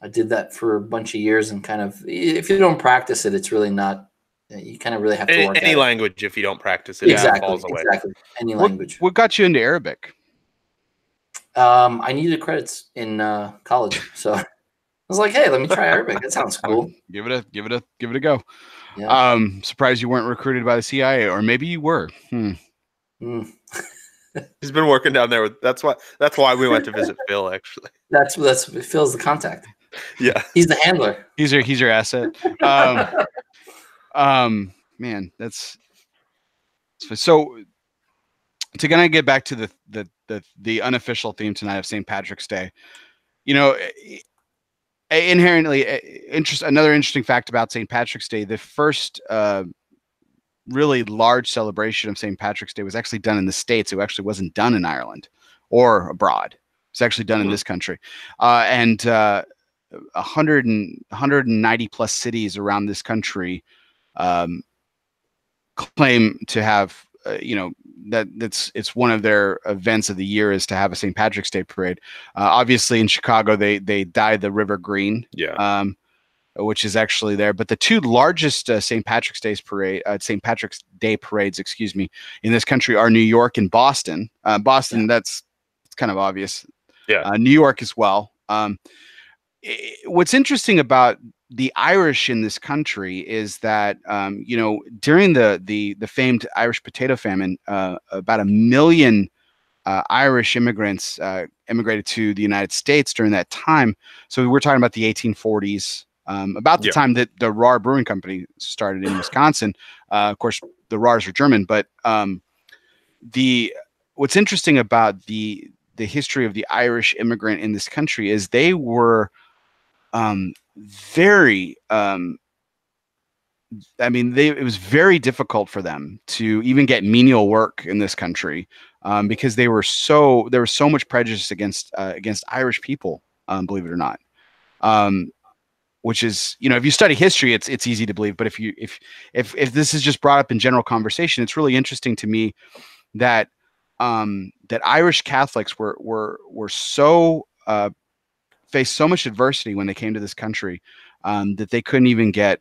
I did that for a bunch of years, and kind of, if you don't practice it, it's really not, you kind of really have to work any at language. If you don't practice it, exactly, it falls away. Exactly. Any language. What got you into Arabic? I needed credits in college. So I was like, hey, let me try Arabic. That sounds cool. Give it a go. Yeah. Surprised you weren't recruited by the CIA, or maybe you were. He's been working down there. That's why we went to visit Phil, actually. That's Phil's the contact. Yeah. He's the handler. He's your asset. Man, that's so to kind of get back to the unofficial theme tonight of St. Patrick's Day. Inherently another interesting fact about St. Patrick's Day, the first really large celebration of St. Patrick's Day was actually done in the States. It actually wasn't done in Ireland or abroad. It's actually done in this country. And 190 plus cities around this country claim to have, it's one of their events of the year is to have a St. Patrick's Day parade. Obviously in Chicago, they dye the river green. Yeah. Which is actually there. But the two largest St. Patrick's Day parades, in this country are New York and Boston. Boston, it's kind of obvious. Yeah. New York as well. What's interesting about the Irish in this country is that, during the famed Irish potato famine, about 1 million Irish immigrants immigrated to the United States during that time. So we're talking about the 1840s. About the time that the Rahr Brewing Company started in Wisconsin. Of course, the Rahrs are German, but what's interesting about the history of the Irish immigrant in this country is they were very it was very difficult for them to even get menial work in this country because there was so much prejudice against Irish people believe it or not. Which is, if you study history, it's easy to believe. But if this is just brought up in general conversation, it's really interesting to me that that Irish Catholics were so faced so much adversity when they came to this country, that they couldn't even get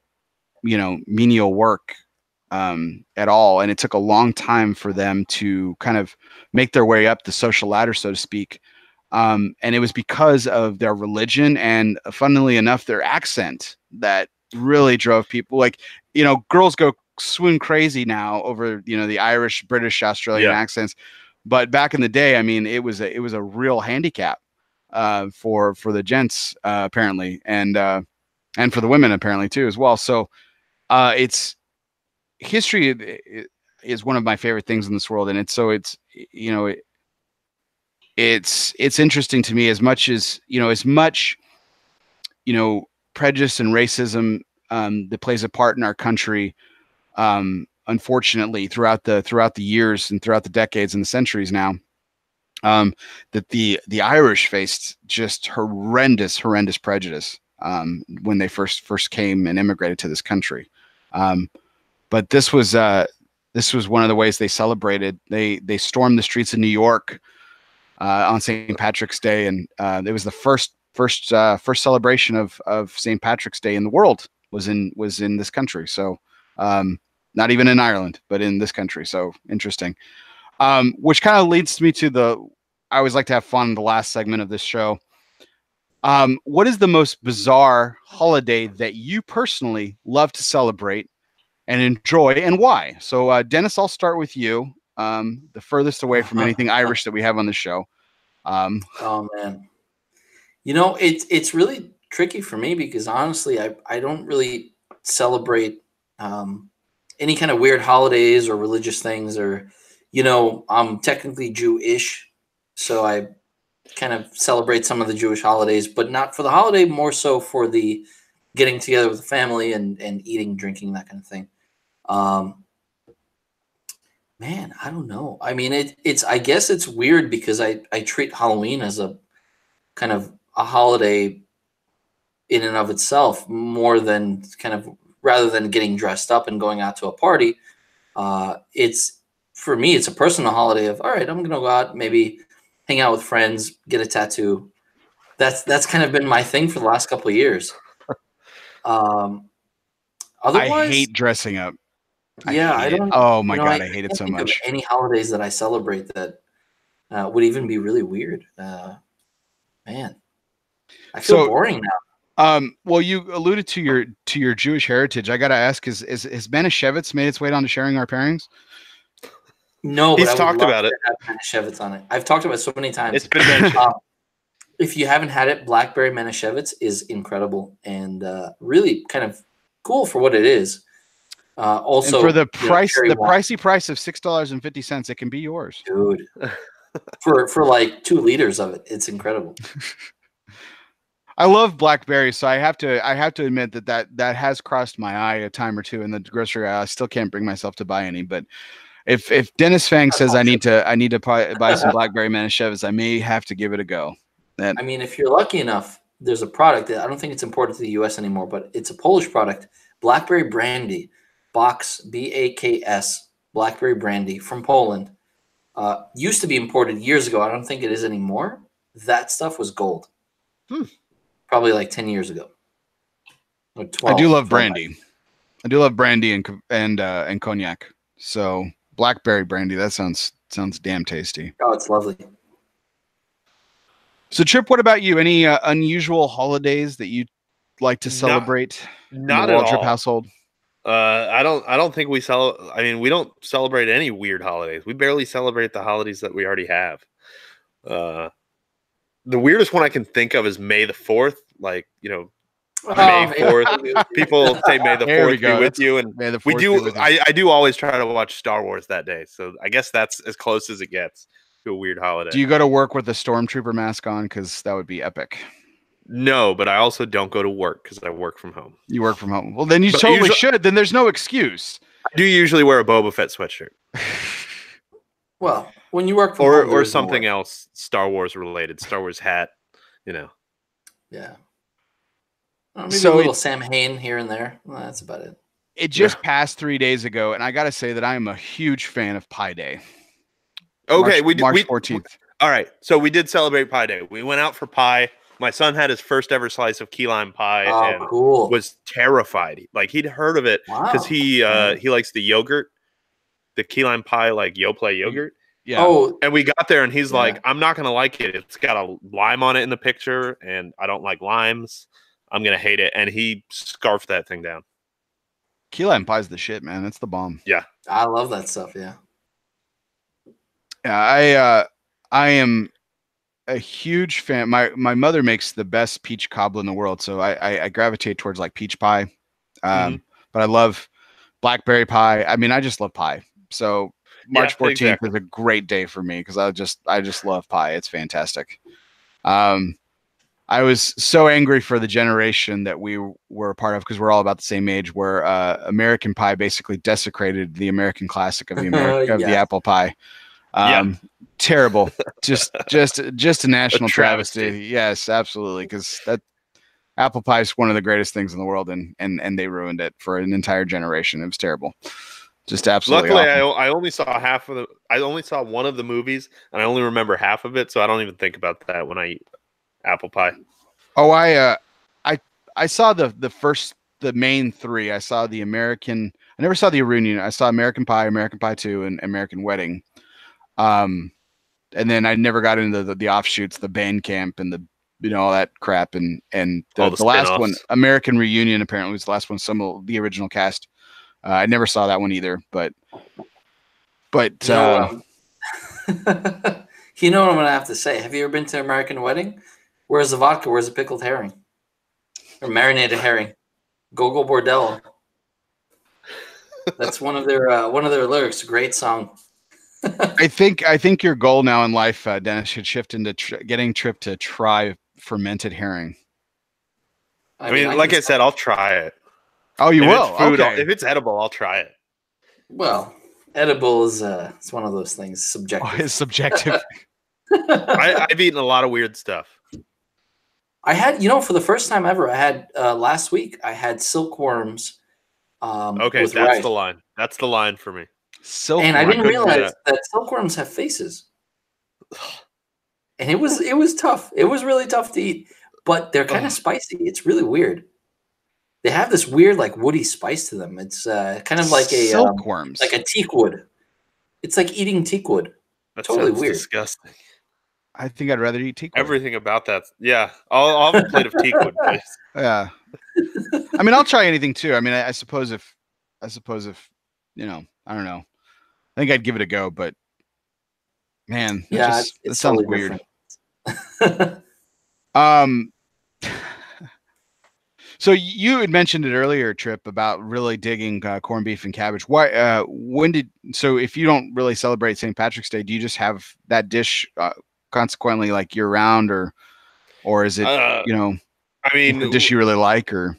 menial work at all, and it took a long time for them to kind of make their way up the social ladder, so to speak. And it was because of their religion and, funnily enough, their accent that really drove people. Like, girls go swoon crazy now over, the Irish, British, Australian accents. But back in the day, I mean, it was a real handicap for the gents, apparently, and for the women, apparently, too, as well. So it's history is one of my favorite things in this world. And it's interesting to me as much prejudice and racism that plays a part in our country, unfortunately throughout the years and throughout the decades and the centuries now, that the Irish faced just horrendous prejudice when they first came and immigrated to this country. But this was one of the ways they celebrated. They stormed the streets of New York on St. Patrick's Day, and it was the first celebration of St. Patrick's Day in the world was in this country. So not even in Ireland, but in this country. So interesting. Which kind of leads me to I always like to have fun in the last segment of this show. What is the most bizarre holiday that you personally love to celebrate and enjoy, and why? So Dennis, I'll start with you. The furthest away from anything Irish that we have on the show. Oh man, it's really tricky for me because honestly, I don't really celebrate any kind of weird holidays or religious things, or I'm technically Jewish, so I kind of celebrate some of the Jewish holidays, but not for the holiday, more so for the getting together with the family and eating, drinking, that kind of thing. Man, I don't know. I mean, I guess it's weird because I treat Halloween as a kind of a holiday in and of itself, more than rather than getting dressed up and going out to a party. For me, it's a personal holiday of, all right, I'm going to go out, maybe hang out with friends, get a tattoo. That's kind of been my thing for the last couple of years. Otherwise, I hate dressing up. I don't. Oh my God, I hate it so much. Any holidays that I celebrate that would even be really weird. Man, I feel boring now. Well, you alluded to your Jewish heritage. I gotta ask: has Manischewitz made its way onto sharing our pairings? No, he's talked about it. Manischewitz on it. I've talked about it so many times. It's been mentioned. If you haven't had it, blackberry Manischewitz is incredible and really kind of cool for what it is. Also, and for the pricey price of $6.50, it can be yours, dude. for like 2 liters of it, it's incredible. I love blackberry, so I have to admit that has crossed my eye a time or two in the grocery aisle. I still can't bring myself to buy any, but if Dennis Tsvang says I need to buy some blackberry Manischewitz, I may have to give it a go. I mean, if you're lucky enough, there's a product that I don't think it's imported to the U.S. anymore, but it's a Polish product, blackberry brandy. Box, BAKS, blackberry brandy from Poland. Used to be imported years ago. I don't think it is anymore. That stuff was gold. Probably like 10 years ago. Or 12, I do love brandy. I do love brandy and cognac. So blackberry brandy, that sounds damn tasty. Oh, it's lovely. So Tripp, what about you? Any unusual holidays that you like to celebrate in the Waldrop household? I don't think we don't celebrate any weird holidays. We barely celebrate the holidays that we already have. The weirdest one I can think of is May the 4th. Like, May 4th. People say May the 4th be with you. And we do. I do always try to watch Star Wars that day. So I guess that's as close as it gets to a weird holiday. Do you go to work with a stormtrooper mask on? Because that would be epic. No, but I also don't go to work because I work from home. You work from home. Well, then you totally should. Then there's no excuse. I do usually wear a Boba Fett sweatshirt. Well, when you work from home, or something else Star Wars related, Star Wars hat, Yeah. Maybe So a little Sam Hain here and there. Well, that's about it. It just passed 3 days ago, and I got to say that I am a huge fan of Pi Day. Okay, March 14th. All right, so we did celebrate Pi Day. We went out for pie. My son had his first ever slice of key lime pie and cool. was terrified. Like he'd heard of it because he likes the yogurt, the key lime pie, like Yoplait yogurt. Yeah. Oh, and we got there and he's like, I'm not gonna like it. It's got a lime on it in the picture, and I don't like limes. I'm gonna hate it. And he scarfed that thing down. Key lime pie is the shit, man. It's the bomb. Yeah, I love that stuff. Yeah. Yeah, I am a huge fan. My mother makes the best peach cobbler in the world, so I gravitate towards like peach pie. But I love blackberry pie. I mean, I just love pie. So March 14th is a great day for me because I just love pie. It's fantastic. I was so angry for the generation that we were a part of because we're all about the same age, where American Pie basically desecrated the American classic of the the apple pie. Terrible. just a national travesty. Yes, absolutely. Because that apple pie is one of the greatest things in the world, and they ruined it for an entire generation. It was terrible. Just absolutely. Luckily, awful. I only saw half of the. I only saw one of the movies, and I only remember half of it, so I don't even think about that when I eat apple pie. Oh, I saw the main three. I saw the American. I never saw the reunion. I saw American Pie, American Pie 2, and American Wedding. And then I never got into the offshoots, the band camp, and all that crap. And the last one, American Reunion, apparently was the last one. Some of the original cast. I never saw that one either. But you know what I'm gonna have to say? Have you ever been to American Wedding? Where's the vodka? Where's the pickled herring? Or marinated herring? Go Bordello. That's one of their lyrics. Great song. I think your goal now in life, Dennis, should shift into getting Tripp to try fermented herring. I mean, like I said, I'll try it. Oh, you will? It's food, okay. If it's edible, I'll try it. Well, edible is it's one of those things. Subjective. Oh, it's subjective. I've eaten a lot of weird stuff. I had, for the first time ever, I had last week, I had silkworms. Okay, that's rice. The line. That's the line for me. And I didn't realize that silkworms have faces. And it was tough. It was really tough to eat, but they're kind of spicy. It's really weird. They have this weird, like, woody spice to them. It's kind of like a silkworms, like a teak wood. It's like eating teak wood. That totally sounds weird. Disgusting. I think I'd rather eat teakwood. Everything about that. Yeah. I'll have a plate of teakwood, please. Yeah. I mean, I'll try anything too. I mean, I suppose if, I don't know. I think I'd give it a go, but man, it sounds totally weird. So you had mentioned it earlier, Tripp, about really digging corned beef and cabbage. Why? So if you don't really celebrate St. Patrick's Day, do you just have that dish consequently like year round, or is it I mean, a dish you really like? Or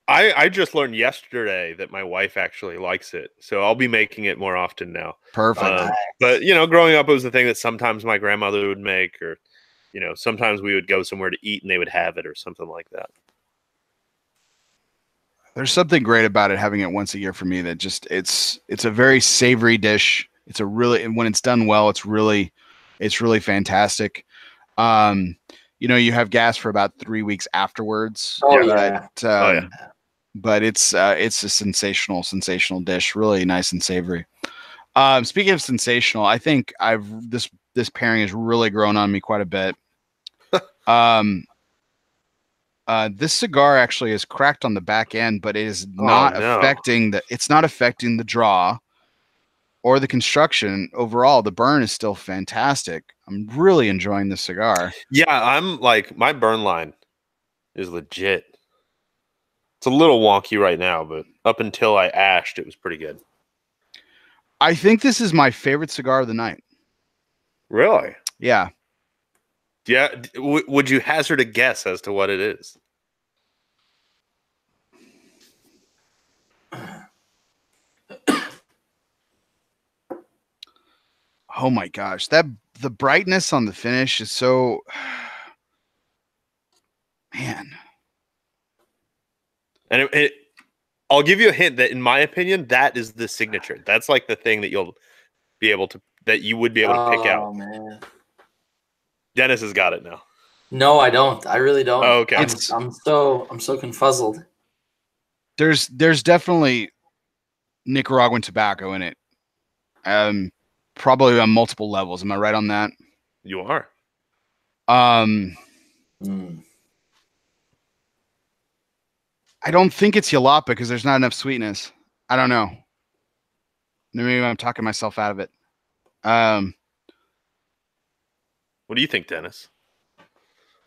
I just learned yesterday that my wife actually likes it, so I'll be making it more often now. Perfect. But growing up, it was the thing that sometimes my grandmother would make, or sometimes we would go somewhere to eat and they would have it or something like that. There's something great about it, having it once a year for me, that just it's a very savory dish. It's when it's done well, it's really fantastic. You have gas for about 3 weeks afterwards. But it's a sensational dish, really nice and savory. Speaking of sensational, I think this pairing has really grown on me quite a bit. This cigar actually is cracked on the back end, but it is not affecting the draw or the construction. Overall, the burn is still fantastic. I'm really enjoying this cigar. Yeah, I'm like, my burn line is legit. It's a little wonky right now, but up until I ashed, it was pretty good. I think this is my favorite cigar of the night. Really? Yeah. Yeah. Would you hazard a guess as to what it is? Oh my gosh, the brightness on the finish is so. Man. And I'll give you a hint that, in my opinion, that is the signature. That's like the thing that you would be able to pick out. Oh man. Dennis has got it now. No, I don't. I really don't. Oh, okay. I'm so confuzzled. There's definitely Nicaraguan tobacco in it. Probably on multiple levels. Am I right on that? You are. I don't think it's Jalapa because there's not enough sweetness. I don't know. Maybe I'm talking myself out of it. What do you think, Dennis?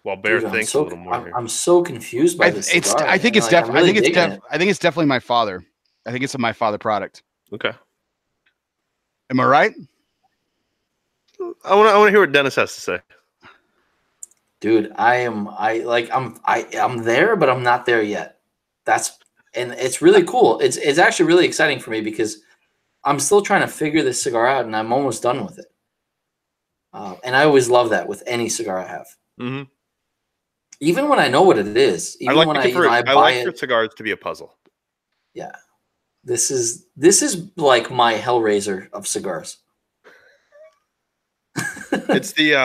Well, Bear thinks a little more. I'm so confused by this cigar. I think it's definitely my father. I think it's a my father product. Okay. Am I right? I want to hear what Dennis has to say. Dude, I'm there, but I'm not there yet. And it's really cool. It's actually really exciting for me because I'm still trying to figure this cigar out, and I'm almost done with it. And I always love that with any cigar I have. Mm-hmm. Even when I know what it is, even when I buy your cigars to be a puzzle. Yeah, this is like my Hellraiser of cigars. It's the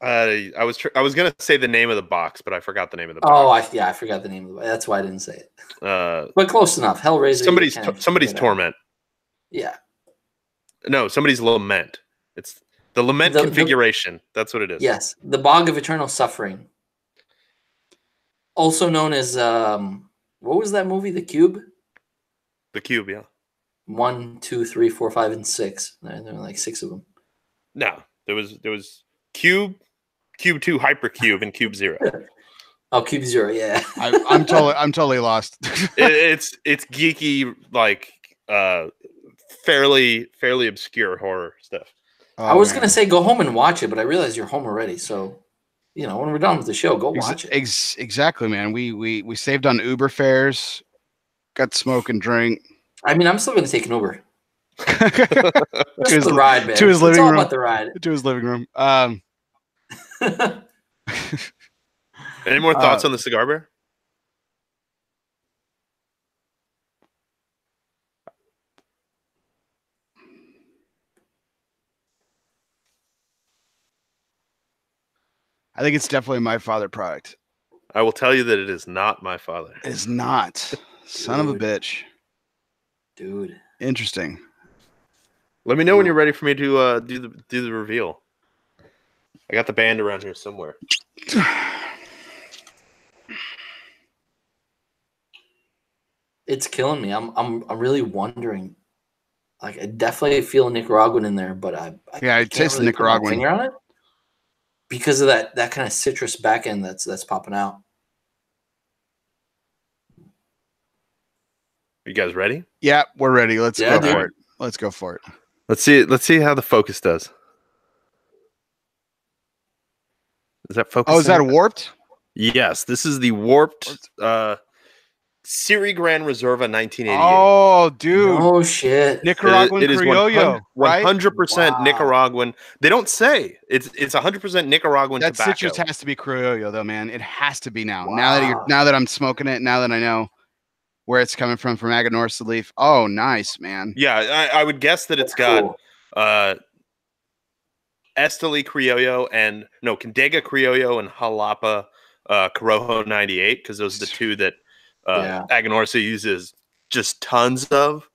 I was gonna say the name of the box, but I forgot the name of the box. Oh, I forgot the name of the box. That's why I didn't say it. But close enough. Hellraiser. Somebody's torment. Yeah. No, somebody's lament. It's the lament configuration. That's what it is. Yes, the Bog of Eternal Suffering. Also known as what was that movie? The Cube. The Cube, yeah. 1, 2, 3, 4, 5, and 6. There were like 6 of them. No, there was Cube, Cube 2, Hypercube, and Cube 0. Oh, Cube 0, yeah. I'm totally lost. It's geeky, like fairly obscure horror stuff. Oh, I was gonna say go home and watch it, but I realized you're home already. So, when we're done with the show, go watch it. Exactly, man. We saved on Uber fares, got to smoke and drink. I mean, I'm still gonna take an Uber. Just the ride, man. To his living room. It's all about the ride. To his living room. Any more thoughts on the cigar, Bear? I think it's definitely my father product. I will tell you that it is not my father. It is not. Son of a bitch. Dude. Interesting. Let me know when you're ready for me to do the reveal. I got the band around here somewhere. It's killing me. I'm really wondering. Like, I definitely feel Nicaraguan in there, but I taste the Nicaraguan. Put my finger on it because of that kind of citrus back end that's popping out. You guys ready? Yeah, we're ready. Let's go for it. Let's go for it. Let's see how the focus does. Is that focus? Oh, is that warped? Yes, this is the warped Siri Gran Reserva 1988. Oh, dude. Oh, shit. Nicaraguan Criollo, 100% Nicaraguan. They don't say. It's 100% Nicaraguan tobacco. That citrus has to be Criollo, though, man. It has to be now. Wow. Now that I'm smoking it, now that I know where it's coming from Aganorsa the leaf. Oh, nice, man. Yeah, I would guess that it's got Esteli Criollo and Condega Criollo and Jalapa Corojo 98, because those are the two that Aganorsa uses just tons of.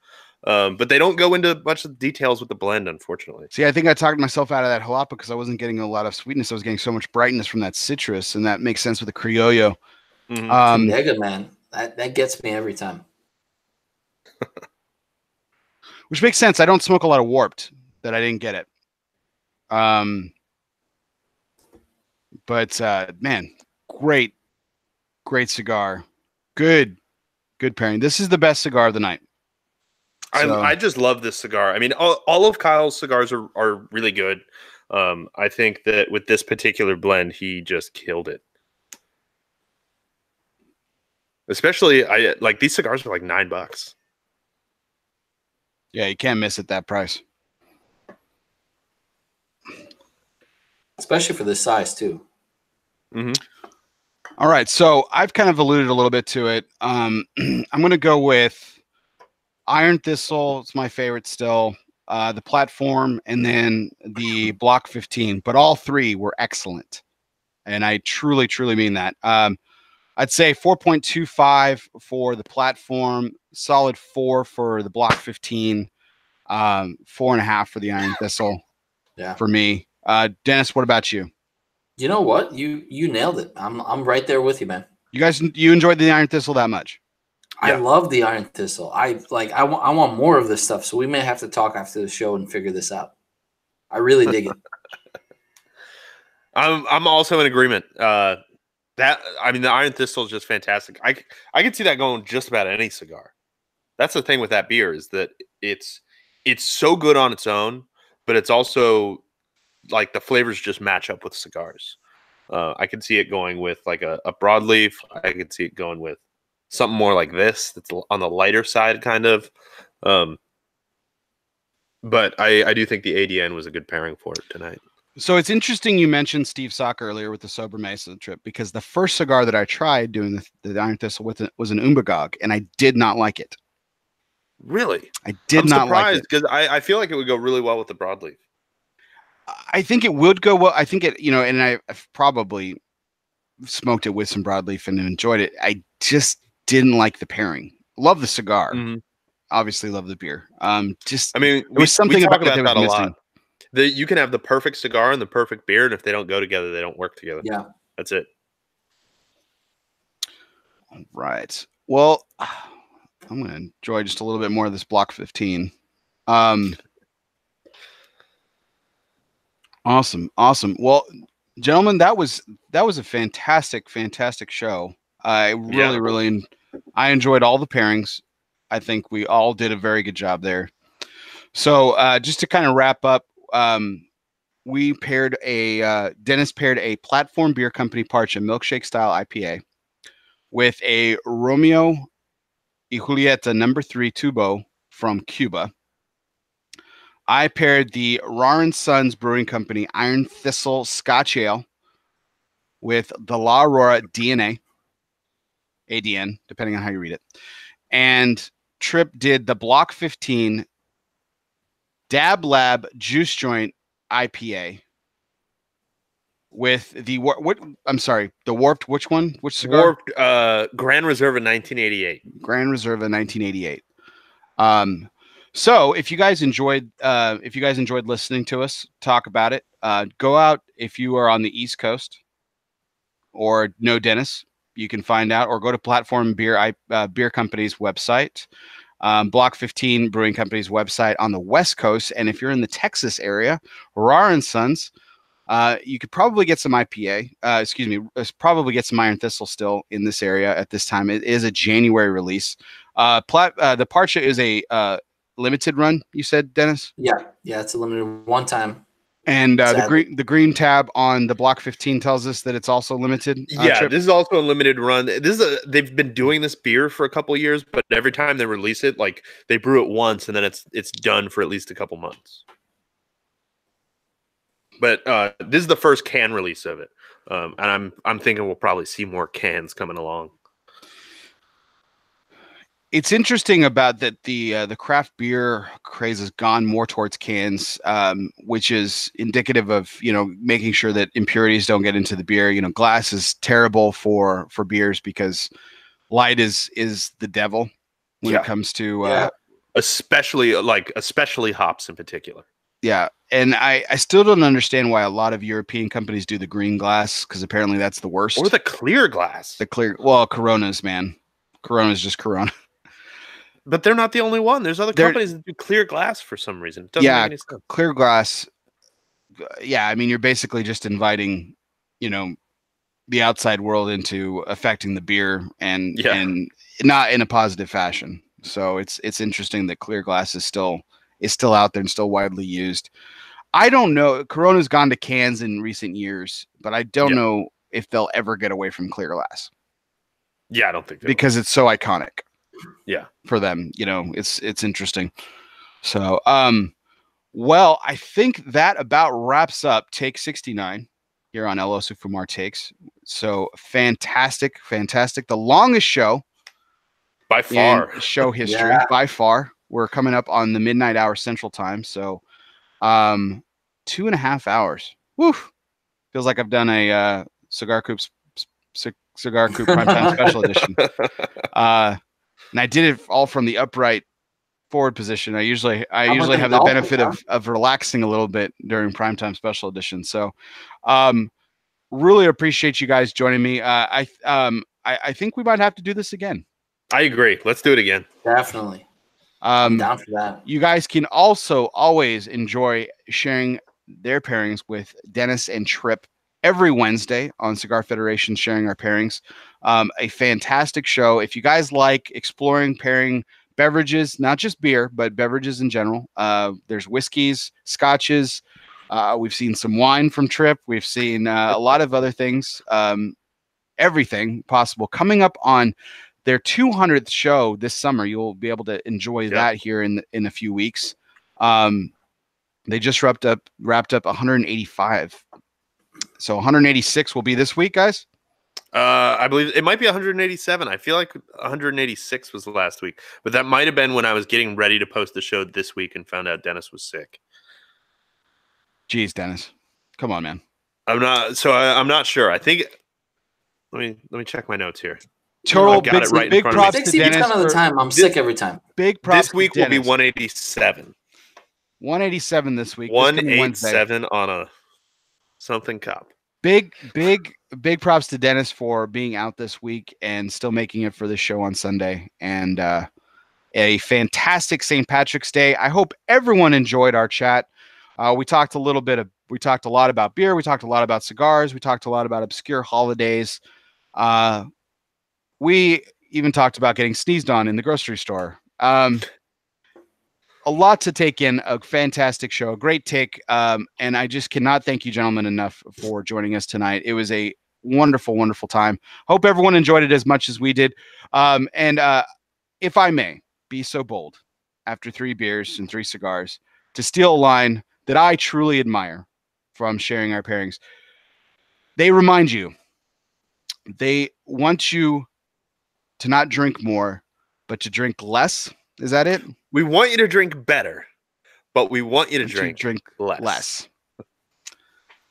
But they don't go into much of the details with the blend, unfortunately. See, I think I talked myself out of that Jalapa because I wasn't getting a lot of sweetness. I was getting so much brightness from that citrus, and that makes sense with the Criollo. Mm-hmm. Condega, man. That gets me every time. Which makes sense. I don't smoke a lot of warped that I didn't get it. But man, great cigar. Good pairing. This is the best cigar of the night. So, I just love this cigar. I mean, all of Kyle's cigars are really good. I think that with this particular blend, he just killed it. Especially, these cigars are like $9. Yeah, you can't miss at that price. Especially for this size, too. Mm-hmm. All right, so I've kind of alluded a little bit to it. I'm going to go with Iron Thistle. It's my favorite still. The Platform, and then the Block 15. But all three were excellent, and I truly, truly mean that. I'd say 4.25 for the Platform, solid 4 for the Block 15, 4.5 for the Iron Thistle. Yeah. For me, Dennis, what about you? You know what? You nailed it. I'm right there with you, man. You enjoyed the Iron Thistle that much? I love the Iron Thistle. I want more of this stuff. So we may have to talk after the show and figure this out. I really dig it. I'm also in agreement. The Iron Thistle is just fantastic. I can see that going just about any cigar. That's the thing with that beer, is that it's so good on its own, but it's also like the flavors just match up with cigars. I can see it going with like a broadleaf. I could see it going with something more like this, that's on the lighter side, kind of. But I do think the ADN was a good pairing for it tonight. So it's interesting you mentioned Steve Sock earlier with the Sober Mesa trip, because the first cigar that I tried doing the Iron Thistle with it was an Umbagog, and I did not like it. Really? I did not like it. because I feel like it would go really well with the broadleaf. I think it would go well. I think it, and I've probably smoked it with some broadleaf and enjoyed it. I just didn't like the pairing. Love the cigar. Mm-hmm. Obviously love the beer. There was something we about talk that about was a missing. lot. You can have the perfect cigar and the perfect beer, and if they don't go together, they don't work together. Yeah. That's it. All right. Well, I'm going to enjoy just a little bit more of this Block 15. Awesome. Well, gentlemen, that was a fantastic show. I really I enjoyed all the pairings. I think we all did a very good job there. So just to kind of wrap up, we paired Dennis paired a Platform Beer Company Parcha milkshake style IPA with a Romeo y Julieta No. 3 Tubo from Cuba. I paired the Rar & Sons Brewing Company Iron Thistle Scotch Ale with the La Aurora DNA, ADN, depending on how you read it. And Tripp did the Block 15 Dab Lab Juice Joint IPA with the the Warped, which one? Which cigar? Warped Grand Reserve in 1988. Grand Reserve in 1988. So if you guys enjoyed listening to us talk about it, go out if you are on the East Coast or know Dennis, you can find out, or go to Platform Beer Company's website, Block 15 Brewing Company's website on the West Coast. And if you're in the Texas area, Rar & Sons, you could probably get some IPA, probably get some Iron Thistle still in this area at this time. It is a January release. The Parcha is a limited run, you said, Dennis? Yeah, it's a limited one time. And the green tab on the Block 15 tells us that it's also limited. This is also a limited run. They've been doing this beer for a couple of years, but every time they release it, like they brew it once and then it's done for at least a couple months. But this is the first can release of it, and I'm thinking we'll probably see more cans coming along. It's interesting about that the craft beer craze has gone more towards cans, which is indicative of making sure that impurities don't get into the beer. Glass is terrible for beers because light is the devil when it comes to especially hops in particular. Yeah, and I still don't understand why a lot of European companies do the green glass, because apparently that's the worst. Or the clear glass. Coronas, man. Corona's just Corona. But they're not the only one. There's other companies that do clear glass for some reason. It doesn't make any sense. Clear glass. Yeah, I mean, you're basically just inviting, the outside world into affecting the beer and not in a positive fashion. So it's interesting that clear glass is still out there and still widely used. I don't know. Corona's gone to cans in recent years, but I don't know if they'll ever get away from clear glass. Yeah, I don't think because it's so iconic. Yeah, for them, it's interesting. So, well, I think that about wraps up Take 69 here on El Oso Fumar Takes. So fantastic. The longest show by far in show history, by far. We're coming up on the midnight hour Central Time. So 2.5 hours. Woo! Feels like I've done a Cigar Coop Primetime Special Edition. And I did it all from the upright forward position. I usually have the benefit of relaxing a little bit during Primetime Special Edition. So really appreciate you guys joining me. I think we might have to do this again. I agree. Let's do it again. Definitely. I'm down for that. You guys can also always enjoy sharing their pairings with Dennis and Tripp every Wednesday on Cigar Federation, sharing our pairings. A fantastic show. If you guys like exploring pairing beverages, not just beer, but beverages in general, there's whiskeys, scotches. We've seen some wine from Tripp. We've seen a lot of other things, everything possible. Coming up on their 200th show this summer, you'll be able to enjoy that here in a few weeks. They just wrapped up 185. So 186 will be this week, guys. I believe it might be 187. I feel like 186 was the last week, but that might have been when I was getting ready to post the show this week and found out Dennis was sick. Jeez, Dennis, come on, man. I'm not sure. I think. Let me check my notes here. Total big props to 60% of the time, I'm sick every time. Big props. This week will be 187. 187 this week. 187 on a something cup. Big props to Dennis for being out this week and still making it for the show on Sunday. And a fantastic St. Patrick's Day. I hope everyone enjoyed our chat. We talked a lot about beer. We talked a lot about cigars. We talked a lot about obscure holidays. We even talked about getting sneezed on in the grocery store. A lot to take in, a fantastic show, a great take. And I just cannot thank you gentlemen enough for joining us tonight. It was a wonderful, wonderful time. Hope everyone enjoyed it as much as we did. And if I may be so bold, after 3 beers and 3 cigars, to steal a line that I truly admire from sharing our pairings. They remind you, they want you to not drink more, but to drink less. Is that it? We want you to drink better, but we want you to drink less.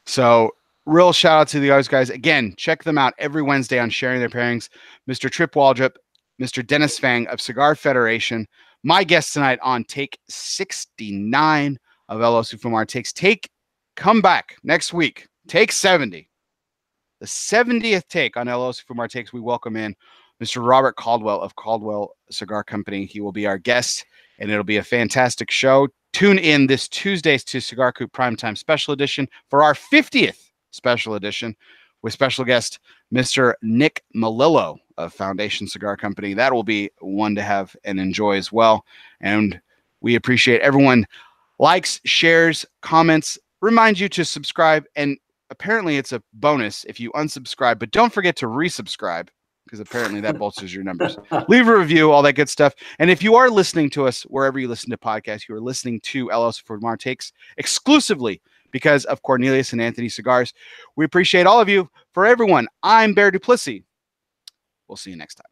So real shout out to the other guys. Again, check them out every Wednesday on sharing their pairings. Mr. Tripp Waldrop, Mr. Dennis Tsvang of Cigar Federation. My guest tonight on take 69 of LOS Fumar Takes. Come back next week. Take 70. The 70th take on LOS Fumar Takes. We welcome in Mr. Robert Caldwell of Caldwell Cigar Company. He will be our guest, and it'll be a fantastic show. Tune in this Tuesday to Cigar Coop Primetime Special Edition for our 50th Special Edition with special guest Mr. Nick Melillo of Foundation Cigar Company. That will be one to have and enjoy as well. And we appreciate everyone likes, shares, comments. Remind you to subscribe, and apparently it's a bonus if you unsubscribe, but don't forget to resubscribe, because apparently that bolsters your numbers. Leave a review, all that good stuff. And if you are listening to us wherever you listen to podcasts, you are listening to LOS Fumar Takes exclusively because of Cornelius and Anthony Cigars. We appreciate all of you. For everyone, I'm Bear Duplessis. We'll see you next time.